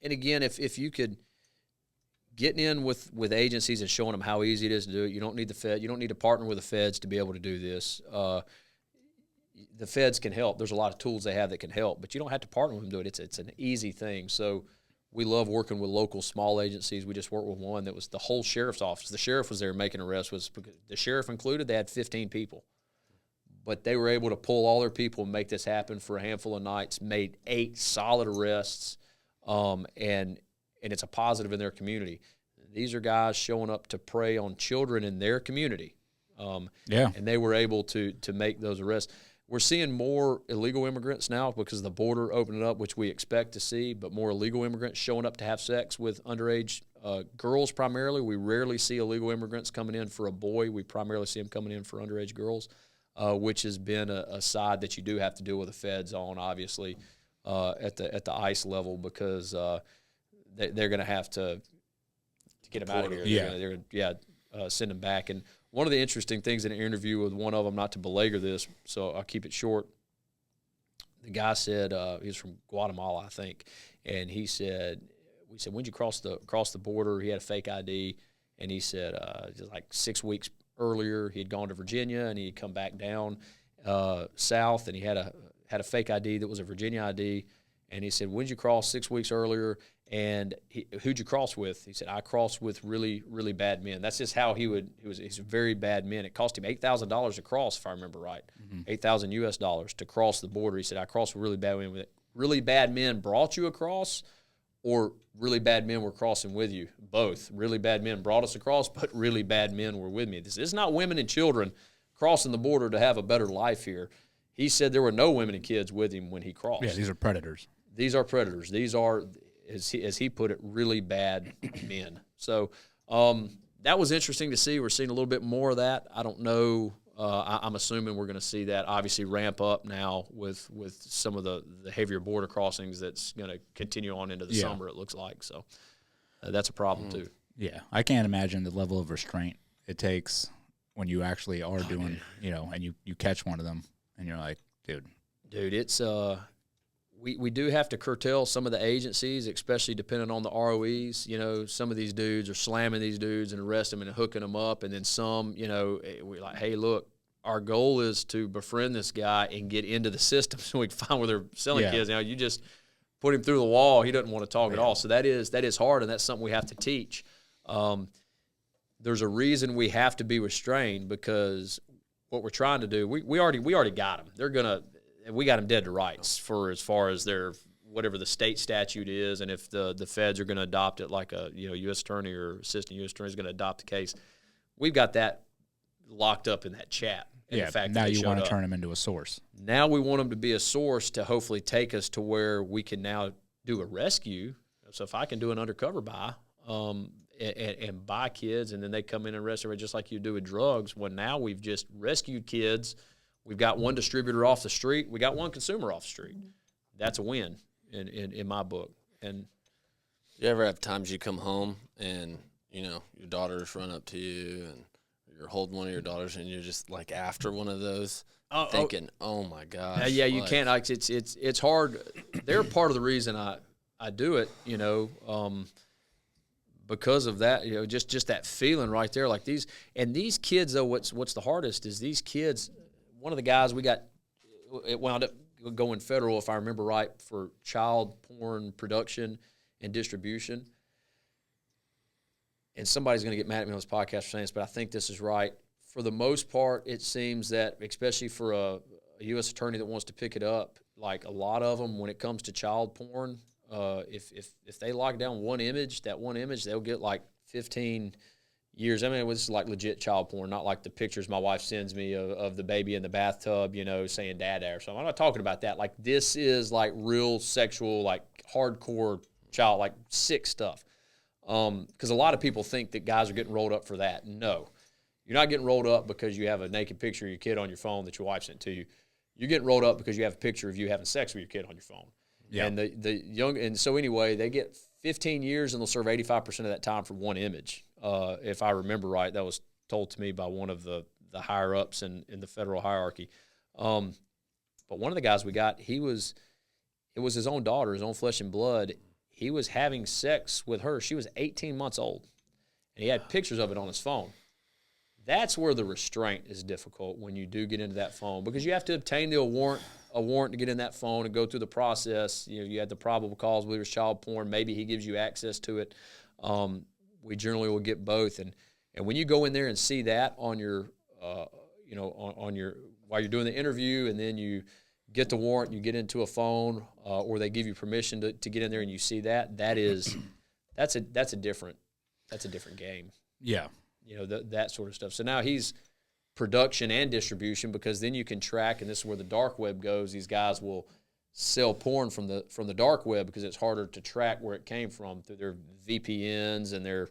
again, if you could get in with agencies and showing them how easy it is to do it, you don't need you don't need to partner with the feds to be able to do this. The feds can help. There's a lot of tools they have that can help, but you don't have to partner with them to do it. It's an easy thing. So we love working with local small agencies. We just worked with one that was the whole sheriff's office. The sheriff was there making arrests. The sheriff included, they had 15 people. But they were able to pull all their people and make this happen for a handful of nights, made 8 solid arrests, and it's a positive in their community. These are guys showing up to prey on children in their community. And they were able to make those arrests. We're seeing more illegal immigrants now because the border opening up, which we expect to see, but more illegal immigrants showing up to have sex with underage girls primarily. We rarely see illegal immigrants coming in for a boy. We primarily see them coming in for underage girls, which has been a side that you do have to deal with the feds on, obviously, at the ICE level, because they're going to have to get them out of here. They're going to send them back. And one of the interesting things in an interview with one of them, not to belabor this, so I'll keep it short, the guy said, he was from Guatemala, I think, and we said, when'd you cross the border? He had a fake ID, and he said just like 6 weeks earlier he had gone to Virginia, and he had come back down south, and he had a fake ID that was a Virginia ID, and he said, when'd you cross 6 weeks earlier? And who'd you cross with? He said, I crossed with really, really bad men. That's just how he's very bad men. It cost him $8,000 to cross, if I remember right, $8,000 US to cross the border. He said, I crossed with really bad men. Really bad men brought you across, or really bad men were crossing with you. Both. Really bad men brought us across, but really bad men were with me. This is not women and children crossing the border to have a better life here. He said there were no women and kids with him when he crossed. Yeah, these are predators. These are predators. These are, as he put it, really bad men. So that was interesting to see. We're seeing a little bit more of that. I don't know. I'm assuming we're going to see that obviously ramp up now with some of the heavier border crossings that's going to continue on into the summer, it looks like. So that's a problem too. Yeah, I can't imagine the level of restraint it takes when you actually are doing, and you catch one of them and you're like, dude, it's we do have to curtail some of the agencies, especially depending on the ROEs. Some of these dudes are slamming these dudes and arresting them and hooking them up, and then some, we're like, hey, look, our goal is to befriend this guy and get into the system so we can find where they're selling kids. You just put him through the wall, he doesn't want to talk at all. So that is hard, and that's something we have to teach. There's a reason we have to be restrained, because what we're trying to do, we already got them. We got them dead to rights for as far as their whatever the state statute is, and if the feds are going to adopt it, like a U.S. attorney or assistant U.S. attorney is going to adopt the case, we've got that locked up in that chat. And yeah. the fact Now that you want to turn them into a source. Now we want them to be a source to hopefully take us to where we can now do a rescue. So if I can do an undercover buy and buy kids, and then they come in and arrest everybody just like you do with drugs. Well, now we've just rescued kids. We've got one distributor off the street. We got one consumer off the street. That's a win in my book. And you ever have times you come home and, your daughters run up to you and you're holding one of your daughters and you're just like after one of those thinking, oh my gosh. Yeah, you can't. It's hard. They're part of the reason I do it, because of that, just that feeling right there. Like these kids, though, what's the hardest is these kids. One of the guys we got, it wound up going federal, if I remember right, for child porn production and distribution. And somebody's going to get mad at me on this podcast for saying this, but I think this is right. For the most part, it seems that, especially for a U.S. attorney that wants to pick it up, like a lot of them, when it comes to child porn, if they lock down one image, they'll get like 15 years. I mean, it was like legit child porn, not like the pictures my wife sends me of the baby in the bathtub, saying dada or something. I'm not talking about that. Like, this is like real sexual, like hardcore child, like sick stuff. Because a lot of people think that guys are getting rolled up for that. No. You're not getting rolled up because you have a naked picture of your kid on your phone that your wife sent to you. You're getting rolled up because you have a picture of you having sex with your kid on your phone. Yeah. And and so anyway, they get 15 years and they'll serve 85% of that time for one image. If I remember right, that was told to me by one of the higher ups in the federal hierarchy. But one of the guys we got, it was his own daughter, his own flesh and blood. He was having sex with her. She was 18 months old, and he had pictures of it on his phone. That's where the restraint is difficult when you do get into that phone, because you have to obtain a warrant to get in that phone and go through the process. You had the probable cause, whether it's child porn. Maybe he gives you access to it. We generally will get both, and when you go in there and see that on your, on your while you're doing the interview, and then you get the warrant, you get into a phone, or they give you permission to get in there, and you see that's a different game. Yeah. That sort of stuff. So now he's production and distribution, because then you can track, and this is where the dark web goes. These guys will sell porn from the dark web because it's harder to track where it came from through their VPNs and their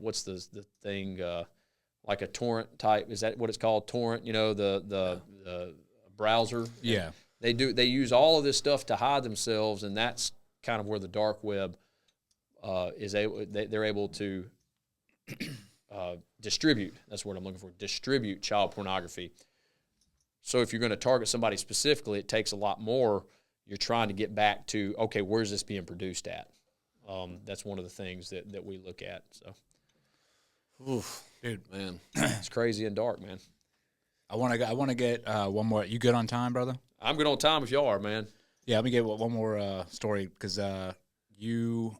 what's the thing, like a torrent type. Is that what it's called? Torrent, the browser. Yeah. They use all of this stuff to hide themselves, and that's kind of where the dark web they're able to distribute. That's what I'm looking for. Distribute child pornography. So if you're going to target somebody specifically, it takes a lot more. You're trying to get back to, okay, where's this being produced at? That's one of the things that we look at. So, oof, dude, man, it's crazy and dark, man. I want to get one more. You good on time, brother? I'm good on time if y'all are, man. Yeah, let me get one more story, because you,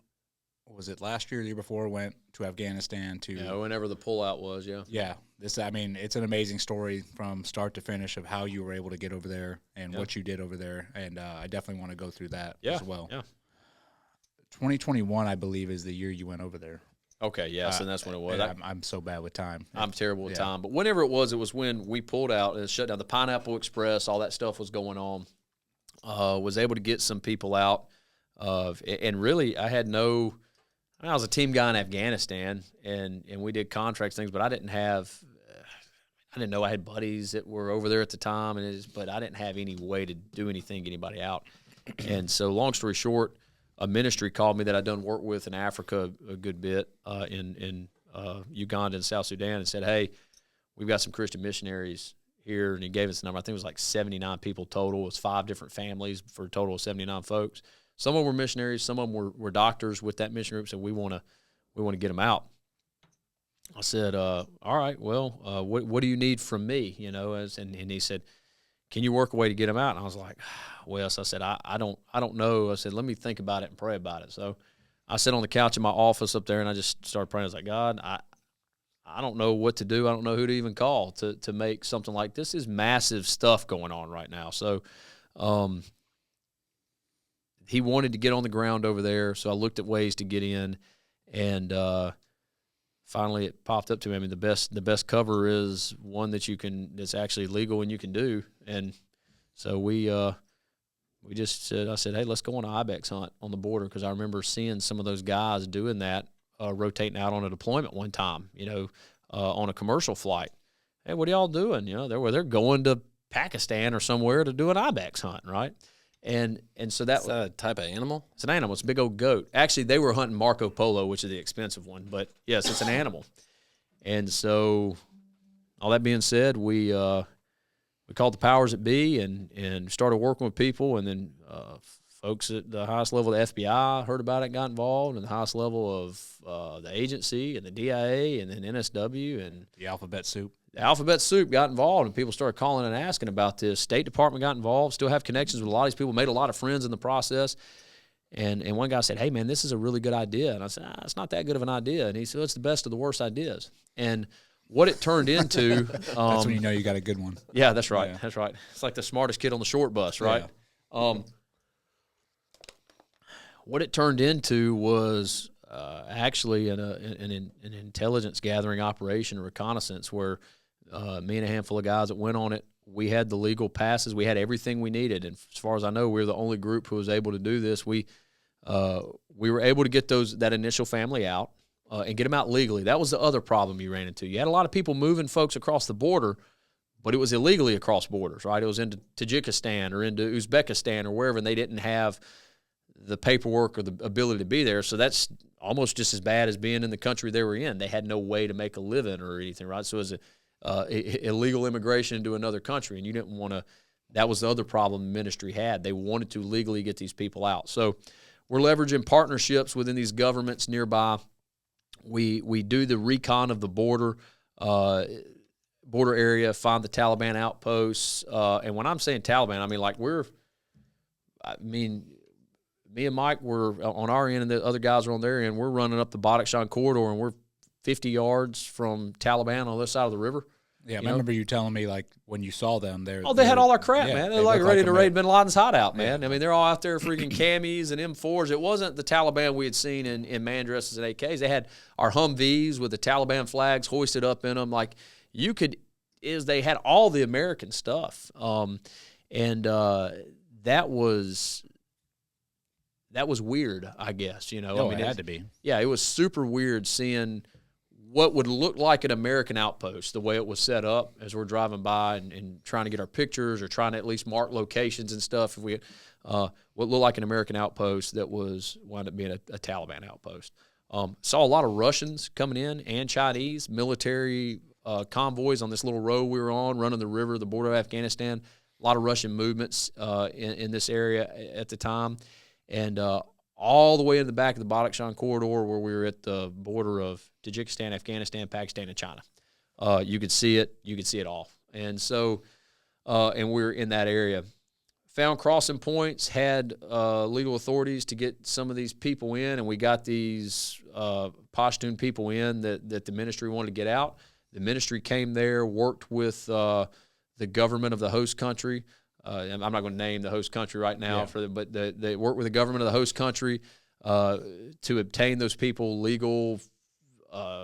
was it last year or the year before, went to Afghanistan to... Yeah, whenever the pullout was, yeah. Yeah. It's an amazing story from start to finish of how you were able to get over there and what you did over there, and I definitely want to go through that as well. Yeah. 2021, I believe, is the year you went over there. Okay, yeah, so that's when it was. I'm so bad with time. I'm terrible with time. But whenever it was when we pulled out and shut down the Pineapple Express, all that stuff was going on. Was able to get some people out. And really, I was a team guy in Afghanistan, and we did contracts things, but I didn't know I had buddies that were over there at the time, but I didn't have any way to do anything, get anybody out. And so long story short, a ministry called me that I'd done work with in Africa a good bit, in Uganda and South Sudan, and said, hey, we've got some Christian missionaries here, and he gave us a number. I think it was like 79 people total. It was 5 different families for a total of 79 folks. Some of them were missionaries, some of them were doctors with that mission group, so we want to get them out. I said, all right, well, what do you need from me? And he said, can you work a way to get them out? And I was like, well, so I said, I don't know. I said, let me think about it and pray about it. So I sat on the couch in my office up there, and I just started praying. I was like, God, I don't know what to do. I don't know who to even call to make something like this. Is massive stuff going on right now. So he wanted to get on the ground over there, so I looked at ways to get in, and finally it popped up to me. I mean, the best cover is one that's actually legal and you can do. And so I said, hey, let's go on an ibex hunt on the border, because I remember seeing some of those guys doing that, rotating out on a deployment one time, on a commercial flight. Hey, what are y'all doing? They're going to Pakistan or somewhere to do an ibex hunt, right? And so that's a type of animal? It's an animal. It's a big old goat. Actually, they were hunting Marco Polo, which is the expensive one. But, yes, it's an animal. And so all that being said, we called the powers that be and started working with people. And then folks at the highest level of the FBI heard about it and got involved, and the highest level of the agency and the DIA and then NSW and the alphabet soup. The alphabet soup got involved, and people started calling and asking about this. State Department got involved, still have connections with a lot of these people, made a lot of friends in the process. And one guy said, hey, man, this is a really good idea. And I said, it's not that good of an idea. And he said, it's the best of the worst ideas. And what it turned into that's when you know you got a good one. Yeah, that's right. Yeah. That's right. It's like the smartest kid on the short bus, right? Yeah. What it turned into was actually an intelligence gathering operation, a reconnaissance, where me and a handful of guys that went on it, we had the legal passes. We had everything we needed. And as far as I know, we were the only group who was able to do this. We were able to get that initial family out and get them out legally. That was the other problem you ran into. You had a lot of people moving folks across the border, but it was illegally across borders, right? It was into Tajikistan or into Uzbekistan or wherever, and they didn't have the paperwork or the ability to be there. So that's almost just as bad as being in the country they were in. They had no way to make a living or anything, right? So it was illegal immigration into another country, and you didn't want to. That was the other problem the ministry had. They wanted to legally get these people out. So we're leveraging partnerships within these governments nearby. We do the recon of the border area, find the Taliban outposts, and when I'm saying Taliban, I mean me and Mike were on our end, and the other guys are on their end. We're running up the Badakhshan corridor, and we're 50 yards from Taliban on the other side of the river. Yeah, I remember you telling me, like, when you saw them there. Oh, they had all our crap, man. They're like ready to raid Bin Laden's hideout, man. Yeah. I mean, they're all out there freaking camis and M4s. It wasn't the Taliban we had seen in man dresses and AKs. They had our Humvees with the Taliban flags hoisted up in them. Like, they had all the American stuff. That was weird, I guess, it had to be. Yeah, it was super weird seeing what would look like an American outpost, the way it was set up as we're driving by and trying to get our pictures or trying to at least mark locations and stuff. If we what looked like an American outpost that wound up being a Taliban outpost. Saw a lot of Russians coming in and Chinese military convoys on this little road we were on, running the river, the border of Afghanistan. A lot of Russian movements in this area at the time. And all the way in the back of the Badakhshan corridor where we were at the border of Tajikistan, Afghanistan, Pakistan, and China. You could see it. You could see it all. And so, and we were in that area. Found crossing points, had legal authorities to get some of these people in, and we got these Pashtun people in that the ministry wanted to get out. The ministry came there, worked with the government of the host country. I'm not going to name the host country right now, but they worked with the government of the host country, to obtain those people legal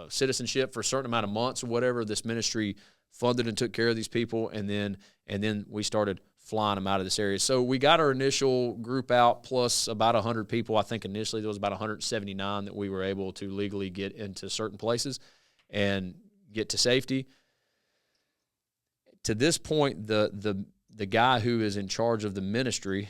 citizenship for a certain amount of months or whatever. This ministry funded and took care of these people, and then we started flying them out of this area. So we got our initial group out plus about 100 people. I think initially there was about 179 that we were able to legally get into certain places and get to safety. To this point, the guy who is in charge of the ministry,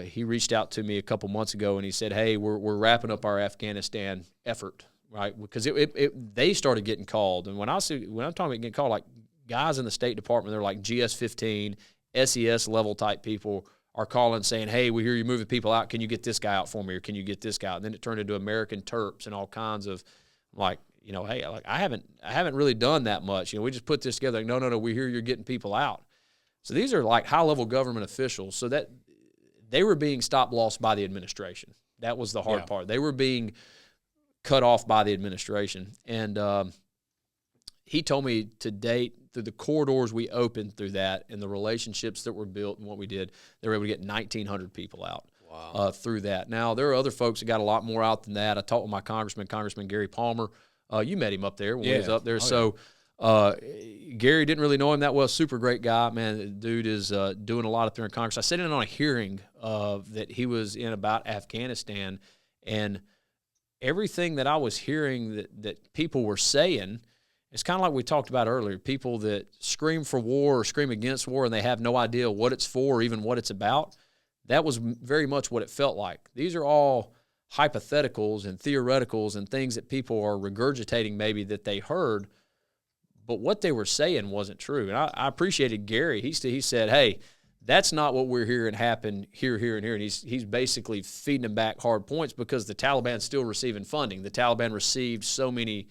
he reached out to me a couple months ago and he said, "Hey, we're wrapping up our Afghanistan effort." Right, because they started getting called, and when I'm talking about getting called, like guys in the State Department, they're like GS-15, SES level type people are calling saying, "Hey, we hear you moving people out. Can you get this guy out for me, or can you get this guy out?" And then it turned into American Terps and all kinds of like, hey, like I haven't really done that much. We just put this together. Like, no, we hear you're getting people out. So these are like high level government officials. So that they were being stop loss by the administration. That was the hard part. They were being cut off by the administration. And he told me to date, through the corridors we opened through that and the relationships that were built and what we did, they were able to get 1,900 people out through that. Now, there are other folks that got a lot more out than that. I talked with my Congressman Gary Palmer. You met him up there when he was up there. Gary didn't really know him that well. Super great guy, man. The dude is doing a lot up there in Congress. I sat in on a hearing that he was in about Afghanistan, and everything that I was hearing that people were saying, it's kind of like we talked about earlier, people that scream for war or scream against war and they have no idea what it's for or even what it's about. That was very much what it felt like. These are all hypotheticals and theoreticals and things that people are regurgitating maybe that they heard, but what they were saying wasn't true. And I appreciated Gary. He said, "Hey, that's not what we're hearing happen here, and here." And he's basically feeding them back hard points because the Taliban's still receiving funding. The Taliban received so many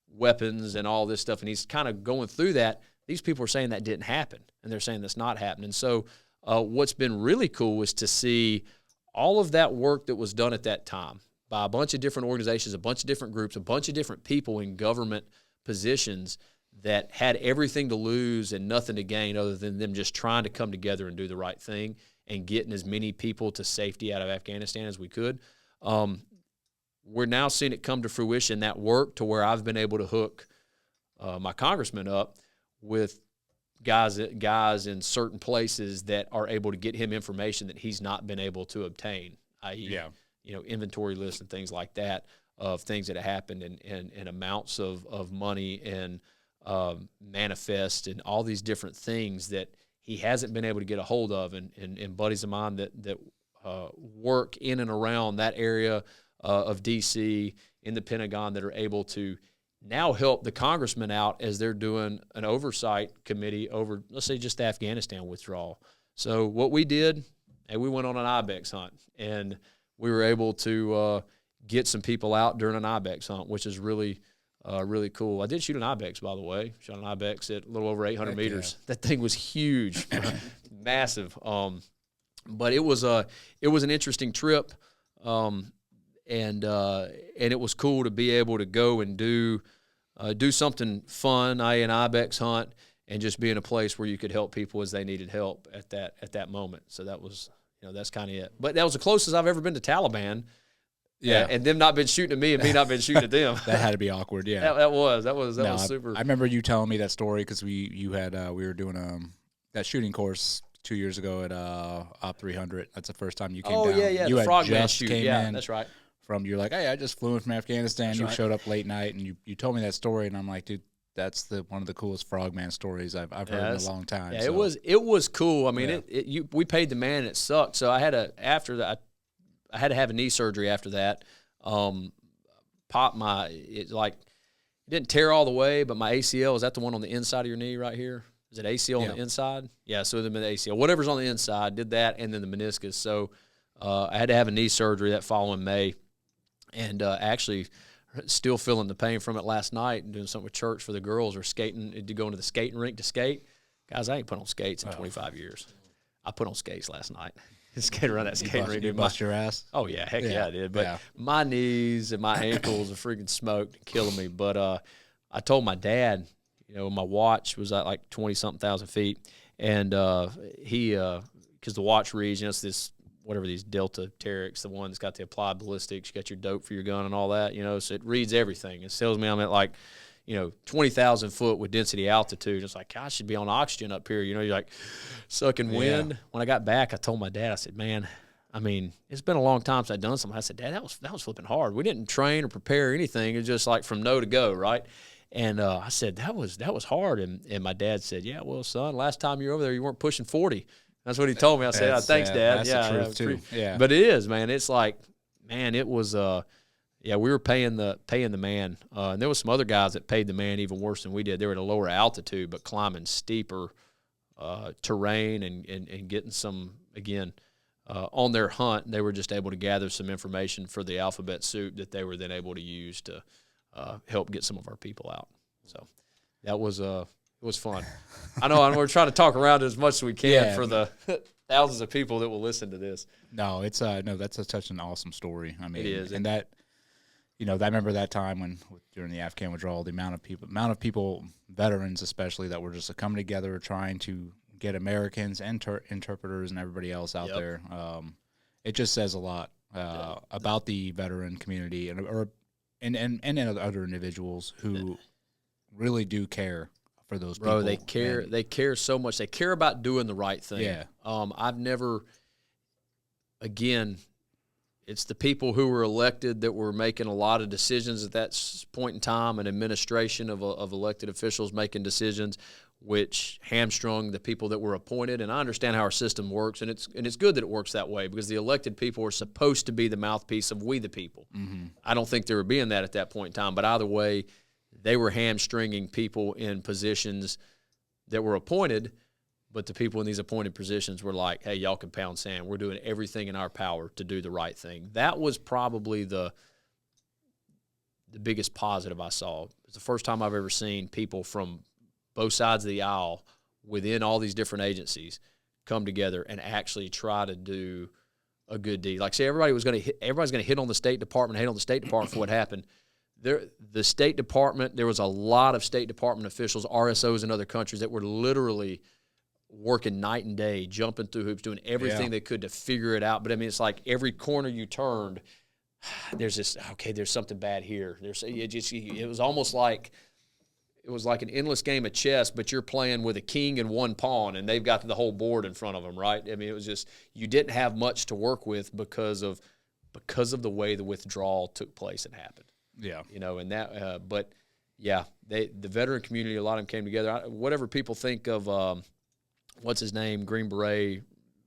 weapons and all this stuff, and he's kind of going through that. These people are saying that didn't happen, and they're saying that's not happening. So what's been really cool is to see all of that work that was done at that time by a bunch of different organizations, a bunch of different groups, a bunch of different people in government positions that had everything to lose and nothing to gain other than them just trying to come together and do the right thing and getting as many people to safety out of Afghanistan as we could. We're now seeing it come to fruition, that work, to where I've been able to hook my congressman up with guys in certain places that are able to get him information that he's not been able to obtain, i.e., inventory lists and things like that of things that have happened and amounts of money and manifest and all these different things that he hasn't been able to get a hold of, and buddies of mine that work in and around that area of D.C. in the Pentagon that are able to now help the congressman out as they're doing an oversight committee over, let's say, just the Afghanistan withdrawal. So what we did, we went on an ibex hunt, and we were able to get some people out during an ibex hunt, which is really really cool. I did shoot an ibex, by the way. Shot an ibex at a little over 800 meters. That thing was huge, massive. But it was an interesting trip, and it was cool to be able to go and do something fun, an ibex hunt, and just be in a place where you could help people as they needed help at that moment. So that was, that's kind of it. But that was the closest I've ever been to Taliban. Yeah, and them not been shooting at me and me not been shooting at them. That had to be awkward. Yeah, that was super. I remember you telling me that story because we were doing that shooting course 2 years ago at Op 300. That's the first time you came down. Oh yeah, you the had frogman just shoot. Came Yeah, in that's right. You're like, hey, I just flew in from Afghanistan. That's you right. showed up late night, and you told me that story, and I'm like, dude, that's one of the coolest frogman stories I've heard in a long time. Yeah, so. it was cool. I mean, we paid the man, and it sucked. So I had to have a knee surgery after that. It didn't tear all the way, but my ACL, is that the one on the inside of your knee right here? Is it ACL on the inside? Yeah, so the ACL, whatever's on the inside, did that, and then the meniscus. So I had to have a knee surgery that following May, and actually still feeling the pain from it last night and doing something with church for the girls or skating, to go into the skating rink to skate. Guys, I ain't put on skates in 25 years. I put on skates last night. Skate around that skating rink. You bust your ass? Oh, yeah. Heck yeah, I did. But my knees and my ankles are freaking smoked and killing me. But I told my dad, my watch was at like 20-something thousand feet. And he, because the watch reads, it's this whatever these Delta Terex, the one that's got the applied ballistics, you got your dope for your gun and all that, you know, so it reads everything. It tells me I'm at like, 20,000 foot with density altitude. It's like, I should be on oxygen up here. You're like sucking wind. Yeah. When I got back, I told my dad, I said, man, I mean, it's been a long time since I've done something. I said, Dad, that was flipping hard. We didn't train or prepare anything. It was just like from no to go, right? And I said, that was hard. And my dad said, yeah, well, son, last time you were over there, you weren't pushing 40. That's what he told me. I said, thanks, Dad. That's the truth too. Yeah. But it is, man. It's like, man, it was we were paying the man. And there was some other guys that paid the man even worse than we did. They were at a lower altitude, but climbing steeper terrain and getting some, again, on their hunt, they were just able to gather some information for the alphabet soup that they were then able to use to help get some of our people out. So that was it was fun. I know we're trying to talk around it as much as we can for the thousands of people that will listen to this. No, it's that's such an awesome story. I mean, it is. And that, I remember that time during the Afghan withdrawal, the amount of people, veterans especially, that were just coming together trying to get Americans and interpreters and everybody else out there. It just says a lot about the veteran community and other individuals who really do care for those people. Bro, they care. They care so much. They care about doing the right thing. Yeah. I've never. Again, it's the people who were elected that were making a lot of decisions at that point in time, an administration of elected officials making decisions, which hamstrung the people that were appointed. And I understand how our system works, and it's good that it works that way, because the elected people are supposed to be the mouthpiece of we the people. Mm-hmm. I don't think they were being that at that point in time, but either way, they were hamstringing people in positions that were appointed, but the people in these appointed positions were like, hey, y'all can pound sand. We're doing everything in our power to do the right thing. That was probably the biggest positive I saw. It's the first time I've ever seen people from both sides of the aisle within all these different agencies come together and actually try to do a good deed. Like, say everybody's going to hit on the State Department, for what happened. The State Department, there was a lot of State Department officials, RSOs in other countries, that were literally working night and day, jumping through hoops, doing everything they could to figure it out. But I mean, it's like every corner you turned, there's something bad here. It was almost like an endless game of chess, but you're playing with a king and one pawn, and they've got the whole board in front of them, right? I mean, it was just, you didn't have much to work with because of the way the withdrawal took place and happened. Yeah. And that, but yeah, the veteran community, a lot of them came together. Whatever people think of, what's his name, Green Beret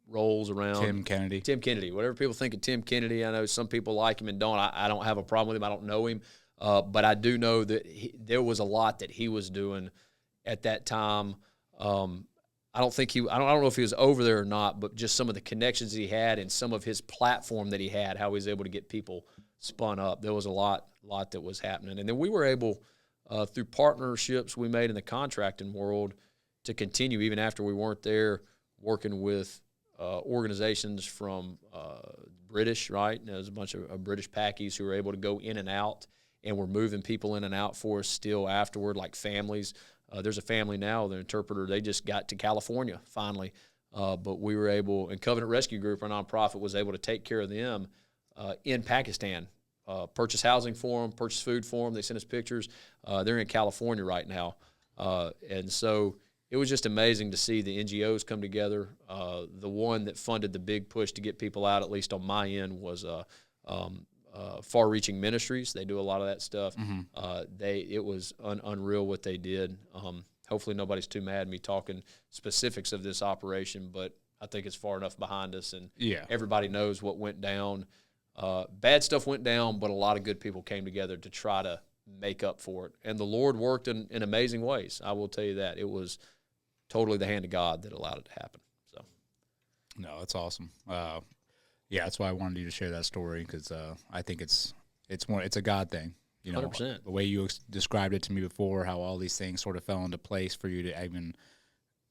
rolls around. Tim Kennedy. Whatever people think of Tim Kennedy, I know some people like him and don't. I don't have a problem with him. I don't know him. But I do know that there was a lot that he was doing at that time. I don't know if he was over there or not, but just some of the connections he had and some of his platform that he had, how he was able to get people spun up. There was a lot that was happening. And then we were able, through partnerships we made in the contracting world, to continue even after we weren't there, working with organizations from British, right? There's a bunch of British packies who were able to go in and out, and we're moving people in and out for us still afterward, like families. There's a family now, the interpreter, they just got to California finally, but we were able, and Covenant Rescue Group, our nonprofit, was able to take care of them in Pakistan. Purchase housing for them, purchase food for them. They sent us pictures. They're in California right now. And so it was just amazing to see the NGOs come together. The one that funded the big push to get people out, at least on my end, was Far-Reaching Ministries. They do a lot of that stuff. Mm-hmm. It was unreal what they did. Hopefully nobody's too mad at me talking specifics of this operation, but I think it's far enough behind us, and everybody knows what went down. Bad stuff went down, but a lot of good people came together to try to make up for it. And the Lord worked in amazing ways. I will tell you that. It was totally the hand of God that allowed it to happen. So, no, that's awesome. That's why I wanted you to share that story, because I think it's a God thing. 100%. The way you described it to me before, how all these things sort of fell into place for you to even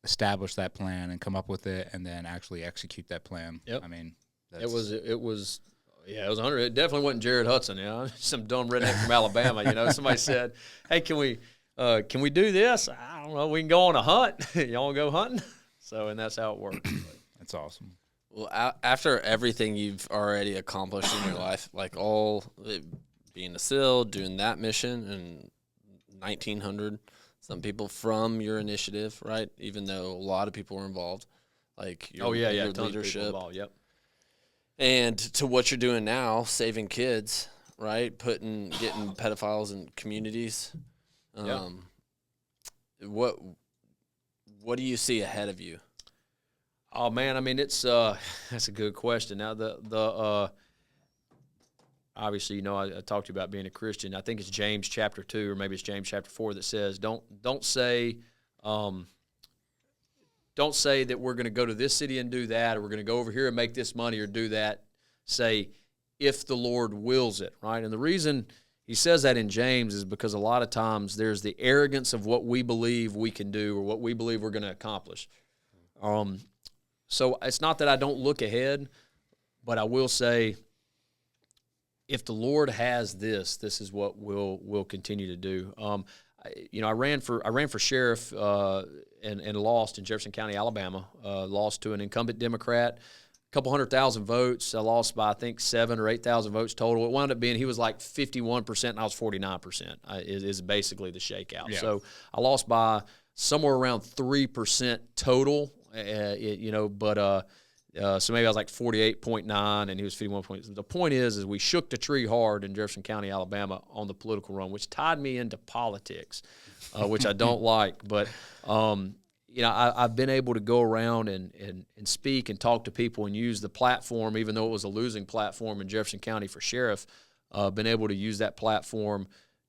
establish that plan and come up with it, and then actually execute that plan. Yep. I mean, it was 100. It definitely wasn't Jared Hudson, some dumb redneck from Alabama. Somebody said, "Hey, can we do this?" I don't know. We can go on a hunt. Y'all want to go hunting? So, and that's how it works. That's awesome. Well, after everything you've already accomplished in your life, like being a SEAL, doing that mission in 1900, some people from your initiative, right? Even though a lot of people were involved, like your tons leadership, of people involved, yep. and to what you're doing now, saving kids, right? Getting pedophiles in communities. What do you see ahead of you? Oh man, I mean it's that's a good question. Now the obviously, you know, I talked to you about being a Christian. I think it's James chapter 2 or maybe it's James chapter 4 that says don't say that we're going to go to this city and do that, or we're going to go over here and make this money or do that. Say, if the Lord wills it, right? And the reason he says that in James is because a lot of times there's the arrogance of what we believe we can do or what we believe we're going to accomplish. So it's not that I don't look ahead, but I will say, if the Lord has this is what we'll continue to do. I ran for sheriff and lost in Jefferson County, Alabama. Lost to an incumbent Democrat, a couple 100,000 votes. I lost by I think 7,000 or 8,000 votes total. It wound up being he was like 51% and I was 49%. Is basically the shakeout. Yeah. So I lost by somewhere around 3% total. So maybe I was like 48.9 and he was 51.9. The point is we shook the tree hard in Jefferson County, Alabama on the political run, which tied me into politics, which I don't like. But, I've been able to go around and speak and talk to people and use the platform, even though it was a losing platform in Jefferson County for sheriff, been able to use that platform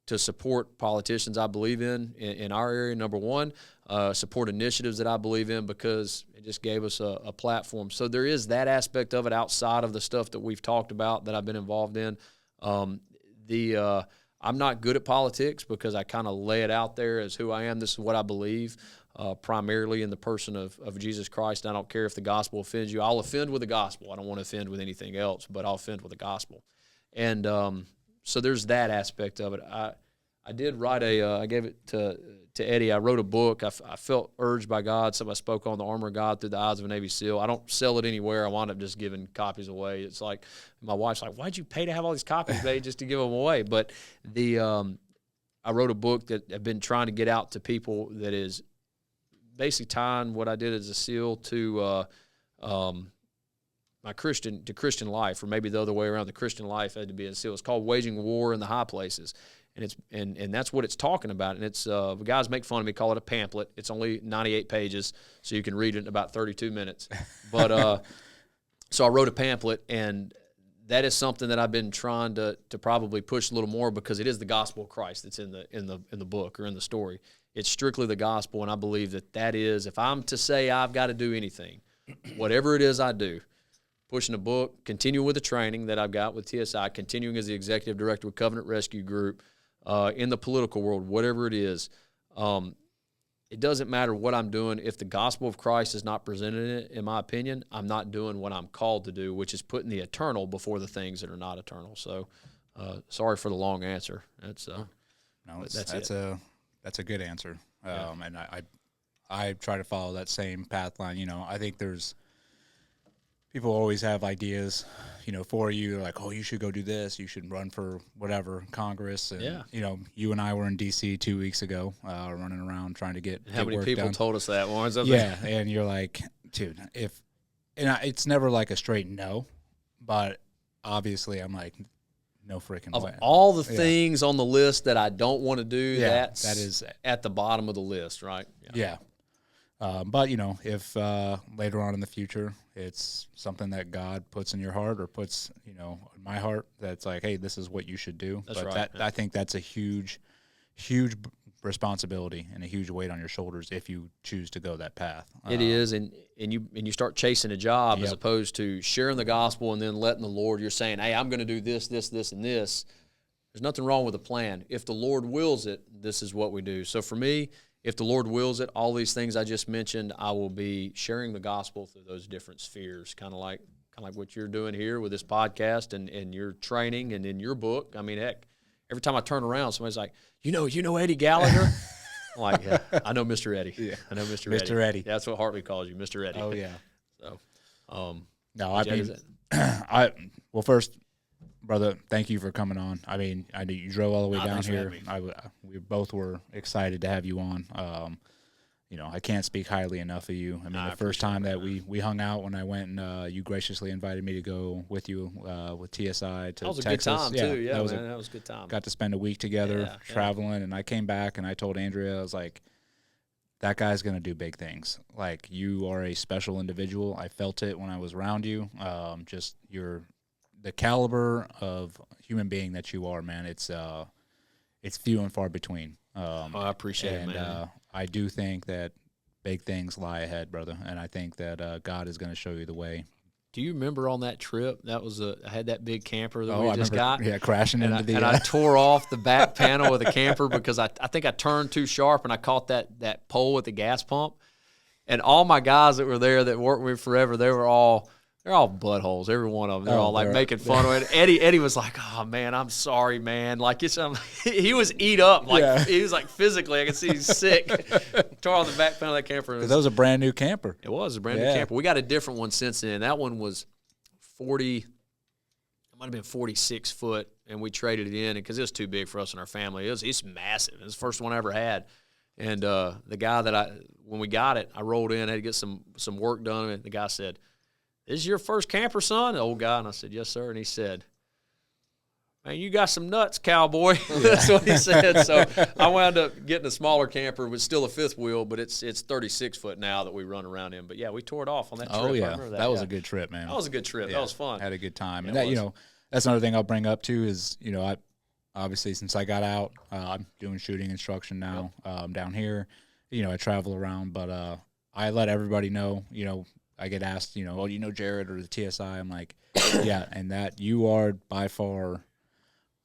to support politicians I believe in our area, number one, support initiatives that I believe in because it just gave us a platform. So there is that aspect of it outside of the stuff that we've talked about that I've been involved in. I'm not good at politics because I kind of lay it out there as who I am. This is what I believe, primarily in the person of Jesus Christ. And I don't care if the gospel offends you. I'll offend with the gospel. I don't want to offend with anything else, but I'll offend with the gospel. And so there's that aspect of it. I did write I gave it to Eddie. I wrote a book. I felt urged by God. So I spoke on the armor of God through the eyes of a Navy SEAL. I don't sell it anywhere. I wound up just giving copies away. It's like my wife's like, why'd you pay to have all these copies made just to give them away? But I wrote a book that I've been trying to get out to people that is basically tying what I did as a SEAL to my Christian life, or maybe the other way around. The Christian life had to be a SEAL. It's called Waging War in the High Places, and that's what it's talking about. And it's guys make fun of me, call it a pamphlet. It's only 98 pages, so you can read it in about 32 minutes. But so I wrote a pamphlet, and that is something that I've been trying to probably push a little more because it is the gospel of Christ that's in the book or in the story. It's strictly the gospel, and I believe that is, if I'm to say I've got to do anything, whatever it is I do, pushing a book, continuing with the training that I've got with TSI, continuing as the executive director with Covenant Rescue Group, in the political world, whatever it is, it doesn't matter what I'm doing. If the gospel of Christ is not presented in it, in my opinion, I'm not doing what I'm called to do, which is putting the eternal before the things that are not eternal. So, sorry for the long answer. That's a good answer. And I try to follow that same path line. I think there's people always have ideas, for you, like, oh, you should go do this, you should run for whatever, Congress. And, you and I were in D.C. 2 weeks ago, running around trying to get How many people done. told us that, Warren? Yeah, and you're like, dude, it's never like a straight no, but obviously I'm like, no freaking way. Of all the things on the list that I don't want to do, that is at the bottom of the list, right? Yeah. But, if later on in the future it's something that God puts in your heart or puts, in my heart, that's like, hey, this is what you should do. That's but right. I think that's a huge, huge responsibility and a huge weight on your shoulders if you choose to go that path. It is, and you start chasing a job as opposed to sharing the gospel and then letting the Lord, you're saying, hey, I'm going to do this, this, this, and this. There's nothing wrong with a plan. If the Lord wills it, this is what we do. So for me, if the Lord wills it, all these things I just mentioned, I will be sharing the gospel through those different spheres, kind of like what you're doing here with this podcast and your training and in your book. I mean, heck, every time I turn around, somebody's like, you know Eddie Gallagher? I'm like, yeah, I know Mr. Eddie. Yeah. I know Mr. Eddie. Mr. Eddie. That's what Hartley calls you, Mr. Eddie. Oh, yeah. So, No, I mean, well, first, brother, thank you for coming on. I mean, I knew you drove all the way down here. We both were excited to have you on. You know, I can't speak highly enough of you. I mean, the first time that we hung out when I went and you graciously invited me to go with you with TSI to Texas. That was a good time, too. Yeah, that was a good time. Got to spend a week together traveling, and I came back and I told Andrea, I was like, that guy's going to do big things. Like, you are a special individual. I felt it when I was around you. Just the caliber of human being that you are, man. It's few and far between. I appreciate it, man. I do think that big things lie ahead, brother, and I think that God is going to show you the way. Do you remember on that trip? That was I had that big camper that we just got. Yeah, crashing into the. And I tore off the back panel of the camper because I think I turned too sharp and I caught that pole at the gas pump. And all my guys that were there that worked with me forever, they're all buttholes, every one of them. They're all like making fun of it. Eddie was like, "Oh man, I'm sorry, man." Like he was eat up, like he was like physically. I could see he's sick. Tore on the back panel of that camper. Because that was a brand new camper. It was a brand new camper. We got a different one since then. That one was 40. It might have been 46 foot, and we traded it in because it was too big for us and our family. It's massive. It was the first one I ever had. And the guy when we got it, I rolled in, had to get some work done, and the guy said, "This is your first camper, son?" The old guy. And I said, "Yes, sir." And he said, "Man, you got some nuts, cowboy." That's what he said. So I wound up getting a smaller camper. It was still a fifth wheel, but it's 36 foot now that we run around in. But, yeah, we tore it off on that trip. Oh, yeah. That was a good trip, man. That was a good trip. Yeah. That was fun. Had a good time. And, that, that's another thing I'll bring up, too, is, I obviously, since I got out, I'm doing shooting instruction now down here. I travel around. But I let everybody know, I get asked, "Oh, you know Jared or the TSI?" I'm like, yeah, and that you are by far,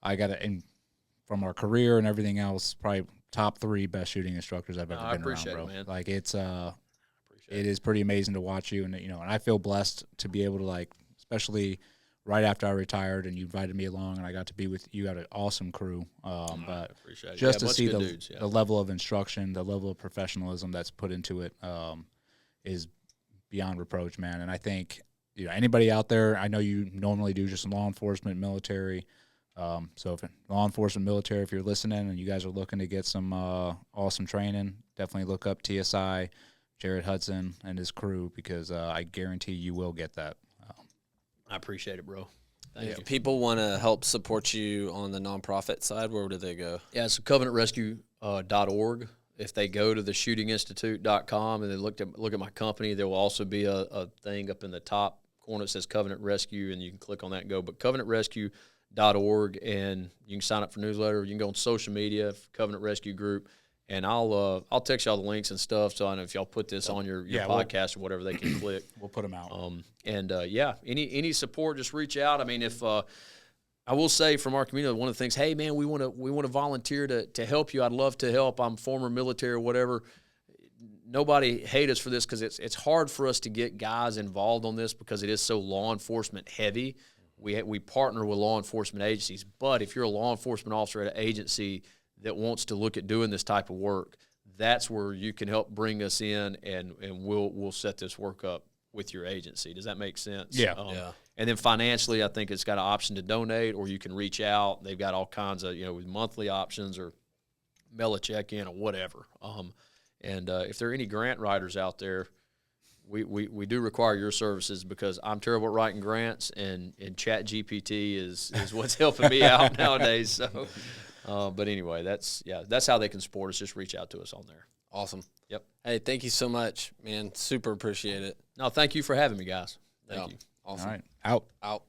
I got to, and from our career and everything else, probably top 3 best shooting instructors I've ever been around, bro. Man. Like it is pretty amazing to watch you, and and I feel blessed to be able to especially right after I retired, and you invited me along, and I got to be with you. Got an awesome crew, but just to see the level of instruction, the level of professionalism that's put into it, is beyond reproach, man. And I think anybody out there, I know you normally do just law enforcement, military. So if law enforcement, military, if you're listening and you guys are looking to get some awesome training, definitely look up TSI, Jared Hudson and his crew, because I guarantee you will get that. I appreciate it, bro. Thank you. If people want to help support you on the nonprofit side, where do they go? Yeah, it's covenantrescue.org. If they go to the shootinginstitute.com and they look at my company, there will also be a thing up in the top corner that says Covenant Rescue, and you can click on that and go. But covenantrescue.org, and you can sign up for newsletter. You can go on social media, Covenant Rescue Group, and I'll text y'all the links and stuff. So I know if y'all put this on your podcast or whatever, they can click. We'll put them out. Any support, just reach out. I mean, if I will say from our community, one of the things, hey man, we want to volunteer to help you. I'd love to help. I'm former military or whatever. Nobody hate us for this because it's hard for us to get guys involved on this because it is so law enforcement heavy. We partner with law enforcement agencies, but if you're a law enforcement officer at an agency that wants to look at doing this type of work, that's where you can help bring us in, and we'll set this work up with your agency. Does that make sense? Yeah. And then financially, I think it's got an option to donate, or you can reach out. They've got all kinds of, with monthly options or mail a check in or whatever. If there are any grant writers out there, we do require your services because I'm terrible at writing grants, and ChatGPT is what's helping me out nowadays. So, but anyway, that's how they can support us. Just reach out to us on there. Awesome. Yep. Hey, thank you so much, man. Super appreciate it. No, thank you for having me, guys. Thank you. Awesome. All right. Out. Out.